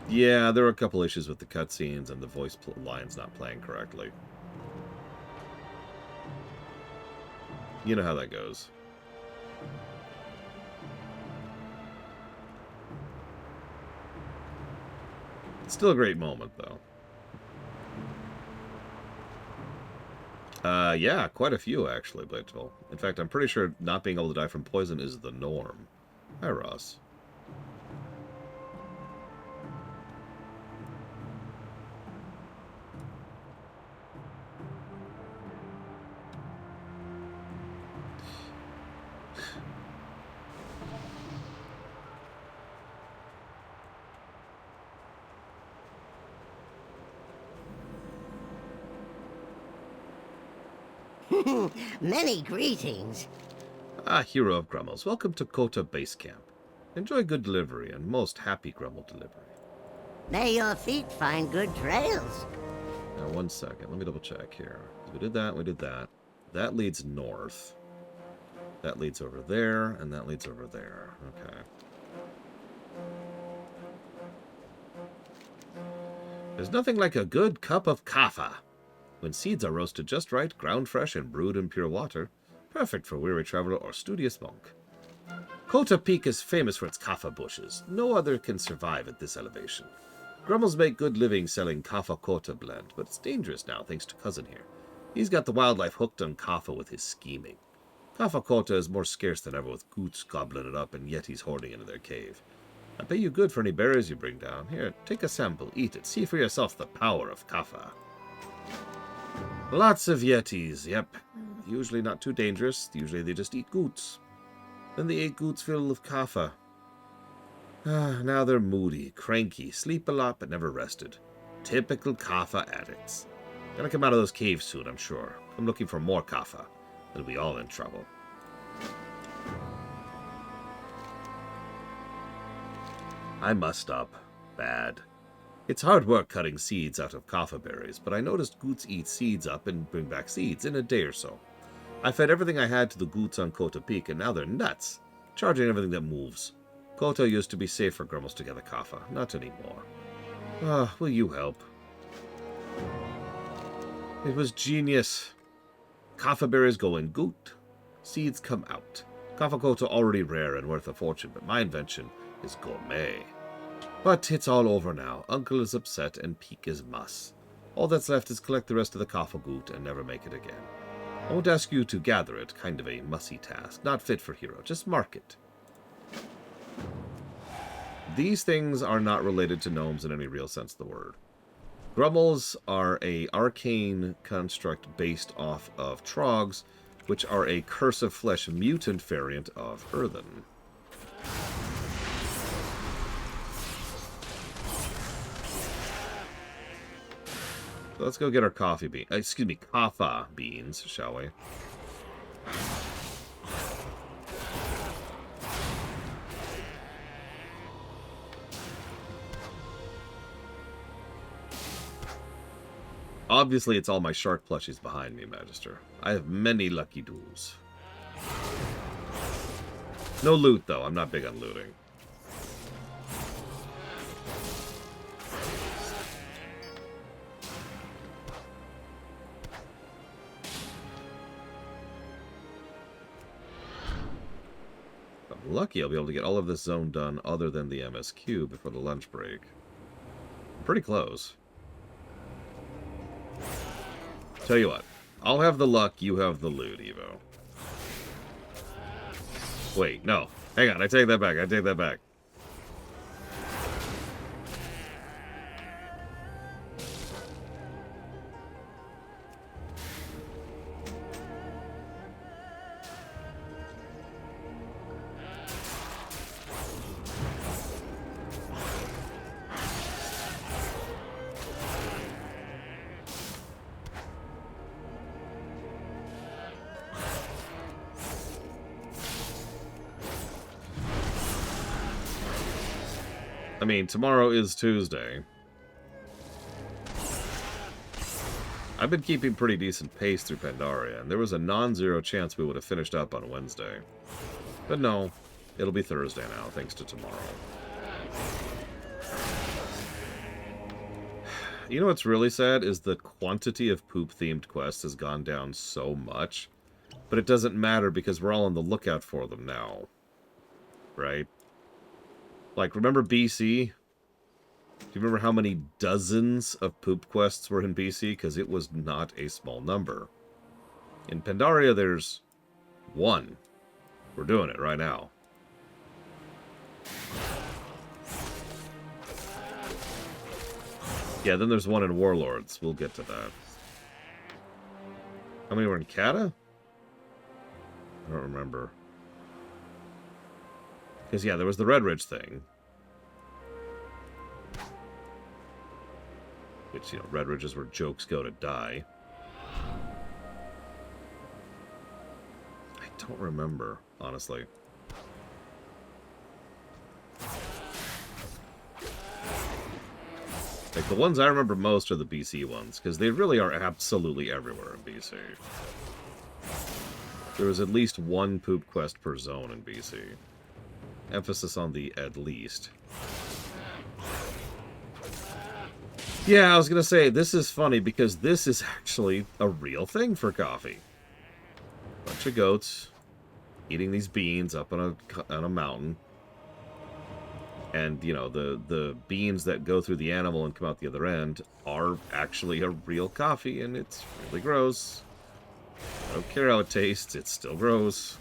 Yeah, there were a couple issues with the cutscenes and the voice lines not playing correctly. You know how that goes. It's still a great moment, though. Yeah, quite a few, actually, Bladeville. In fact, I'm pretty sure not being able to die from poison is the norm. Hi, Ross. Many greetings. Ah, hero of Grummels, welcome to Kota Base Camp. Enjoy good delivery and most happy Grummel delivery. May your feet find good trails. Now, 1 second. Let me double check here. We did that, we did that. That leads north. That leads over there, and that leads over there. Okay. There's nothing like a good cup of kaffa. When seeds are roasted just right, ground fresh, and brewed in pure water, Perfect for weary traveler or studious monk. Kota Peak is famous for its kaffa bushes. No other can survive at this elevation. Grummels make good living selling kaffa kota blend, but it's dangerous now thanks to Cousin here. He's got the wildlife hooked on kaffa with his scheming. Kaffa kota is more scarce than ever with goots gobbling it up and yetis hoarding into their cave. I pay you good for any berries you bring down. Here, take a sample, eat it, see for yourself the power of kaffa. Lots of yetis, yep. Usually not too dangerous, usually they just eat goots. Then they ate goots filled with kaffa. Now they're moody, cranky, sleep a lot but never rested. Typical kaffa addicts. Gonna come out of those caves soon, I'm sure. I'm looking for more kaffa. They'll be all in trouble. I mussed up. Bad. It's hard work cutting seeds out of kaffa berries, but I noticed goots eat seeds up and bring back seeds in a day or so. I fed everything I had to the goots on Kota Peak, and now they're nuts, charging everything that moves. Kota used to be safe for Grummels to gather kaffa, not anymore. Will you help? It was genius. Kaffa berries go in goot, seeds come out. Kaffa Kota already rare and worth a fortune, but my invention is gourmet. But it's all over now. Uncle is upset and Peak is muss. All that's left is collect the rest of the kaffa goot and never make it again. I won't ask you to gather it, kind of a mussy task. Not fit for hero, just mark it. These things are not related to gnomes in any real sense of the word. Grummels are a arcane construct based off of trogs, which are a curse of flesh mutant variant of earthen. So let's go get our kaffa beans, shall we? Obviously, it's all my shark plushies behind me, Magister. I have many lucky duels. No loot, though. I'm not big on looting. If I'm lucky, I'll be able to get all of this zone done other than the MSQ before the lunch break. Pretty close. Tell you what, I'll have the luck, you have the loot, Evo. Wait, no. Hang on, I take that back, I take that back. I mean, tomorrow is Tuesday. I've been keeping pretty decent pace through Pandaria, and there was a non-zero chance we would have finished up on Wednesday. But no, it'll be Thursday now, thanks to tomorrow. You know what's really sad is the quantity of poop-themed quests has gone down so much. But it doesn't matter because we're all on the lookout for them now. Right? Like, remember BC? Do you remember how many dozens of poop quests were in BC? Because it was not a small number. In Pandaria, there's one. We're doing it right now. Yeah, then there's one in Warlords. We'll get to that. How many were in Kata? I don't remember. Because, yeah, there was the Red Ridge thing. Which, you know, Red Ridge is where jokes go to die. I don't remember, honestly. Like, the ones I remember most are the BC ones, because they really are absolutely everywhere in BC. There was at least one poop quest per zone in BC. Emphasis on the at least. Yeah, I was gonna say, this is funny because this is actually a real thing for coffee. Bunch of goats eating these beans up on a mountain. And, you know, the beans that go through the animal and come out the other end are actually a real coffee, and it's really gross. I don't care how it tastes, it's still gross.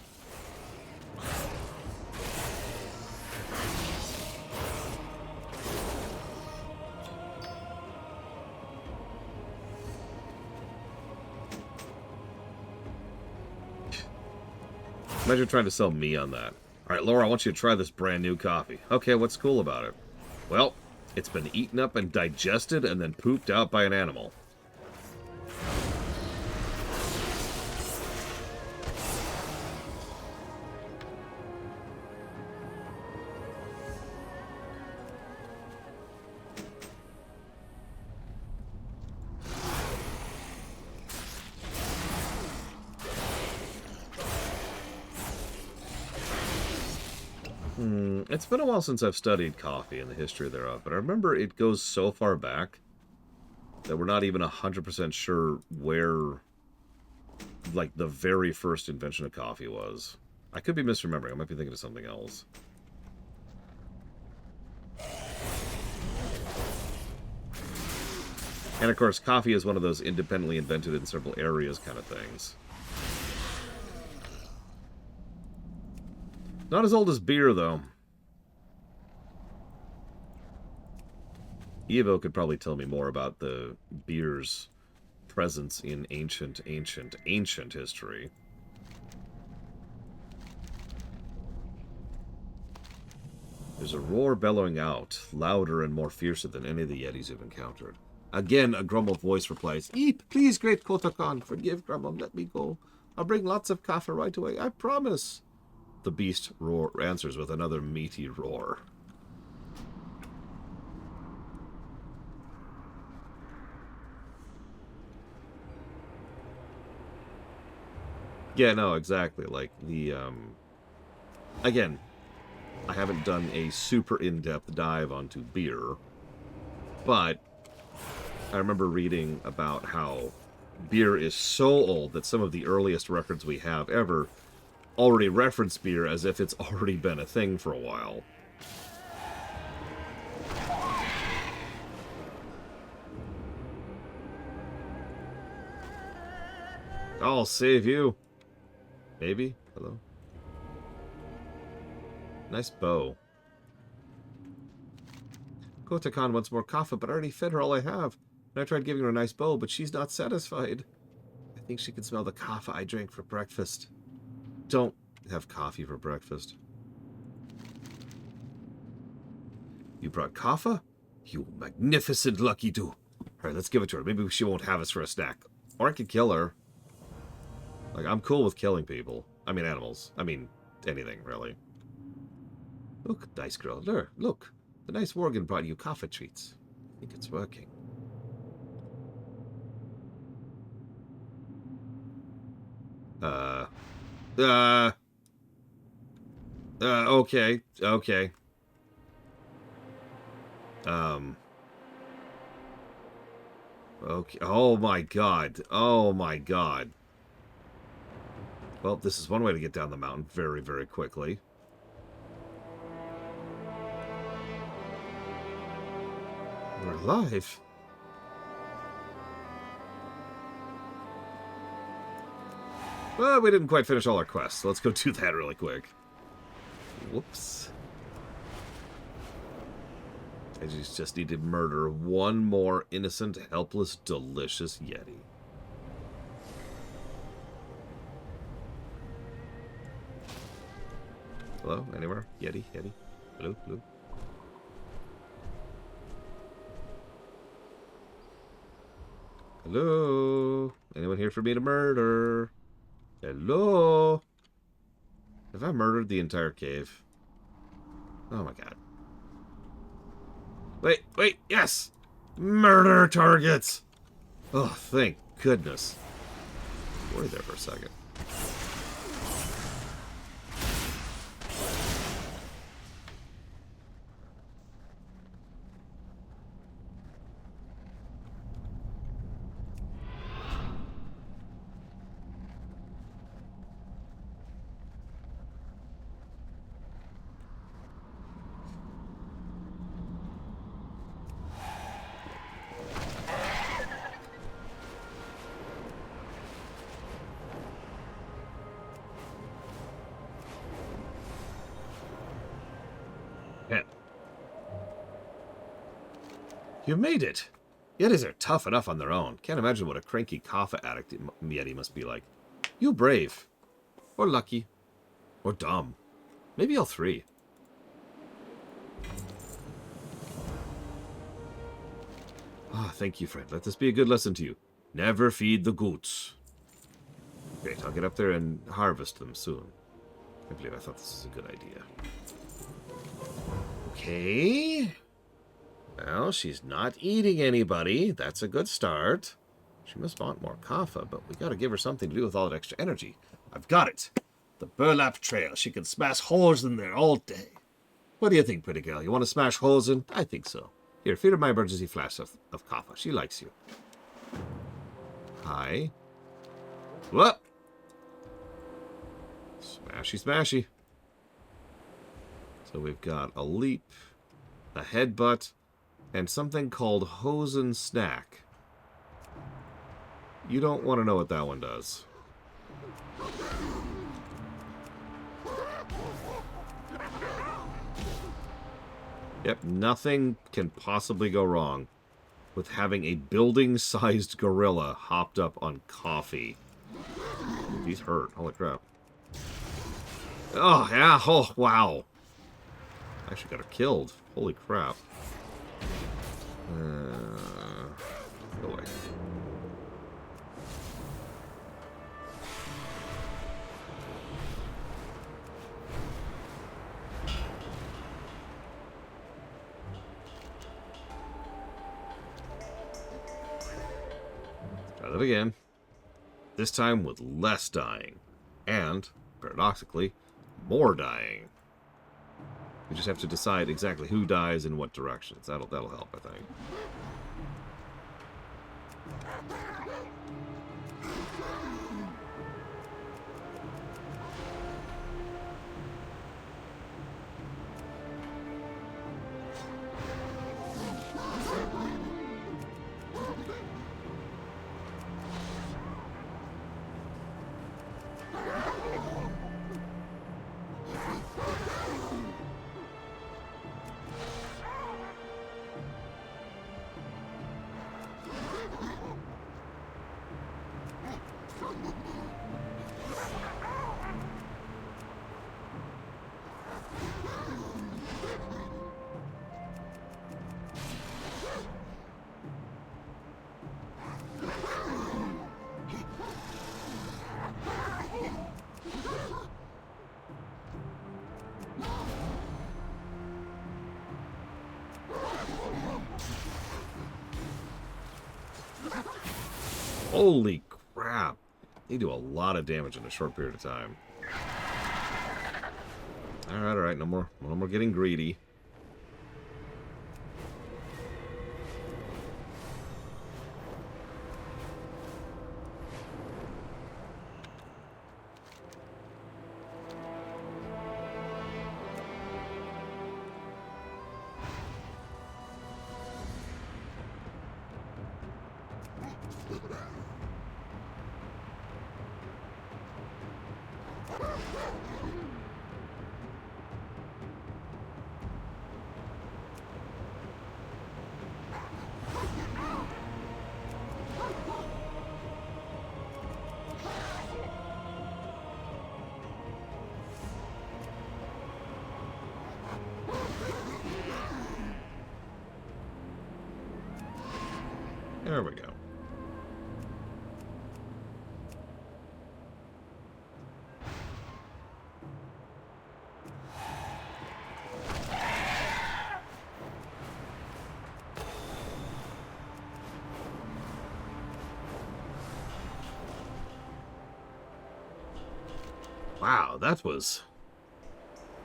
Imagine trying to sell me on that. Alright, Laura, I want you to try this brand new coffee. Okay, what's cool about it? Well, it's been eaten up and digested and then pooped out by an animal. It's been a while since I've studied coffee and the history thereof, but I remember it goes so far back that we're not even 100% sure where, like, the very first invention of coffee was. I could be misremembering. I might be thinking of something else. And, of course, coffee is one of those independently invented in several areas kind of things. Not as old as beer, though. Evo could probably tell me more about the beer's presence in ancient history. There's a roar bellowing out, louder and more fiercer than any of the Yetis you've encountered. Again, a grumbled voice replies, "Eep, please, great Kotakan, forgive Grumble, let me go. I'll bring lots of kaffa right away, I promise." The beast answers with another meaty roar. Yeah, no, exactly. Like, the, again, I haven't done a super in-depth dive onto beer, but I remember reading about how beer is so old that some of the earliest records we have ever already reference beer as if it's already been a thing for a while. I'll save you. Maybe? Hello? Nice bow. Kotakan wants more kaffa, but I already fed her all I have. And I tried giving her a nice bow, but she's not satisfied. I think she can smell the kaffa I drank for breakfast. Don't have coffee for breakfast. You brought kaffa? You magnificent lucky do. Alright, let's give it to her. Maybe she won't have us for a snack. Or I could kill her. Like, I'm cool with killing people. I mean animals. I mean anything, really. Look, nice girl. Look. The nice Worgen brought you kaffa treats. I think it's working. Okay. Okay. Okay. Oh my god. Oh my god. Well, this is one way to get down the mountain very, very quickly. We're alive. Well, we didn't quite finish all our quests, so let's go do that really quick. Whoops. I just need to murder one more innocent, helpless, delicious Yeti. Hello? Anywhere? Yeti? Yeti? Hello? Hello? Hello? Anyone here for me to murder? Hello? Have I murdered the entire cave? Oh my god. Wait, yes! Murder targets! Oh, thank goodness. Worried there for a second. Yeah. You made it. Yetis are tough enough on their own. Can't imagine what a cranky Kappa addict Yeti must be like. You brave. Or lucky. Or dumb. Maybe all three. Ah, thank you, friend. Let this be a good lesson to you. Never feed the goats. Great, I'll get up there and harvest them soon. I believe I thought this was a good idea. Okay. Well, she's not eating anybody. That's a good start. She must want more kappa, but we gotta give her something to do with all that extra energy. I've got it. The burlap trail. She can smash holes in there all day. What do you think, pretty girl? You want to smash holes in? I think so. Here, feed her my emergency flash of kappa. She likes you. Hi. What? Smashy, smashy. So we've got a leap, a headbutt, and something called Hosen Snack. You don't want to know what that one does. Yep, nothing can possibly go wrong with having a building-sized gorilla hopped up on coffee. He's hurt. Holy crap. Oh, yeah. Oh, wow. I actually got her killed. Holy crap. Go away. Try that again. This time with less dying. And, paradoxically, more dying. We just have to decide exactly who dies in what directions. That'll help, I think. Holy crap. They do a lot of damage in a short period of time. Alright. No more getting greedy. There we go. Wow, that was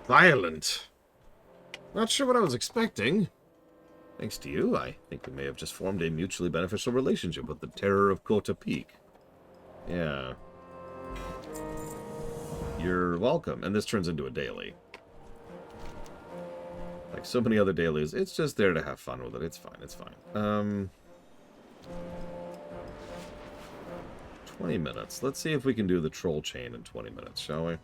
violent. Not sure what I was expecting. Thanks to you, I think we may have just formed a mutually beneficial relationship with the Terror of Kota Peak. Yeah. You're welcome. And this turns into a daily. Like so many other dailies, it's just there to have fun with it. It's fine, it's fine. 20 minutes. Let's see if we can do the troll chain in 20 minutes, shall we?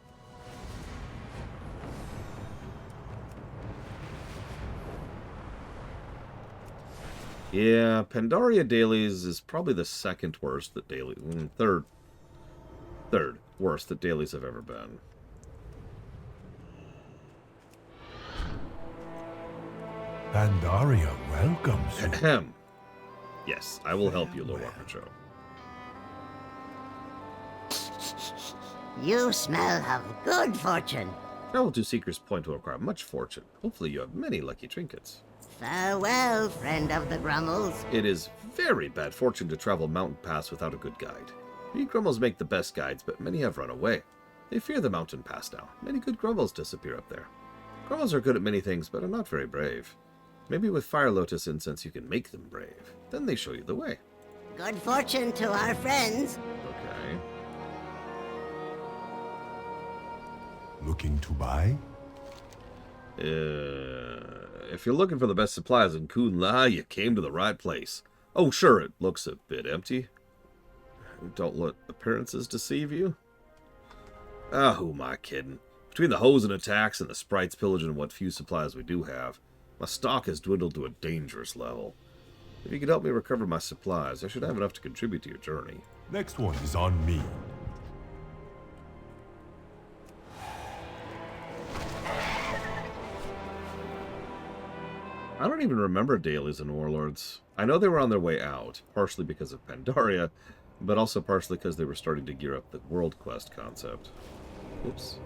Yeah, Pandaria dailies is probably the second worst that daily... Third worst that dailies have ever been. Pandaria welcomes you. Ahem. Yes, I will help you, Lord Armicho. You smell of good fortune. Travel to Seeker's Point will require much fortune. Hopefully you have many lucky trinkets. Farewell, friend of the Grummles. It is very bad fortune to travel mountain pass without a good guide. We Grummles make the best guides, but many have run away. They fear the mountain pass now. Many good Grummles disappear up there. Grummles are good at many things, but are not very brave. Maybe with Fire Lotus incense you can make them brave. Then they show you the way. Good fortune to our friends. Okay. Looking to buy? If you're looking for the best supplies in Kun-Lai, you came to the right place. Oh, sure, it looks a bit empty. Don't let appearances deceive you. Ah, who am I kidding? Between the Hosen attacks and the Sprites pillaging what few supplies we do have, my stock has dwindled to a dangerous level. If you could help me recover my supplies, I should have enough to contribute to your journey. Next one is on me. I don't even remember dailies and warlords. I know they were on their way out, partially because of Pandaria, but also partially because they were starting to gear up the World Quest concept. Oops.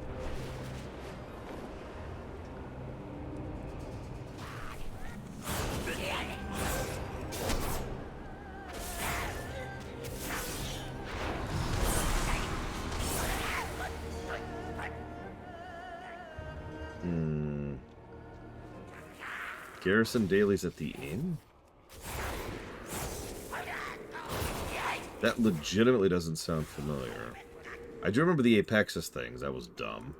Garrison dailies at the inn? That legitimately doesn't sound familiar. I do remember the Apexis things. That was dumb.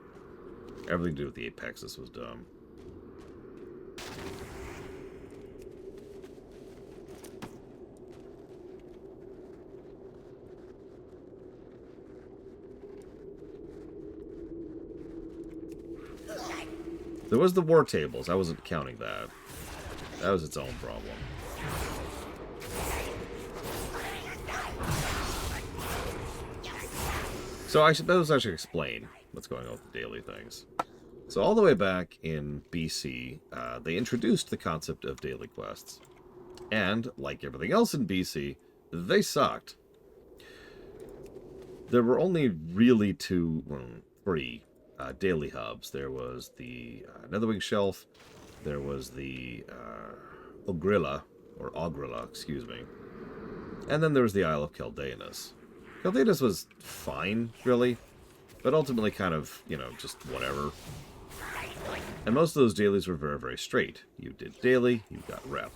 Everything to do with the Apexis was dumb. There was the war tables. I wasn't counting that. That was its own problem. So I suppose I should explain what's going on with the daily things. So all the way back in BC, they introduced the concept of daily quests. And, like everything else in BC, they sucked. There were only really three daily hubs. There was the Netherwing Shelf, there was the Ogrilla, excuse me, and then there was the Isle of Caldanus. Caldanus was fine, really, but ultimately kind of, just whatever. And most of those dailies were very, very straight. You did daily, you got rep.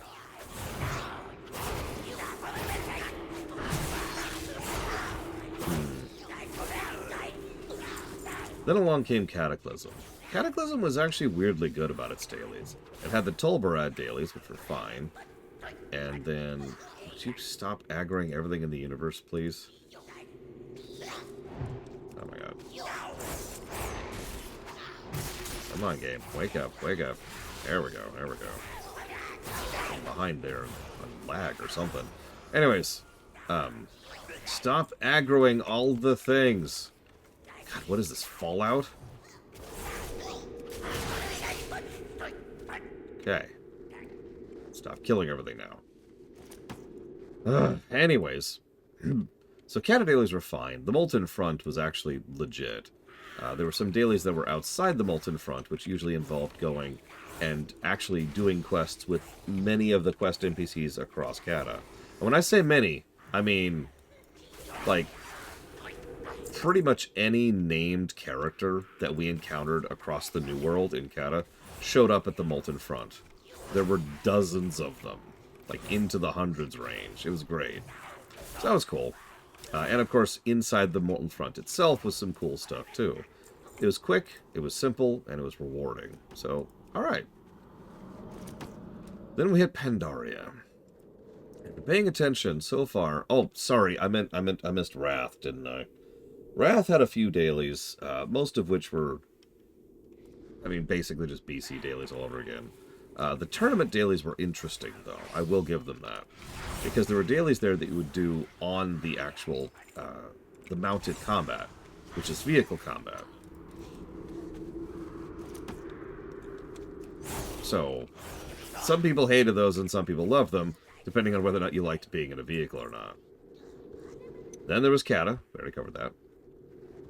Then along came Cataclysm. Cataclysm was actually weirdly good about its dailies. It had the Tolbarad dailies, which were fine. And then... Would you stop aggroing everything in the universe, please? Oh my god. Come on, game. Wake up, wake up. There we go, there we go. I'm behind there. On lag or something. Anyways. Stop aggroing all the things. God, what is this? Fallout? Okay. Stop killing everything now. Anyways. So Cata dailies were fine. The Molten Front was actually legit. There were some dailies that were outside the Molten Front, which usually involved going and actually doing quests with many of the quest NPCs across Cata. And when I say many, I mean, like, pretty much any named character that we encountered across the New World in Cata showed up at the Molten Front. There were dozens of them, like into the hundreds range. It was great. So that was cool. And of course, inside the Molten Front itself was some cool stuff too. It was quick, it was simple, and it was rewarding. So, alright. Then we hit Pandaria. If you're paying attention so far... Oh, sorry, I missed Wrath, didn't I? Wrath had a few dailies, most of which were, I mean, basically just BC dailies all over again. The tournament dailies were interesting, though. I will give them that. Because there were dailies there that you would do on the actual, the mounted combat, which is vehicle combat. So, some people hated those and some people loved them, depending on whether or not you liked being in a vehicle or not. Then there was Kata. We already covered that.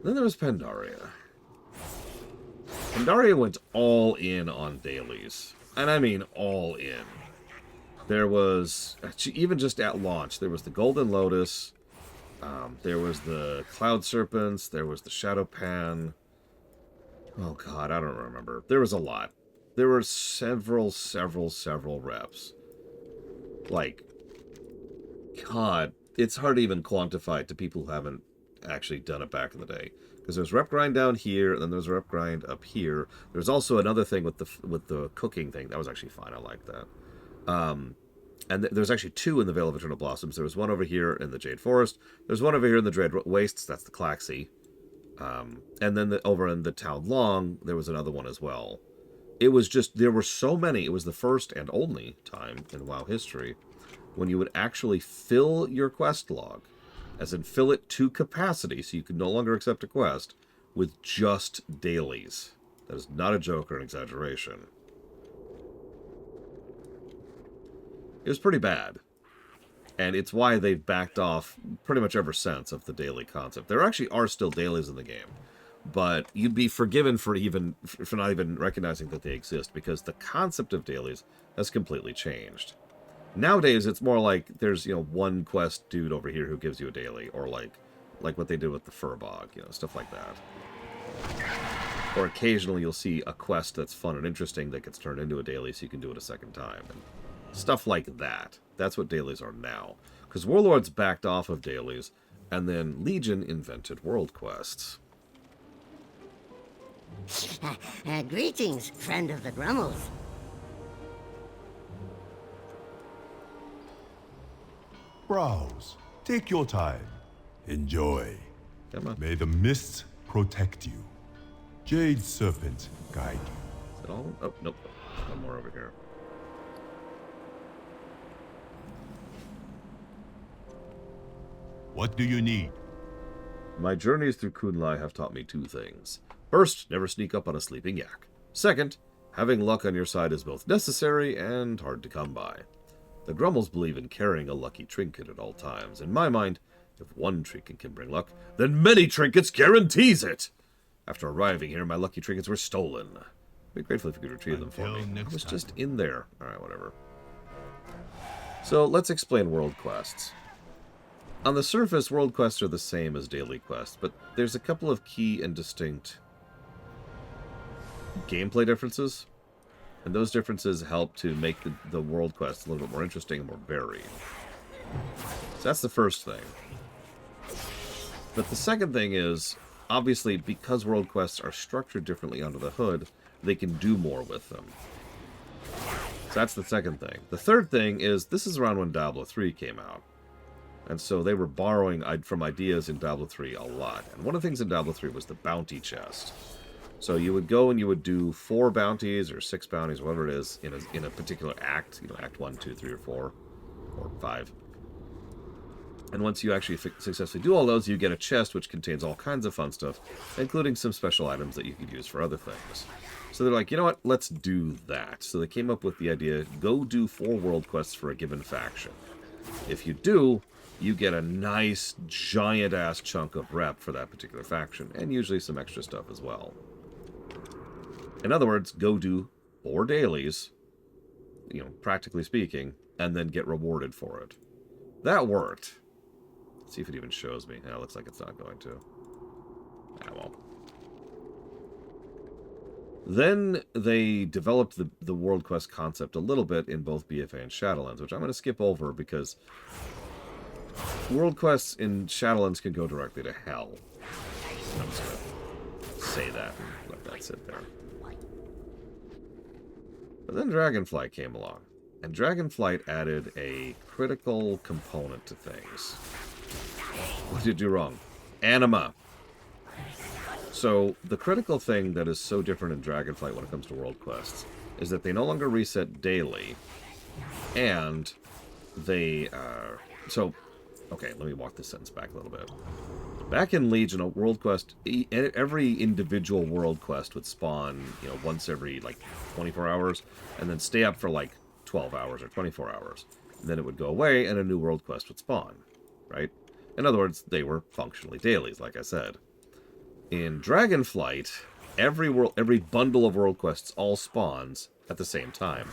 Then there was Pandaria. Pandaria went all in on dailies. And I mean all in. There was, even just at launch, there was the Golden Lotus, there was the Cloud Serpents, there was the Shadow Pan. Oh god, I don't remember. There was a lot. There were several reps. Like, god, it's hard to even quantify to people who haven't actually done it back in the day. Because there's rep grind down here, and then there's rep grind up here. There's also another thing with the cooking thing. That was actually fine. I like that. And there's actually two in the Vale of Eternal Blossoms. There was one over here in the Jade Forest. There's one over here in the Dread Wastes. That's the Claxi. And then over in the Town Long, there was another one as well. It was just, there were so many. It was the first and only time in WoW history when you would actually fill your quest log, as in fill it to capacity so you could no longer accept a quest, with just dailies. That is not a joke or an exaggeration. It was pretty bad. And it's why they've backed off pretty much ever since of the daily concept. There actually are still dailies in the game, but you'd be forgiven for not even recognizing that they exist, because the concept of dailies has completely changed. Nowadays, it's more like there's, one quest dude over here who gives you a daily, or like what they did with the Furbog, stuff like that. Or occasionally you'll see a quest that's fun and interesting that gets turned into a daily so you can do it a second time. And stuff like that. That's what dailies are now. Because Warlords backed off of dailies, and then Legion invented world quests. Greetings, friend of the Grummles. Browse. Take your time. Enjoy. Come on. May the mists protect you. Jade Serpent guide you. Is that all? Oh, nope. One more over here. What do you need? My journeys through Kun-Lai have taught me two things. First, never sneak up on a sleeping yak. Second, having luck on your side is both necessary and hard to come by. The Grummles believe in carrying a lucky trinket at all times. In my mind, if one trinket can bring luck, then many trinkets guarantees it! After arriving here, my lucky trinkets were stolen. I'd be grateful if you could retrieve them for me. I was just in there. Alright, whatever. So, let's explain world quests. On the surface, world quests are the same as daily quests, but there's a couple of key and distinct gameplay differences, and those differences help to make the world quests a little bit more interesting and more varied. So that's the first thing. But the second thing is, obviously, because world quests are structured differently under the hood, they can do more with them. So that's the second thing. The third thing is, this is around when Diablo 3 came out. And so they were borrowing from ideas in Diablo 3 a lot. And one of the things in Diablo 3 was the bounty chest. So you would go and you would do 4 bounties or 6 bounties, whatever it is, in a particular act. Act 1, 2, 3, or 4, or 5. And once you actually successfully do all those, you get a chest which contains all kinds of fun stuff, including some special items that you could use for other things. So they're like, you know what, let's do that. So they came up with the idea, go do 4 world quests for a given faction. If you do, you get a nice, giant-ass chunk of rep for that particular faction, and usually some extra stuff as well. In other words, go do 4 dailies, practically speaking, and then get rewarded for it. That worked. Let's see if it even shows me. Yeah, it looks like it's not going to. Ah, well. Then they developed the world quest concept a little bit in both BFA and Shadowlands, which I'm going to skip over because world quests in Shadowlands can go directly to hell. I'm just going to say that and let that sit there. But then Dragonflight came along, and Dragonflight added a critical component to things. What did you do wrong? Anima. So, the critical thing that is so different in Dragonflight when it comes to world quests is that they no longer reset daily, and they are... So, okay, let me walk this sentence back a little bit. Back in Legion, a world quest, every individual world quest would spawn, once every, 24 hours, and then stay up for, 12 hours or 24 hours. And then it would go away, and a new world quest would spawn, right? In other words, they were functionally dailies, like I said. In Dragonflight, every bundle of world quests all spawns at the same time.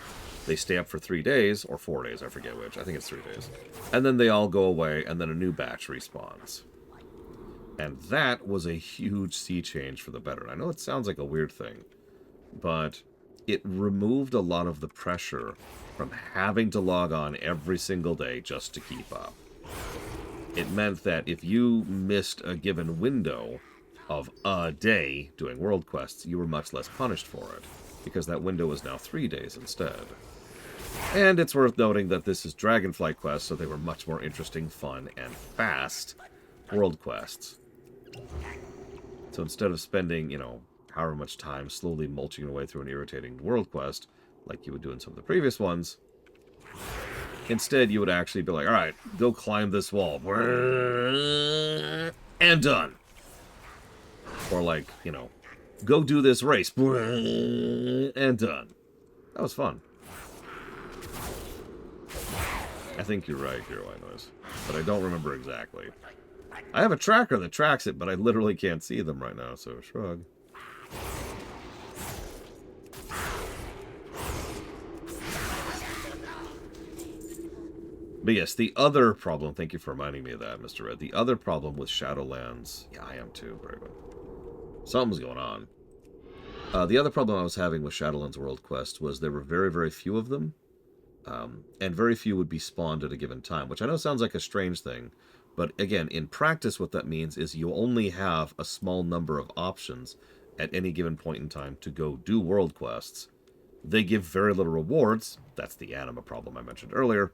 They stay up for 3 days, or 4 days, I forget which. I think it's 3 days. And then they all go away, and then a new batch respawns. And that was a huge sea change for the better. I know it sounds like a weird thing, but it removed a lot of the pressure from having to log on every single day just to keep up. It meant that if you missed a given window of a day doing world quests, you were much less punished for it, because that window was now 3 days instead. And it's worth noting that this is Dragonflight quests, so they were much more interesting, fun, and fast world quests. So instead of spending, however much time slowly mulching away through an irritating world quest, like you would do in some of the previous ones, instead you would actually be like, alright, go climb this wall. And done. Or go do this race. And done. That was fun. I think you're right here, White Noise. But I don't remember exactly. I have a tracker that tracks it, but I literally can't see them right now, so shrug. But yes, the other problem, thank you for reminding me of that, Mr. Red. The other problem with Shadowlands, yeah, I am too, very good. Something's going on. The other problem I was having with Shadowlands World Quest was there were very, very few of them, and very few would be spawned at a given time, which I know sounds like a strange thing, but again, in practice what that means is you only have a small number of options at any given point in time to go do world quests. They give very little rewards, that's the anima problem I mentioned earlier,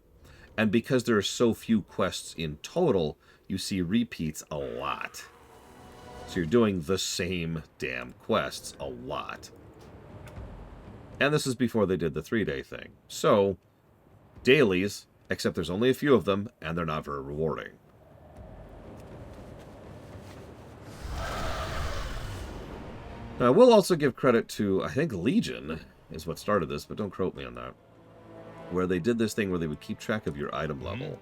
and because there are so few quests in total, you see repeats a lot. So you're doing the same damn quests a lot. And this is before they did the 3-day thing. So, dailies, except there's only a few of them, and they're not very rewarding. Now, I will also give credit to, I think Legion is what started this, but don't quote me on that, where they did this thing where they would keep track of your item level.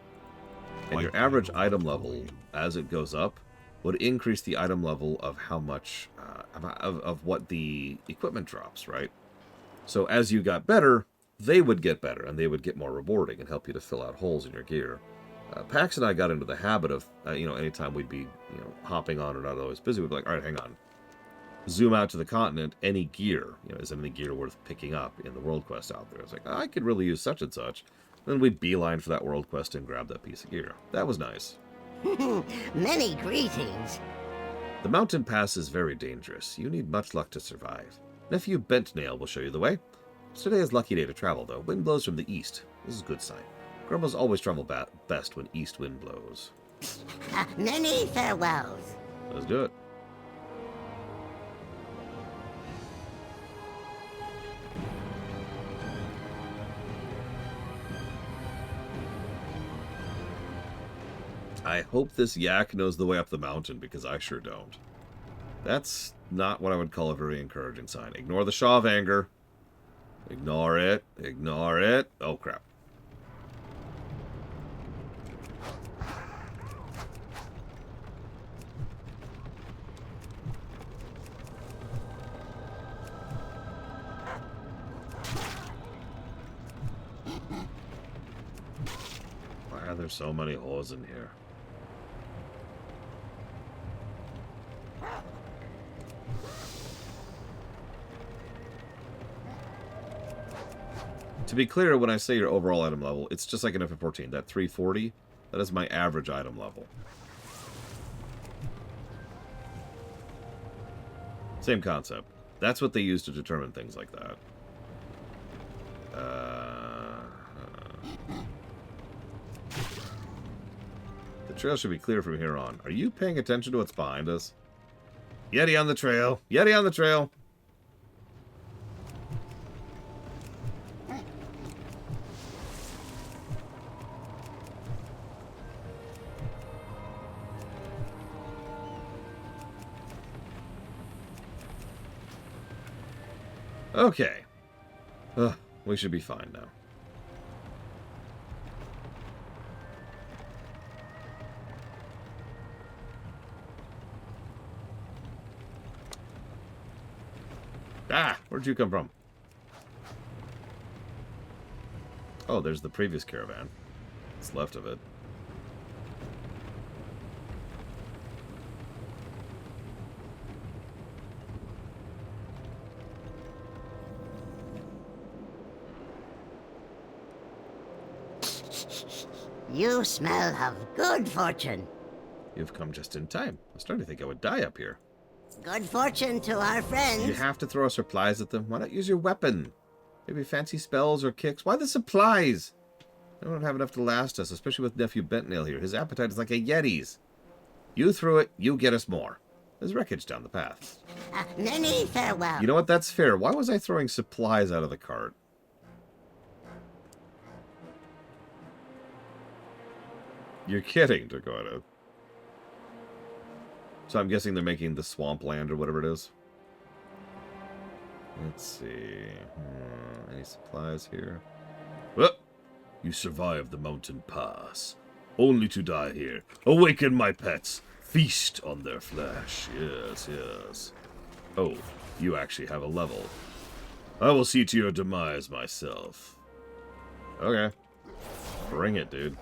And your average item level, as it goes up, would increase the item level of how much, of what the equipment drops, right? So as you got better, they would get better, and they would get more rewarding and help you to fill out holes in your gear. Pax and I got into the habit of, anytime we'd be, hopping on or not always busy, we'd be like, all right, hang on. Zoom out to the continent, any gear, is any gear worth picking up in the world quest out there? It's like, I could really use such and such. Then we'd beeline for that world quest and grab that piece of gear. That was nice. Many greetings. The mountain pass is very dangerous. You need much luck to survive. Nephew Bentnail will show you the way. Today is lucky day to travel, though. Wind blows from the east. This is a good sign. Grumbles always travel best when east wind blows. Many farewells. Let's do it. I hope this yak knows the way up the mountain, because I sure don't. That's not what I would call a very encouraging sign. Ignore the Shaw of anger. Ignore it. Ignore it. Oh, crap. Why are there so many holes in here? To be clear, when I say your overall item level, it's just like an FF14. That 340, that is my average item level. Same concept. That's what they use to determine things like that. The trail should be clear from here on. Are you paying attention to what's behind us? Yeti on the trail. Yeti on the trail. Okay. We should be fine now. Ah, where'd you come from? Oh, there's the previous caravan. What's left of it. You smell of good fortune. You've come just in time. I was starting to think I would die up here. Good fortune to our friends. You have to throw supplies at them. Why not use your weapon? Maybe fancy spells or kicks. Why the supplies? I don't have enough to last us, especially with Nephew Bentnail here. His appetite is like a Yeti's. You threw it, you get us more. There's wreckage down the path. Many farewell. You know what? That's fair. Why was I throwing supplies out of the cart? You're kidding, Dakota. So I'm guessing they're making the swampland or whatever it is. Let's see. Any supplies here? Well, you survived the mountain pass. Only to die here. Awaken my pets. Feast on their flesh. Yes, yes. Oh, you actually have a level. I will see to your demise myself. Okay. Bring it, dude.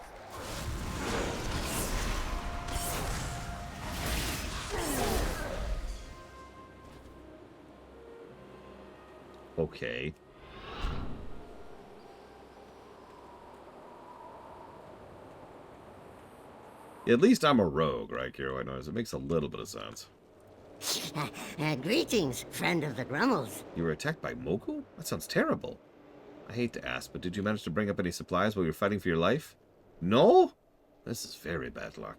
Okay. At least I'm a rogue, right, Kiro? I know it makes a little bit of sense. Greetings, friend of the Grummles. You were attacked by Mogul? That sounds terrible. I hate to ask, but did you manage to bring up any supplies while you were fighting for your life? No? This is very bad luck.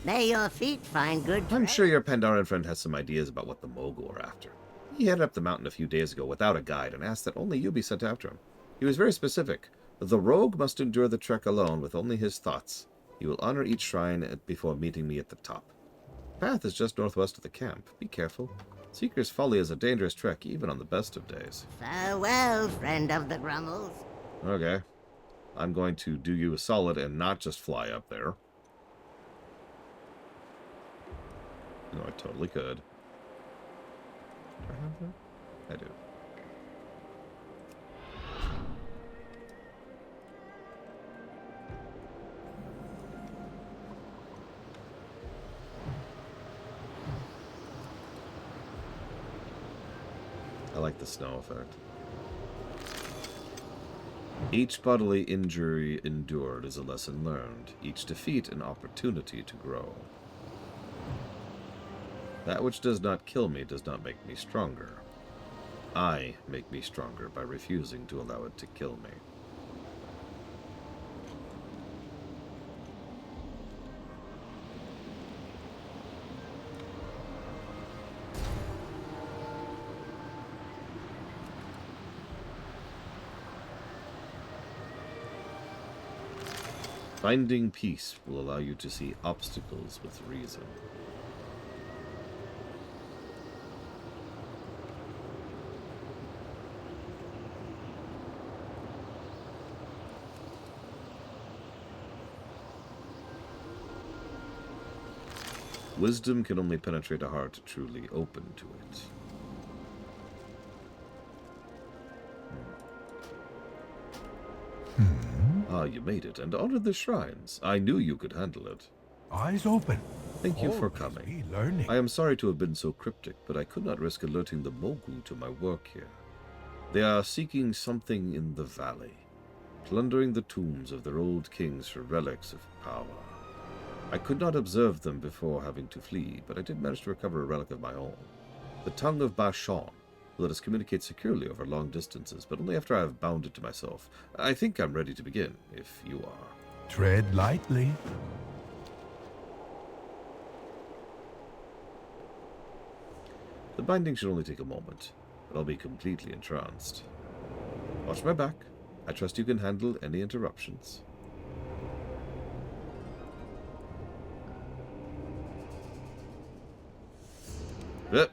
May your feet find good I'm sure your Pandaren friend has some ideas about what the Mogul are after. He headed up the mountain a few days ago without a guide and asked that only you be sent after him. He was very specific. The rogue must endure the trek alone with only his thoughts. He will honor each shrine before meeting me at the top. The path is just northwest of the camp. Be careful. Seeker's Folly is a dangerous trek, even on the best of days. Farewell, friend of the Grummles. Okay. I'm going to do you a solid and not just fly up there. No, I totally could. Do I have that? I do. I like the snow effect. Each bodily injury endured is a lesson learned. Each defeat an opportunity to grow. That which does not kill me does not make me stronger. I make me stronger by refusing to allow it to kill me. Finding peace will allow you to see obstacles with reason. Wisdom can only penetrate a heart truly open to it. Ah, you made it and honored the shrines. I knew you could handle it. Eyes open. Thank you for coming. I am sorry to have been so cryptic, but I could not risk alerting the Mogul to my work here. They are seeking something in the valley, plundering the tombs of their old kings for relics of power. I could not observe them before having to flee, but I did manage to recover a relic of my own. The tongue of Bashan will let us communicate securely over long distances, but only after I have bound it to myself. I think I'm ready to begin, if you are. Tread lightly. The binding should only take a moment, but I'll be completely entranced. Watch my back. I trust you can handle any interruptions. Yep.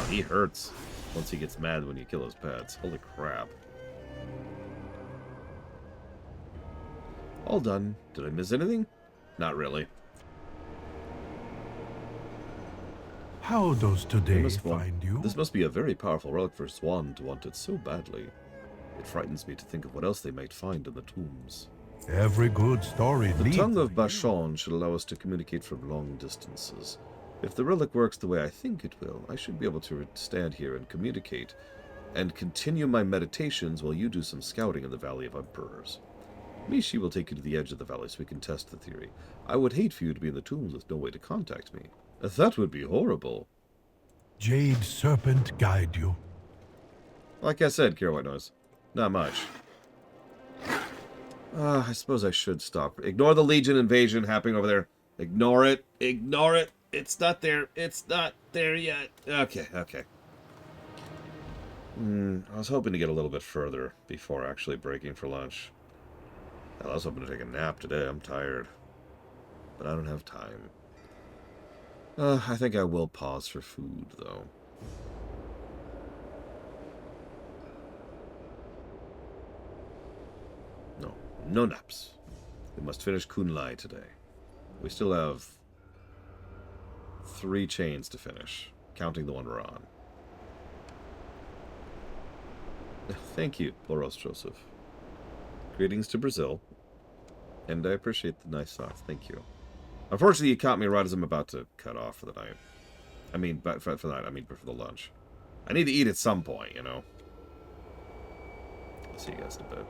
He hurts once he gets mad when you kill his pets. Holy crap. All done. Did I miss anything? Not really. How does today find you? This must be a very powerful relic for Swan to want it so badly. It frightens me to think of what else they might find in the tombs. Every good story The leads tongue of Bashon should allow us to communicate from long distances. If the relic works the way I think it will, I should be able to stand here and communicate, and continue my meditations while you do some scouting in the Valley of Emperors. Mishi will take you to the edge of the valley so we can test the theory. I would hate for you to be in the tombs with no way to contact me. That would be horrible. Jade Serpent guide you. Like I said, Kira White Noise, not much. I suppose I should stop. Ignore the Legion invasion happening over there. Ignore it. Ignore it. It's not there. It's not there yet. Okay, okay. I was hoping to get a little bit further before actually breaking for lunch. Hell, I was hoping to take a nap today. I'm tired. But I don't have time. I think I will pause for food, though. No. No naps. We must finish Kun-Lai today. We still have 3 chains to finish, counting the one we're on. Thank you, Boros Joseph. Greetings to Brazil. And I appreciate the nice thoughts. Thank you. Unfortunately, you caught me right as I'm about to cut off for the night. I mean, for the night, I mean for the lunch. I need to eat at some point, you know. I'll see you guys in a bit.